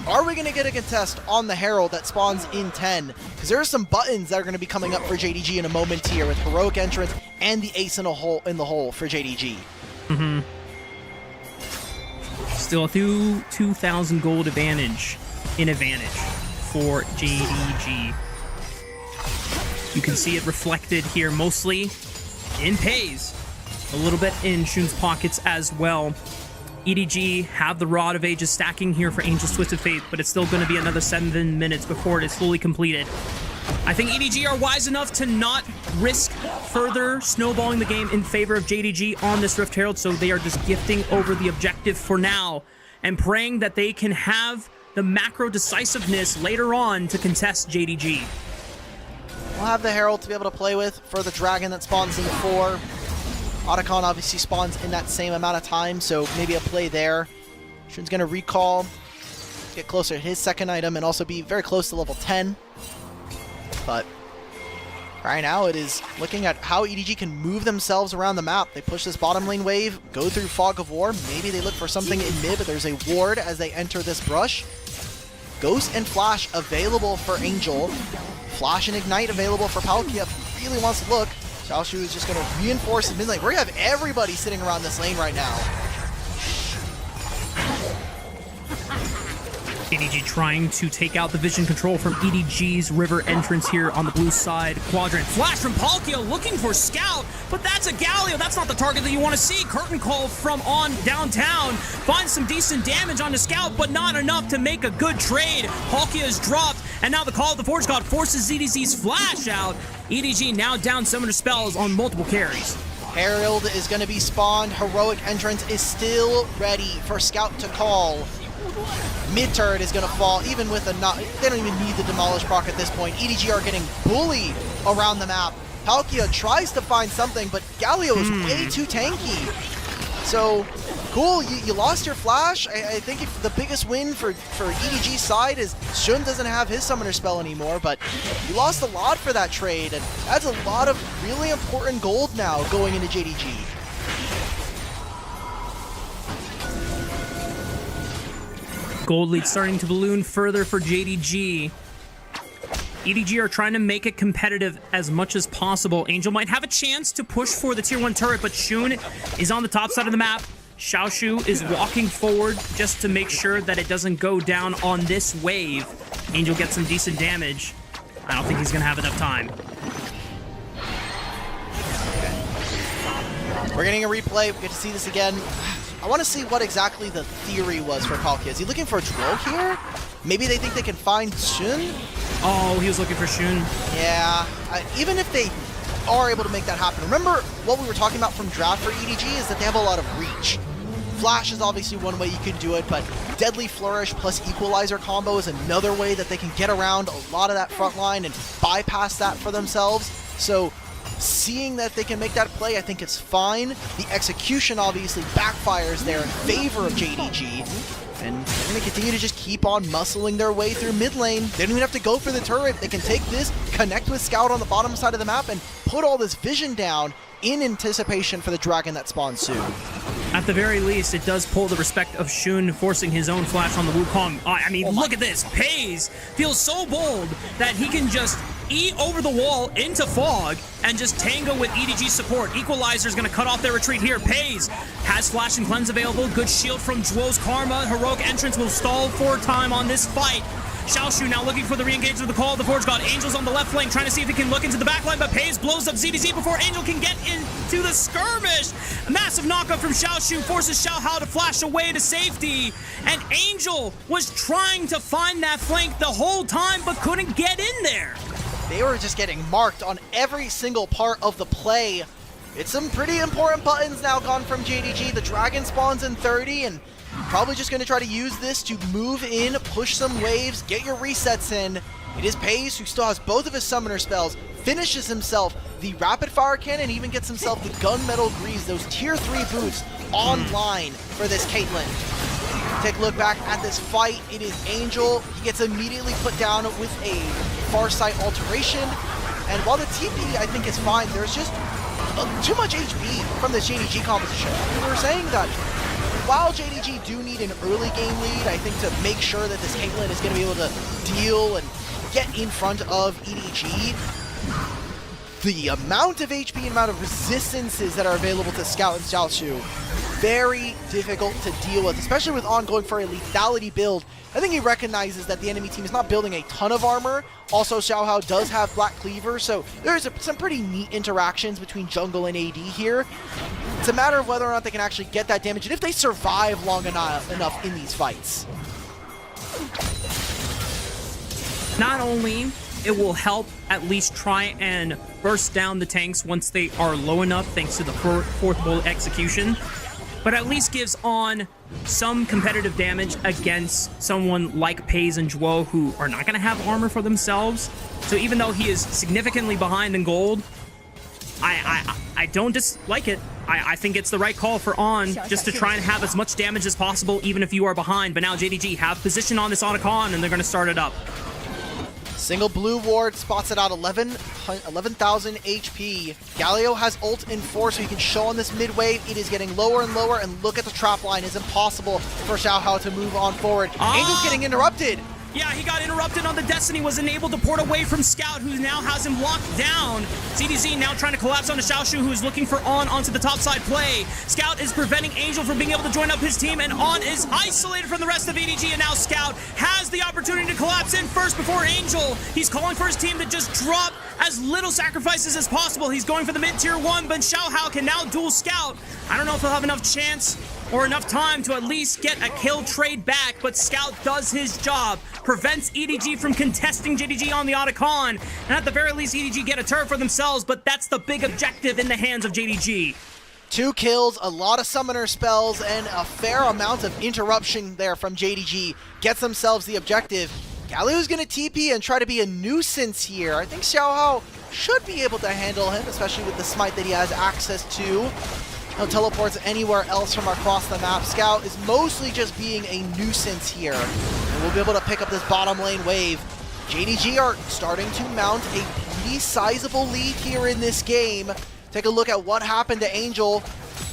are we going to get a contest on the Herald that spawns in 10? Because there are some buttons that are going to be coming up for JDG in a moment here with Heroic Entrance and the Ace in the hole for JDG. Still a 2,000 gold advantage for JDG. You can see it reflected here mostly in Paze, a little bit in Shun's pockets as well. EDG have the Rod of Ages stacking here for Angel's Twisted Fate, but it's still going to be another 7 minutes before it is fully completed. I think EDG are wise enough to not risk further snowballing the game in favor of JDG on this Rift Herald, so they are just gifting over the objective for now and praying that they can have the macro decisiveness later on to contest JDG. We'll have the Herald to be able to play with for the dragon that spawns in 4. Otacon obviously spawns in that same amount of time, so maybe a play there. Shun's gonna recall, get closer to his second item, and also be very close to level 10. But right now it is looking at how EDG can move themselves around the map. They push this bottom lane wave, go through Fog of War. Maybe they look for something in mid, but there's a ward as they enter this brush. Ghost and Flash available for Angel. Flash and Ignite available for Palkia if he really wants to look. Xiaoshu is just going to reinforce his mid lane. We're going to have everybody sitting around this lane right now. EDG trying to take out the vision control from EDG's river entrance here on the blue side quadrant. Flash from Palkia looking for Scout, but that's a Galio. That's not the target that you want to see. Curtain call from on downtown. Finds some decent damage on the Scout, but not enough to make a good trade. Palkia is dropped, and now the Call of the Forge God forces EDG's Flash out. EDG now down summoner spells on multiple carries. Herald is going to be spawned. Heroic Entrance is still ready for Scout to call. Mid turret is going to fall, even with a they don't even need the demolish proc at this point. EDG are getting bullied around the map. Palkia tries to find something, but Galio is way too tanky. So, cool, you lost your Flash. I think if the biggest win for EDG's side is Shun doesn't have his summoner spell anymore, but you lost a lot for that trade, and that's a lot of really important gold now going into JDG. Gold lead starting to balloon further for JDG. EDG are trying to make it competitive as much as possible. Angel might have a chance to push for the tier 1 turret, but Shun is on the top side of the map. Xiaoshu is walking forward just to make sure that it doesn't go down on this wave. Angel gets some decent damage. I don't think he's going to have enough time. We're getting a replay. We get to see this again. I want to see what exactly the theory was for Palkia. Is he looking for a Drow here? Maybe they think they can find Shun? Oh, he was looking for Shun. Yeah. Even if they are able to make that happen. Remember what we were talking about from draft for EDG is that they have a lot of reach. Flash is obviously one way you can do it, but Deadly Flourish plus Equalizer combo is another way that they can get around a lot of that front line and bypass that for themselves. So seeing that they can make that play, I think it's fine. The execution obviously backfires there in favor of JDG. And they're going to continue to just keep on muscling their way through mid lane. They don't even have to go for the turret. They can take this, connect with Scout on the bottom side of the map, and put all this vision down in anticipation for the dragon that spawns soon. At the very least, it does pull the respect of Shun forcing his own Flash on the Wukong. I mean, look at this. Pays feels so bold that he can just eat over the wall into Fog and just tango with EDG support. Equalizer's going to cut off their retreat here. Pays has Flash and Cleanse available. Good shield from Zhuo's Karma. Heroic Entrance will stall for time on this fight. Xiaoshu now looking for the re-engage of the Call of the Forge God. Angel's on the left flank trying to see if he can look into the backline, but Pays blows up ZDZ before Angel can get into the skirmish. A massive knockup from Xiaoshu forces Xiaohao to flash away to safety, and Angel was trying to find that flank the whole time but couldn't get in there. They were just getting marked on every single part of the play. It's some pretty important buttons now gone from JDG. The dragon spawns in 30, and probably just going to try to use this to move in, push some waves, get your resets in. It is Pays who still has both of his summoner spells, finishes himself the rapid fire cannon, even gets himself the gunmetal greaves, those tier 3 boots online for this Caitlyn. Take a look back at this fight. It is Angel. He gets immediately put down with a Farsight alteration. And while the TP I think is fine, there's just too much HP from this JDG composition. We were saying that while JDG do need an early game lead, I think to make sure that this Caitlyn is going to be able to deal and get in front of EDG, the amount of HP and amount of resistances that are available to Scout and Xiaoshu, very difficult to deal with, especially with ongoing for a lethality build. I think he recognizes that the enemy team is not building a ton of armor. Also, Xiaohao does have Black Cleaver, so there's some pretty neat interactions between jungle and AD here. It's a matter of whether or not they can actually get that damage, and if they survive long enough in these fights. Not only it will help at least try and burst down the tanks once they are low enough thanks to the fourth bullet execution, but at least gives On some competitive damage against someone like Pays and Zhuo, who are not going to have armor for themselves. So even though he is significantly behind in gold, I don't dislike it. I think it's the right call for On, just to try and have as much damage as possible, even if you are behind. But now JDG have position on this Otacon, and they're going to start it up. Single blue ward spots it out 11,000 HP. Galio has ult in 4, so he can show on this mid wave. It is getting lower and lower, and look at the trap line. It's impossible for Xiaohao to move on forward. Angel's getting interrupted. Yeah, he got interrupted on the Destiny, was unable to port away from Scout, who now has him locked down. ZDZ now trying to collapse onto Xiaoshu, who's looking for On onto the top side play. Scout is preventing Angel from being able to join up his team, and On is isolated from the rest of EDG, and now Scout has the opportunity to collapse in first before Angel. He's calling for his team to just drop as little sacrifices as possible. He's going for the mid-tier 1, but Xiaohao can now duel Scout. I don't know if he'll have enough chance or enough time to at least get a kill trade back, but Scout does his job, prevents EDG from contesting JDG on the Otacon, and at the very least EDG get a turret for themselves, but that's the big objective in the hands of JDG. 2 kills, a lot of summoner spells, and a fair amount of interruption there from JDG. Gets themselves the objective. Galio's gonna TP and try to be a nuisance here. I think Xiaohao should be able to handle him, especially with the smite that he has access to. No teleports anywhere else from across the map. Scout is mostly just being a nuisance here. And we'll be able to pick up this bottom lane wave. JDG are starting to mount a pretty sizable lead here in this game. Take a look at what happened to Angel.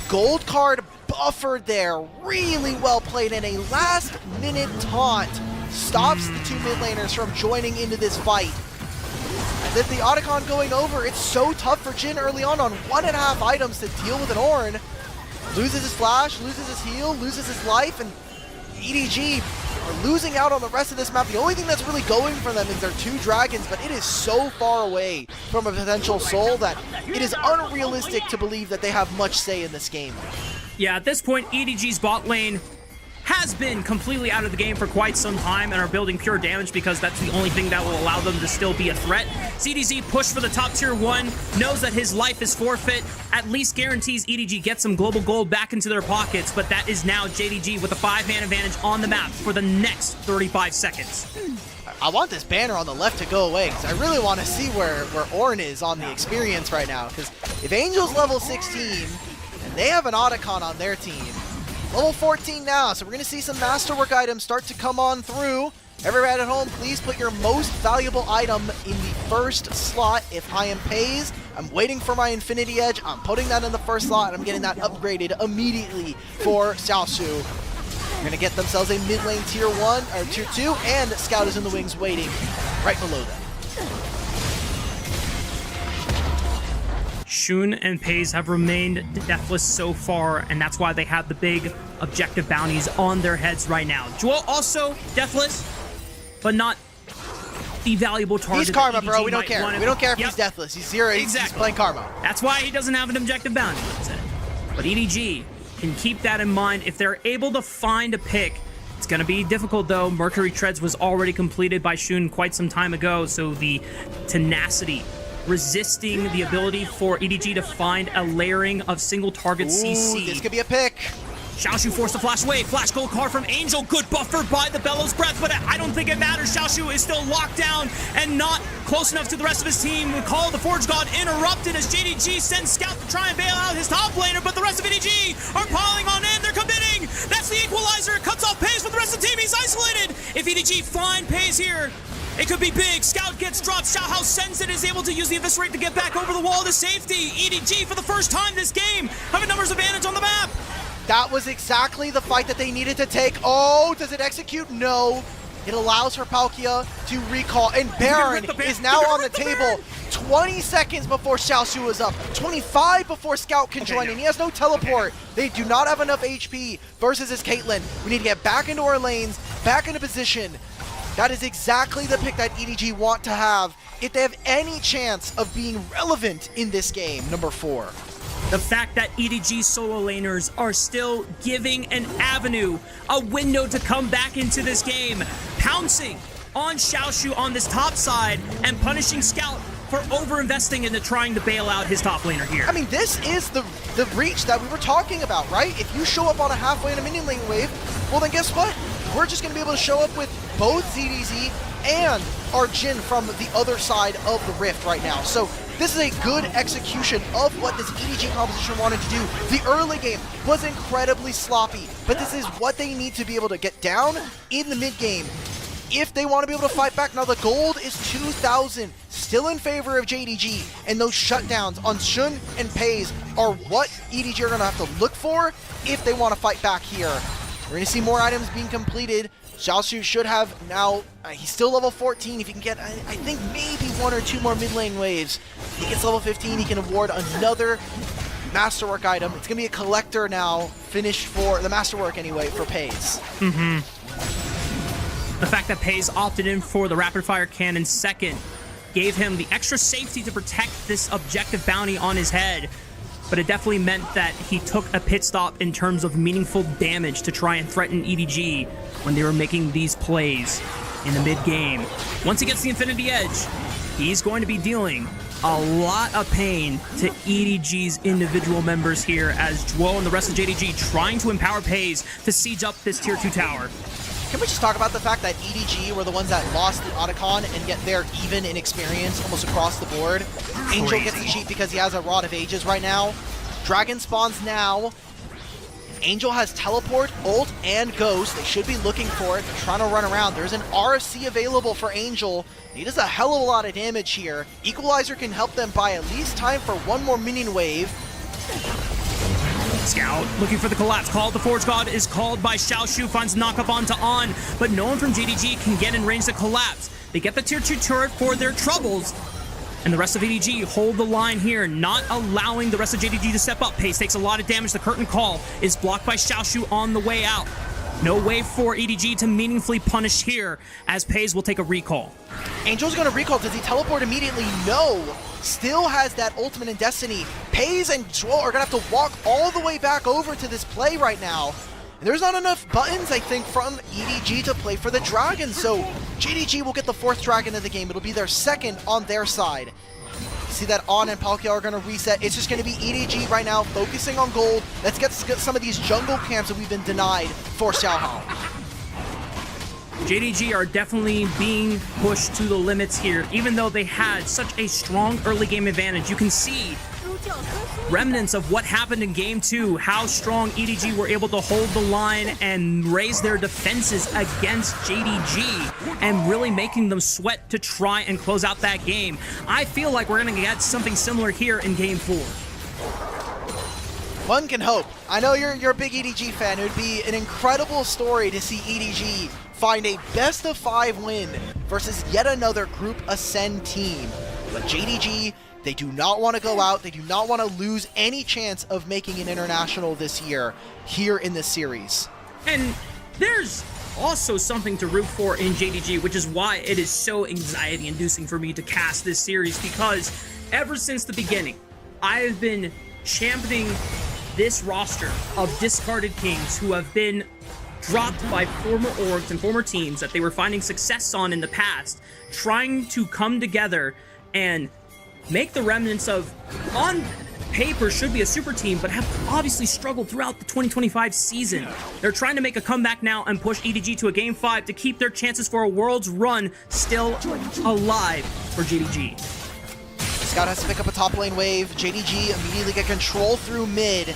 Gold card buffered there. Really well played, and a last minute taunt stops the 2 mid laners from joining into this fight. And then the Otacon going over, it's so tough for Jhin early on 1.5 items to deal with an Ornn. Loses his flash, loses his heal, loses his life, and EDG are losing out on the rest of this map. The only thing that's really going for them is their 2 dragons, but it is so far away from a potential soul that it is unrealistic to believe that they have much say in this game. Yeah, at this point, EDG's bot lane has been completely out of the game for quite some time and are building pure damage because that's the only thing that will allow them to still be a threat. ZDZ push for the top tier 1, knows that his life is forfeit, at least guarantees EDG get some global gold back into their pockets, but that is now JDG with a 5-man advantage on the map for the next 35 seconds. I want this banner on the left to go away because I really want to see where Ornn is on the experience right now, because if Angel's level 16 and they have an Otacon on their team, level 14 now, so we're going to see some masterwork items start to come on through. Everybody at home, please put your most valuable item in the first slot. If I am Pays, I'm waiting for my Infinity Edge. I'm putting that in the first slot, and I'm getting that upgraded immediately for Xiaoshu. They're going to get themselves a mid lane tier 1, or tier 2, and Scout is in the wings waiting right below them. Shun and Pays have remained deathless so far, and that's why they have the big objective bounties on their heads right now. Jewel also deathless, but not the valuable target. He's Karma, bro. We don't care. We don't care if he's deathless. He's 0. Exactly. He's playing Karma. That's why he doesn't have an objective bounty. But EDG can keep that in mind. If they're able to find a pick, it's going to be difficult, though. Mercury Treads was already completed by Shun quite some time ago, so the tenacity resisting the ability for EDG to find a layering of single target CC. This could be a pick. Xiaoshu forced to flash away. Flash gold card from Angel. Good buffer by the Bellows Breath, but I don't think it matters. Xiaoshu is still locked down and not close enough to the rest of his team. We call the Forge God interrupted as JDG sends Scout to try and bail out his top laner, but the rest of EDG are piling on in. They're committing. That's the equalizer. It cuts off Pays for the rest of the team. He's isolated. If EDG find Pays here, it could be big. Scout gets dropped. Xiaohao sends it, is able to use the Eviscerate to get back over the wall to safety. EDG, for the first time this game, have a numbers advantage on the map. That was exactly the fight that they needed to take. Oh, does it execute? No. It allows for Palkia to recall. And Baron is now on the table 20 seconds before Xiaoshu is up. 25 before Scout can join in. He has no teleport. They do not have enough HP versus his Caitlyn. We need to get back into our lanes, back into position. That is exactly the pick that EDG want to have if they have any chance of being relevant in this game, number 4. The fact that EDG solo laners are still giving an avenue, a window to come back into this game, pouncing on Xiaoshu on this top side and punishing Scout for over-investing into trying to bail out his top laner here. I mean, this is the reach that we were talking about, right? If you show up on a halfway and a minion lane wave, well then guess what? We're just going to be able to show up with both ZDZ and our Jhin from the other side of the rift right now. So This is a good execution of what this EDG composition wanted to do. The early game was incredibly sloppy, but this is what they need to be able to get down in the mid game if they want to be able to fight back. Now the gold is 2,000, still in favor of JDG, and those shutdowns on Shun and Pays are what EDG are going to have to look for if they want to fight back here. We're going to see more items being completed. Xiaoshu should have now, he's still level 14. If he can get, I think maybe 1 or 2 more mid lane waves, he gets level 15, he can award another Masterwork item. It's going to be a collector now, finished for the Masterwork anyway, for Pays. The fact that Pays opted in for the rapid fire cannon second gave him the extra safety to protect this objective bounty on his head. But it definitely meant that he took a pit stop in terms of meaningful damage to try and threaten EDG when they were making these plays in the mid-game. Once he gets the Infinity Edge, he's going to be dealing a lot of pain to EDG's individual members here as Zhuo and the rest of JDG trying to empower Pays to siege up this tier 2 tower. Can we just talk about the fact that EDG were the ones that lost the Otacon, and yet they're even in experience almost across the board? Angel gets the cheat because he has a Rod of Ages right now. Dragon spawns now. Angel has Teleport, Ult, and Ghost. They should be looking for it. They're trying to run around. There's an RFC available for Angel. He does a hell of a lot of damage here. Equalizer can help them buy at least time for one more minion wave. Scout looking for the collapse. Call the Forge God is called by Xiaoshu, finds knockup onto On, but no one from JDG can get in range to collapse. They get the tier 2 turret for their troubles, and the rest of EDG hold the line here, not allowing the rest of JDG to step up. Pace takes a lot of damage. The curtain call is blocked by Xiaoshu on the way out. No way for EDG to meaningfully punish here, as Pays will take a recall. Angel's going to recall. Does he teleport immediately? No. Still has that ultimate in Destiny. Pays and Zhuo are going to have to walk all the way back over to this play right now. And there's not enough buttons, I think, from EDG to play for the dragon. So JDG will get the 4th dragon of the game. It'll be their 2nd on their side. See that On and Palkia are going to reset. It's just going to be EDG right now, focusing on gold. Let's get some of these jungle camps that we've been denied for Xiaohao. JDG are definitely being pushed to the limits here, even though they had such a strong early game advantage. You can see remnants of what happened in game 2, how strong EDG were able to hold the line and raise their defenses against JDG and really making them sweat to try and close out that game. I feel like we're going to get something similar here in game 4. One can hope. I know you're a big EDG fan. It would be an incredible story to see EDG find a best of 5 win versus yet another Group Ascend team. But JDG, they do not want to go out. They do not want to lose any chance of making an international this year here in this series. And there's also something to root for in JDG, which is why it is so anxiety-inducing for me to cast this series, because ever since the beginning, I've been championing this roster of discarded kings who have been dropped by former orgs and former teams that they were finding success on in the past, trying to come together and make the remnants of, on paper, should be a super team, but have obviously struggled throughout the 2025 season. They're trying to make a comeback now and push EDG to a Game 5 to keep their chances for a Worlds run still alive for JDG. Scout has to pick up a top lane wave. JDG immediately get control through mid.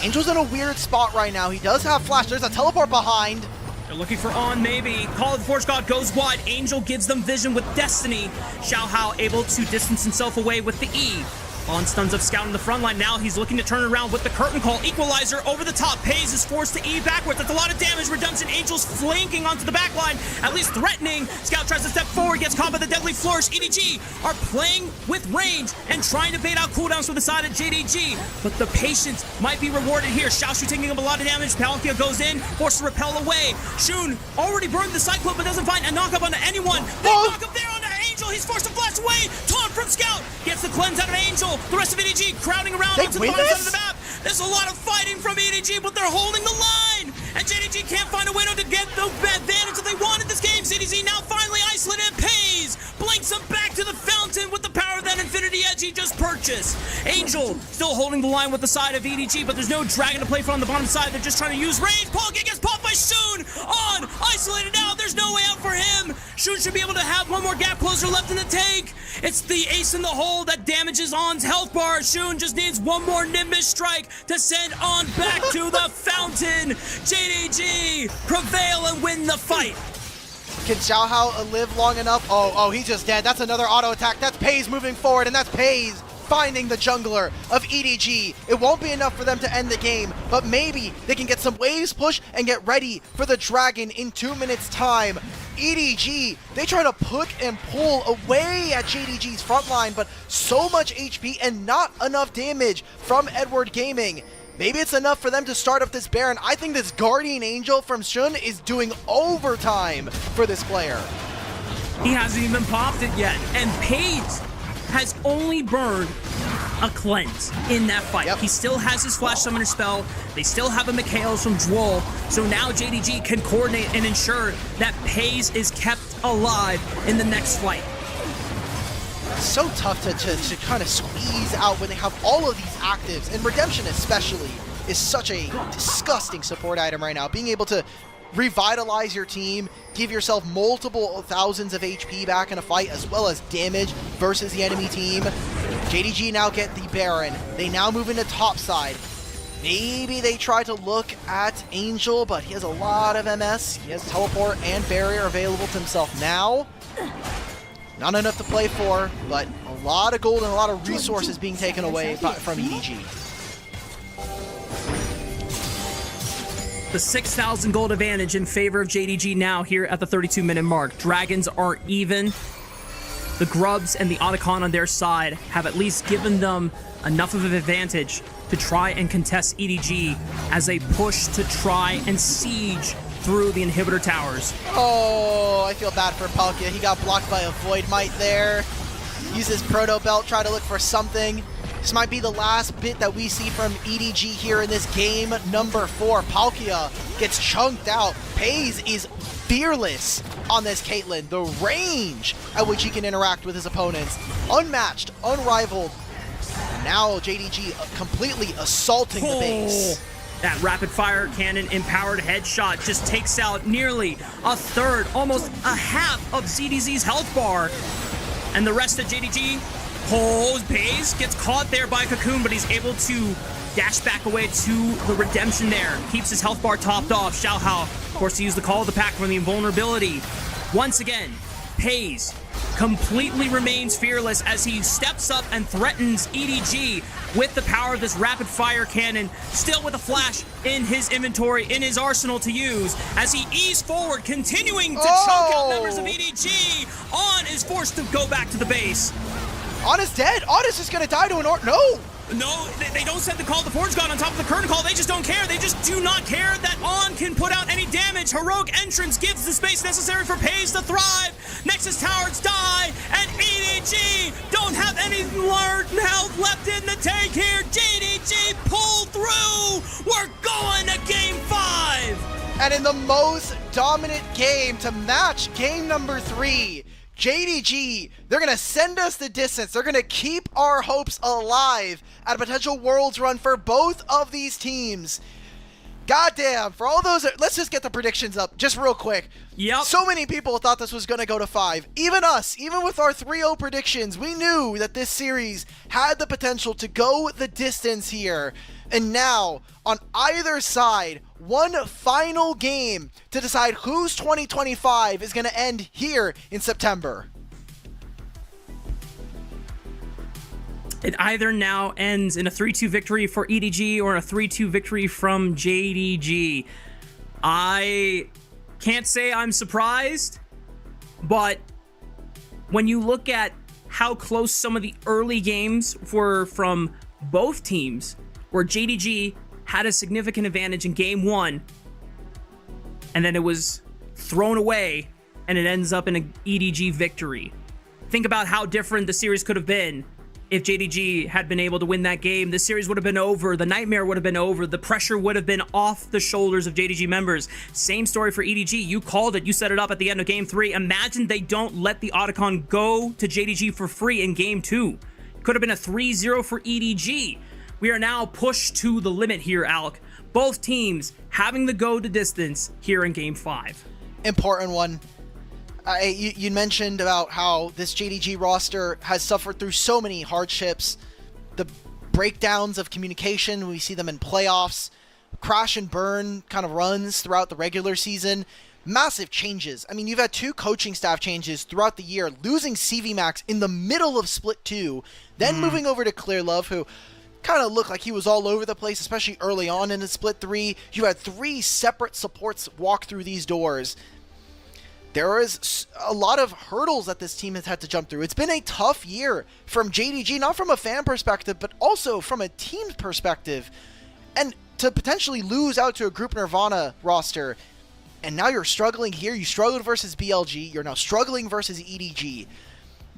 Angel's in a weird spot right now. He does have flash. There's a teleport behind. They're looking for On, maybe. Call of the Forge God goes wide. Angel gives them vision with Destiny. Xiaohao able to distance himself away with the E. On stuns of Scout in the front line. Now he's looking to turn around with the curtain call. Equalizer over the top. Pays is forced to E backwards. That's a lot of damage. Redemption. Angel's flanking onto the back line, at least threatening. Scout tries to step forward, gets caught by the deadly flourish. EDG are playing with range and trying to bait out cooldowns for the side of JDG, but the patience might be rewarded here. Xiaoshu taking up a lot of damage. Palkia goes in, forced to repel away. Shun already burned the Cyclone, but doesn't find a knockup onto anyone. Big knockup there onto Angel. He's forced to blast away. Taunt from Scout. Gets the cleanse out of Angel. The rest of EDG crowding around onto the bottom side of the map. There's a lot of fighting from EDG, but they're holding the line. And JDG can't find a window to get the advantage that they want in this game. CDZ now finally isolated and Pays. Blinks him back to the fountain with the power of that Infinity Edge he just purchased. Angel still holding the line with the side of EDG, but there's no dragon to play for on the bottom side. They're just trying to use range. Palkia gets popped by Shun. On, isolated now. There's no way out for him. Shun should be able to have one more gap closer left in the tank. It's the ace in the hole that damages On's health bar. Shun just needs one more Nimbus strike to send On back to the fountain. JDG prevail and win the fight. Can Xiaohao live long enough? Oh, he's just dead. That's another auto attack. That's Pays moving forward, and that's Pays finding the jungler of EDG. It won't be enough for them to end the game, but maybe they can get some waves push and get ready for the dragon in 2 minutes time. EDG, they try to push and pull away at JDG's front line, but so much HP and not enough damage from Edward Gaming. Maybe it's enough for them to start up this Baron. I think this Guardian Angel from Shun is doing overtime for this player. He hasn't even popped it yet, and Pays has only burned a cleanse in that fight. He still has his Flash Summoner spell. They still have a Mikhails from Jewel. So now JDG can coordinate and ensure that Pays is kept alive in the next fight. So tough to kind of squeeze out when they have all of these actives, and Redemption especially is such a disgusting support item right now. Being able to revitalize your team, give yourself multiple thousands of HP back in a fight, as well as damage versus the enemy team. JDG now get the Baron. They now move into top side. Maybe they try to look at Angel, but he has a lot of MS. He has teleport and barrier available to himself now. Not enough to play for, but a lot of gold and a lot of resources being taken away from EDG. The 6,000 gold advantage in favor of JDG now here at the 32-minute mark. Dragons are even. The Grubs and the Otacon on their side have at least given them enough of an advantage to try and contest EDG as they push to try and siege through the inhibitor towers. Oh, I feel bad for Palkia. He got blocked by a Void Might there. Uses Proto Belt, try to look for something. This might be the last bit that we see from EDG here in this game number 4. Palkia gets chunked out. Pays is fearless on this Caitlyn. The range at which he can interact with his opponents, unmatched, unrivaled. And now JDG completely assaulting the base. That rapid fire cannon empowered headshot just takes out nearly a third, almost a half of ZDZ's health bar. And the rest of JDG pulls, Pays, gets caught there by Cocoon, but he's able to dash back away to the Redemption there. Keeps his health bar topped off. Xiaohao, of course, to use the call of the pack from the invulnerability. Once again, Pays completely remains fearless as he steps up and threatens EDG with the power of this rapid fire cannon, still with a flash in his inventory, in his arsenal to use, as he eases forward, continuing to choke out members of EDG. On is forced to go back to the base. On is dead. On is just gonna die to an No, they don't send the call. The Forge God on top of the current call. They just don't care. They just do not care that On can put out any damage. Heroic entrance gives the space necessary for Pays to thrive. Nexus towers die, and EDG don't have any health left in the tank here. JDG pull through. We're going to game 5. And in the most dominant game to match game number 3, JDG, they're going to send us the distance. They're going to keep our hopes alive at a potential Worlds run for both of these teams. Goddamn, for all those, let's just get the predictions up just real quick. Yep. So many people thought this was going to go to 5. Even us, even with our 3-0 predictions, we knew that this series had the potential to go the distance here. And now, on either side, one final game to decide whose 2025 is going to end here in September. It either now ends in a 3-2 victory for EDG or a 3-2 victory from JDG. I can't say I'm surprised, but when you look at how close some of the early games were from both teams, where JDG had a significant advantage in game 1, and then it was thrown away, and it ends up in an EDG victory. Think about how different the series could have been if JDG had been able to win that game. The series would have been over. The nightmare would have been over. The pressure would have been off the shoulders of JDG members. Same story for EDG. You called it. You set it up at the end of game 3. Imagine they don't let the Otacon go to JDG for free in game 2. Could have been a 3-0 for EDG. We are now pushed to the limit here, Alec. Both teams having the go to distance here in game 5. Important one. You mentioned about how this JDG roster has suffered through so many hardships, the breakdowns of communication. We see them in playoffs, crash and burn kind of runs throughout the regular season, massive changes. I mean, you've had 2 coaching staff changes throughout the year, losing CV Max in the middle of Split 2, then moving over to Clear Love, who kind of looked like he was all over the place, especially early on in the Split 3. You had 3 separate supports walk through these doors. There is a lot of hurdles that this team has had to jump through. It's been a tough year from JDG, not from a fan perspective, but also from a team perspective. And to potentially lose out to a Group Nirvana roster, and now you're struggling here. You struggled versus BLG. You're now struggling versus EDG.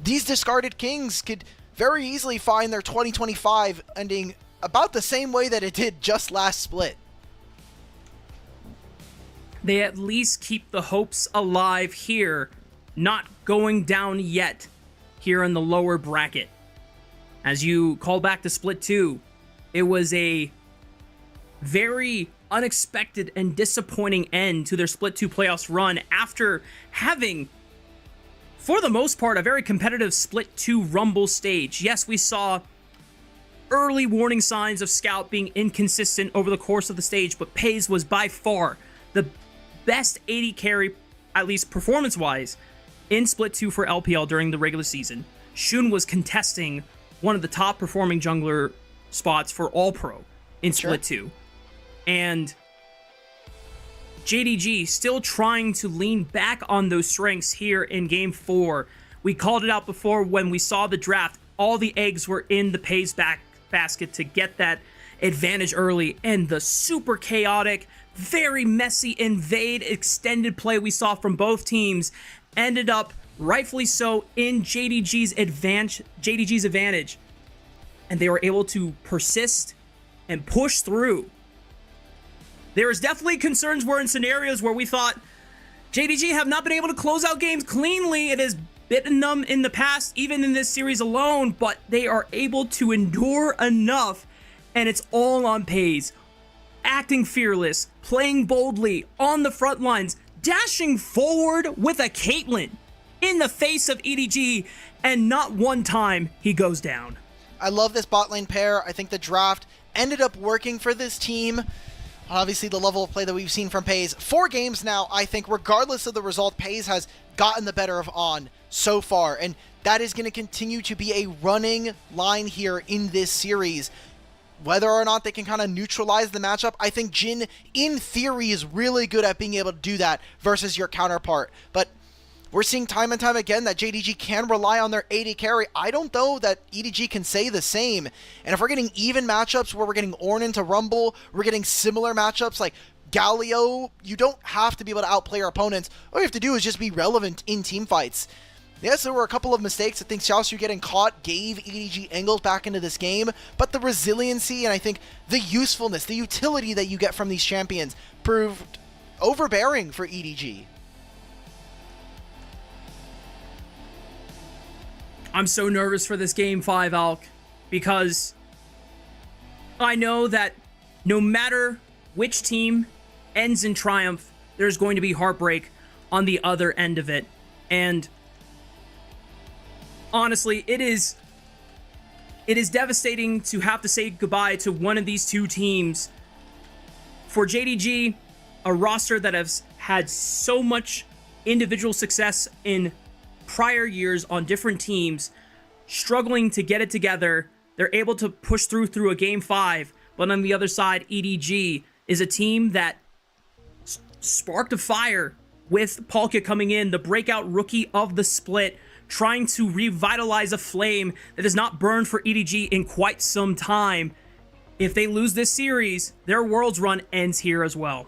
These discarded Kings could very easily find their 2025 ending about the same way that it did just last split. They at least keep the hopes alive here, not going down yet here in the lower bracket. As you call back to Split 2, it was a very unexpected and disappointing end to their Split 2 playoffs run after having, for the most part, a very competitive Split 2 Rumble stage. Yes, we saw early warning signs of Scout being inconsistent over the course of the stage, but Pays was by far the best AD carry, at least performance-wise, in Split 2 for LPL during the regular season. Shun was contesting one of the top performing jungler spots for All-Pro in Split 2. And JDG still trying to lean back on those strengths here in Game 4. We called it out before when we saw the draft. All the eggs were in the Pays basket to get that advantage early, and the super chaotic, very messy invade extended play we saw from both teams ended up, rightfully so, in JDG's advantage. And they were able to persist and push through. There is definitely concerns were in scenarios where we thought JDG have not been able to close out games cleanly. It has bitten them in the past, even in this series alone, but they are able to endure enough, and it's all on Pays. Acting fearless, playing boldly on the front lines, dashing forward with a Caitlyn in the face of EDG, and not one time he goes down. I love this bot lane pair. I think the draft ended up working for this team. Obviously, the level of play that we've seen from Pays. 4 games now, I think, regardless of the result, Pays has gotten the better of On so far, and that is going to continue to be a running line here in this series. Whether or not they can kind of neutralize the matchup, I think Jhin, in theory, is really good at being able to do that versus your counterpart. But we're seeing time and time again that JDG can rely on their AD carry. I don't know that EDG can say the same. And if we're getting even matchups where we're getting Ornn into Rumble, we're getting similar matchups like Galio, you don't have to be able to outplay your opponents. All you have to do is just be relevant in team fights. Yes, there were a couple of mistakes. I think Xiaosu getting caught gave EDG angles back into this game, but the resiliency and I think the usefulness, the utility that you get from these champions proved overbearing for EDG. I'm so nervous for this Game 5, Alk, because I know that no matter which team ends in triumph, there's going to be heartbreak on the other end of it. And honestly, it is devastating to have to say goodbye to one of these two teams. For JDG, a roster that has had so much individual success in prior years on different teams, struggling to get it together. They're able to push through a Game 5, but on the other side, EDG is a team that sparked a fire with Palkia coming in, the breakout rookie of the split, trying to revitalize a flame that has not burned for EDG in quite some time. If they lose this series, their Worlds run ends here as well.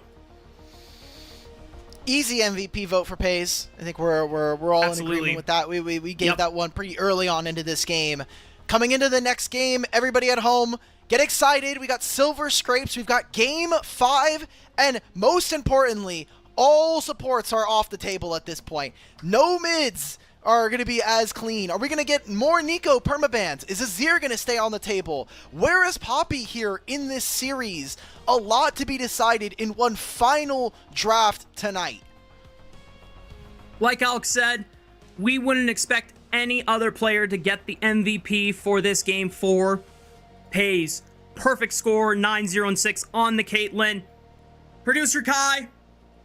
Easy MVP vote for Pays. I think we're all Absolutely. in agreement with that. We gave that one pretty early on into this game. Coming into the next game, everybody at home, get excited. We got Silver Scrapes. We've got Game 5. And most importantly, all supports are off the table at this point. No mids are going to be as clean. Are we going to get more Nico permabans? Is Azir going to stay on the table? Where is Poppy here in this series? A lot to be decided in one final draft tonight. Like Alex said, we wouldn't expect any other player to get the MVP for this game 4. FaZe, perfect score, 9-0-6 on the Caitlyn. Producer Kai,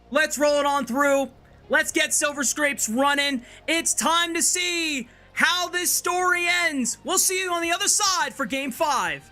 let's roll it on through. Let's get Silver Scrapes running. It's time to see how this story ends. We'll see you on the other side for Game 5.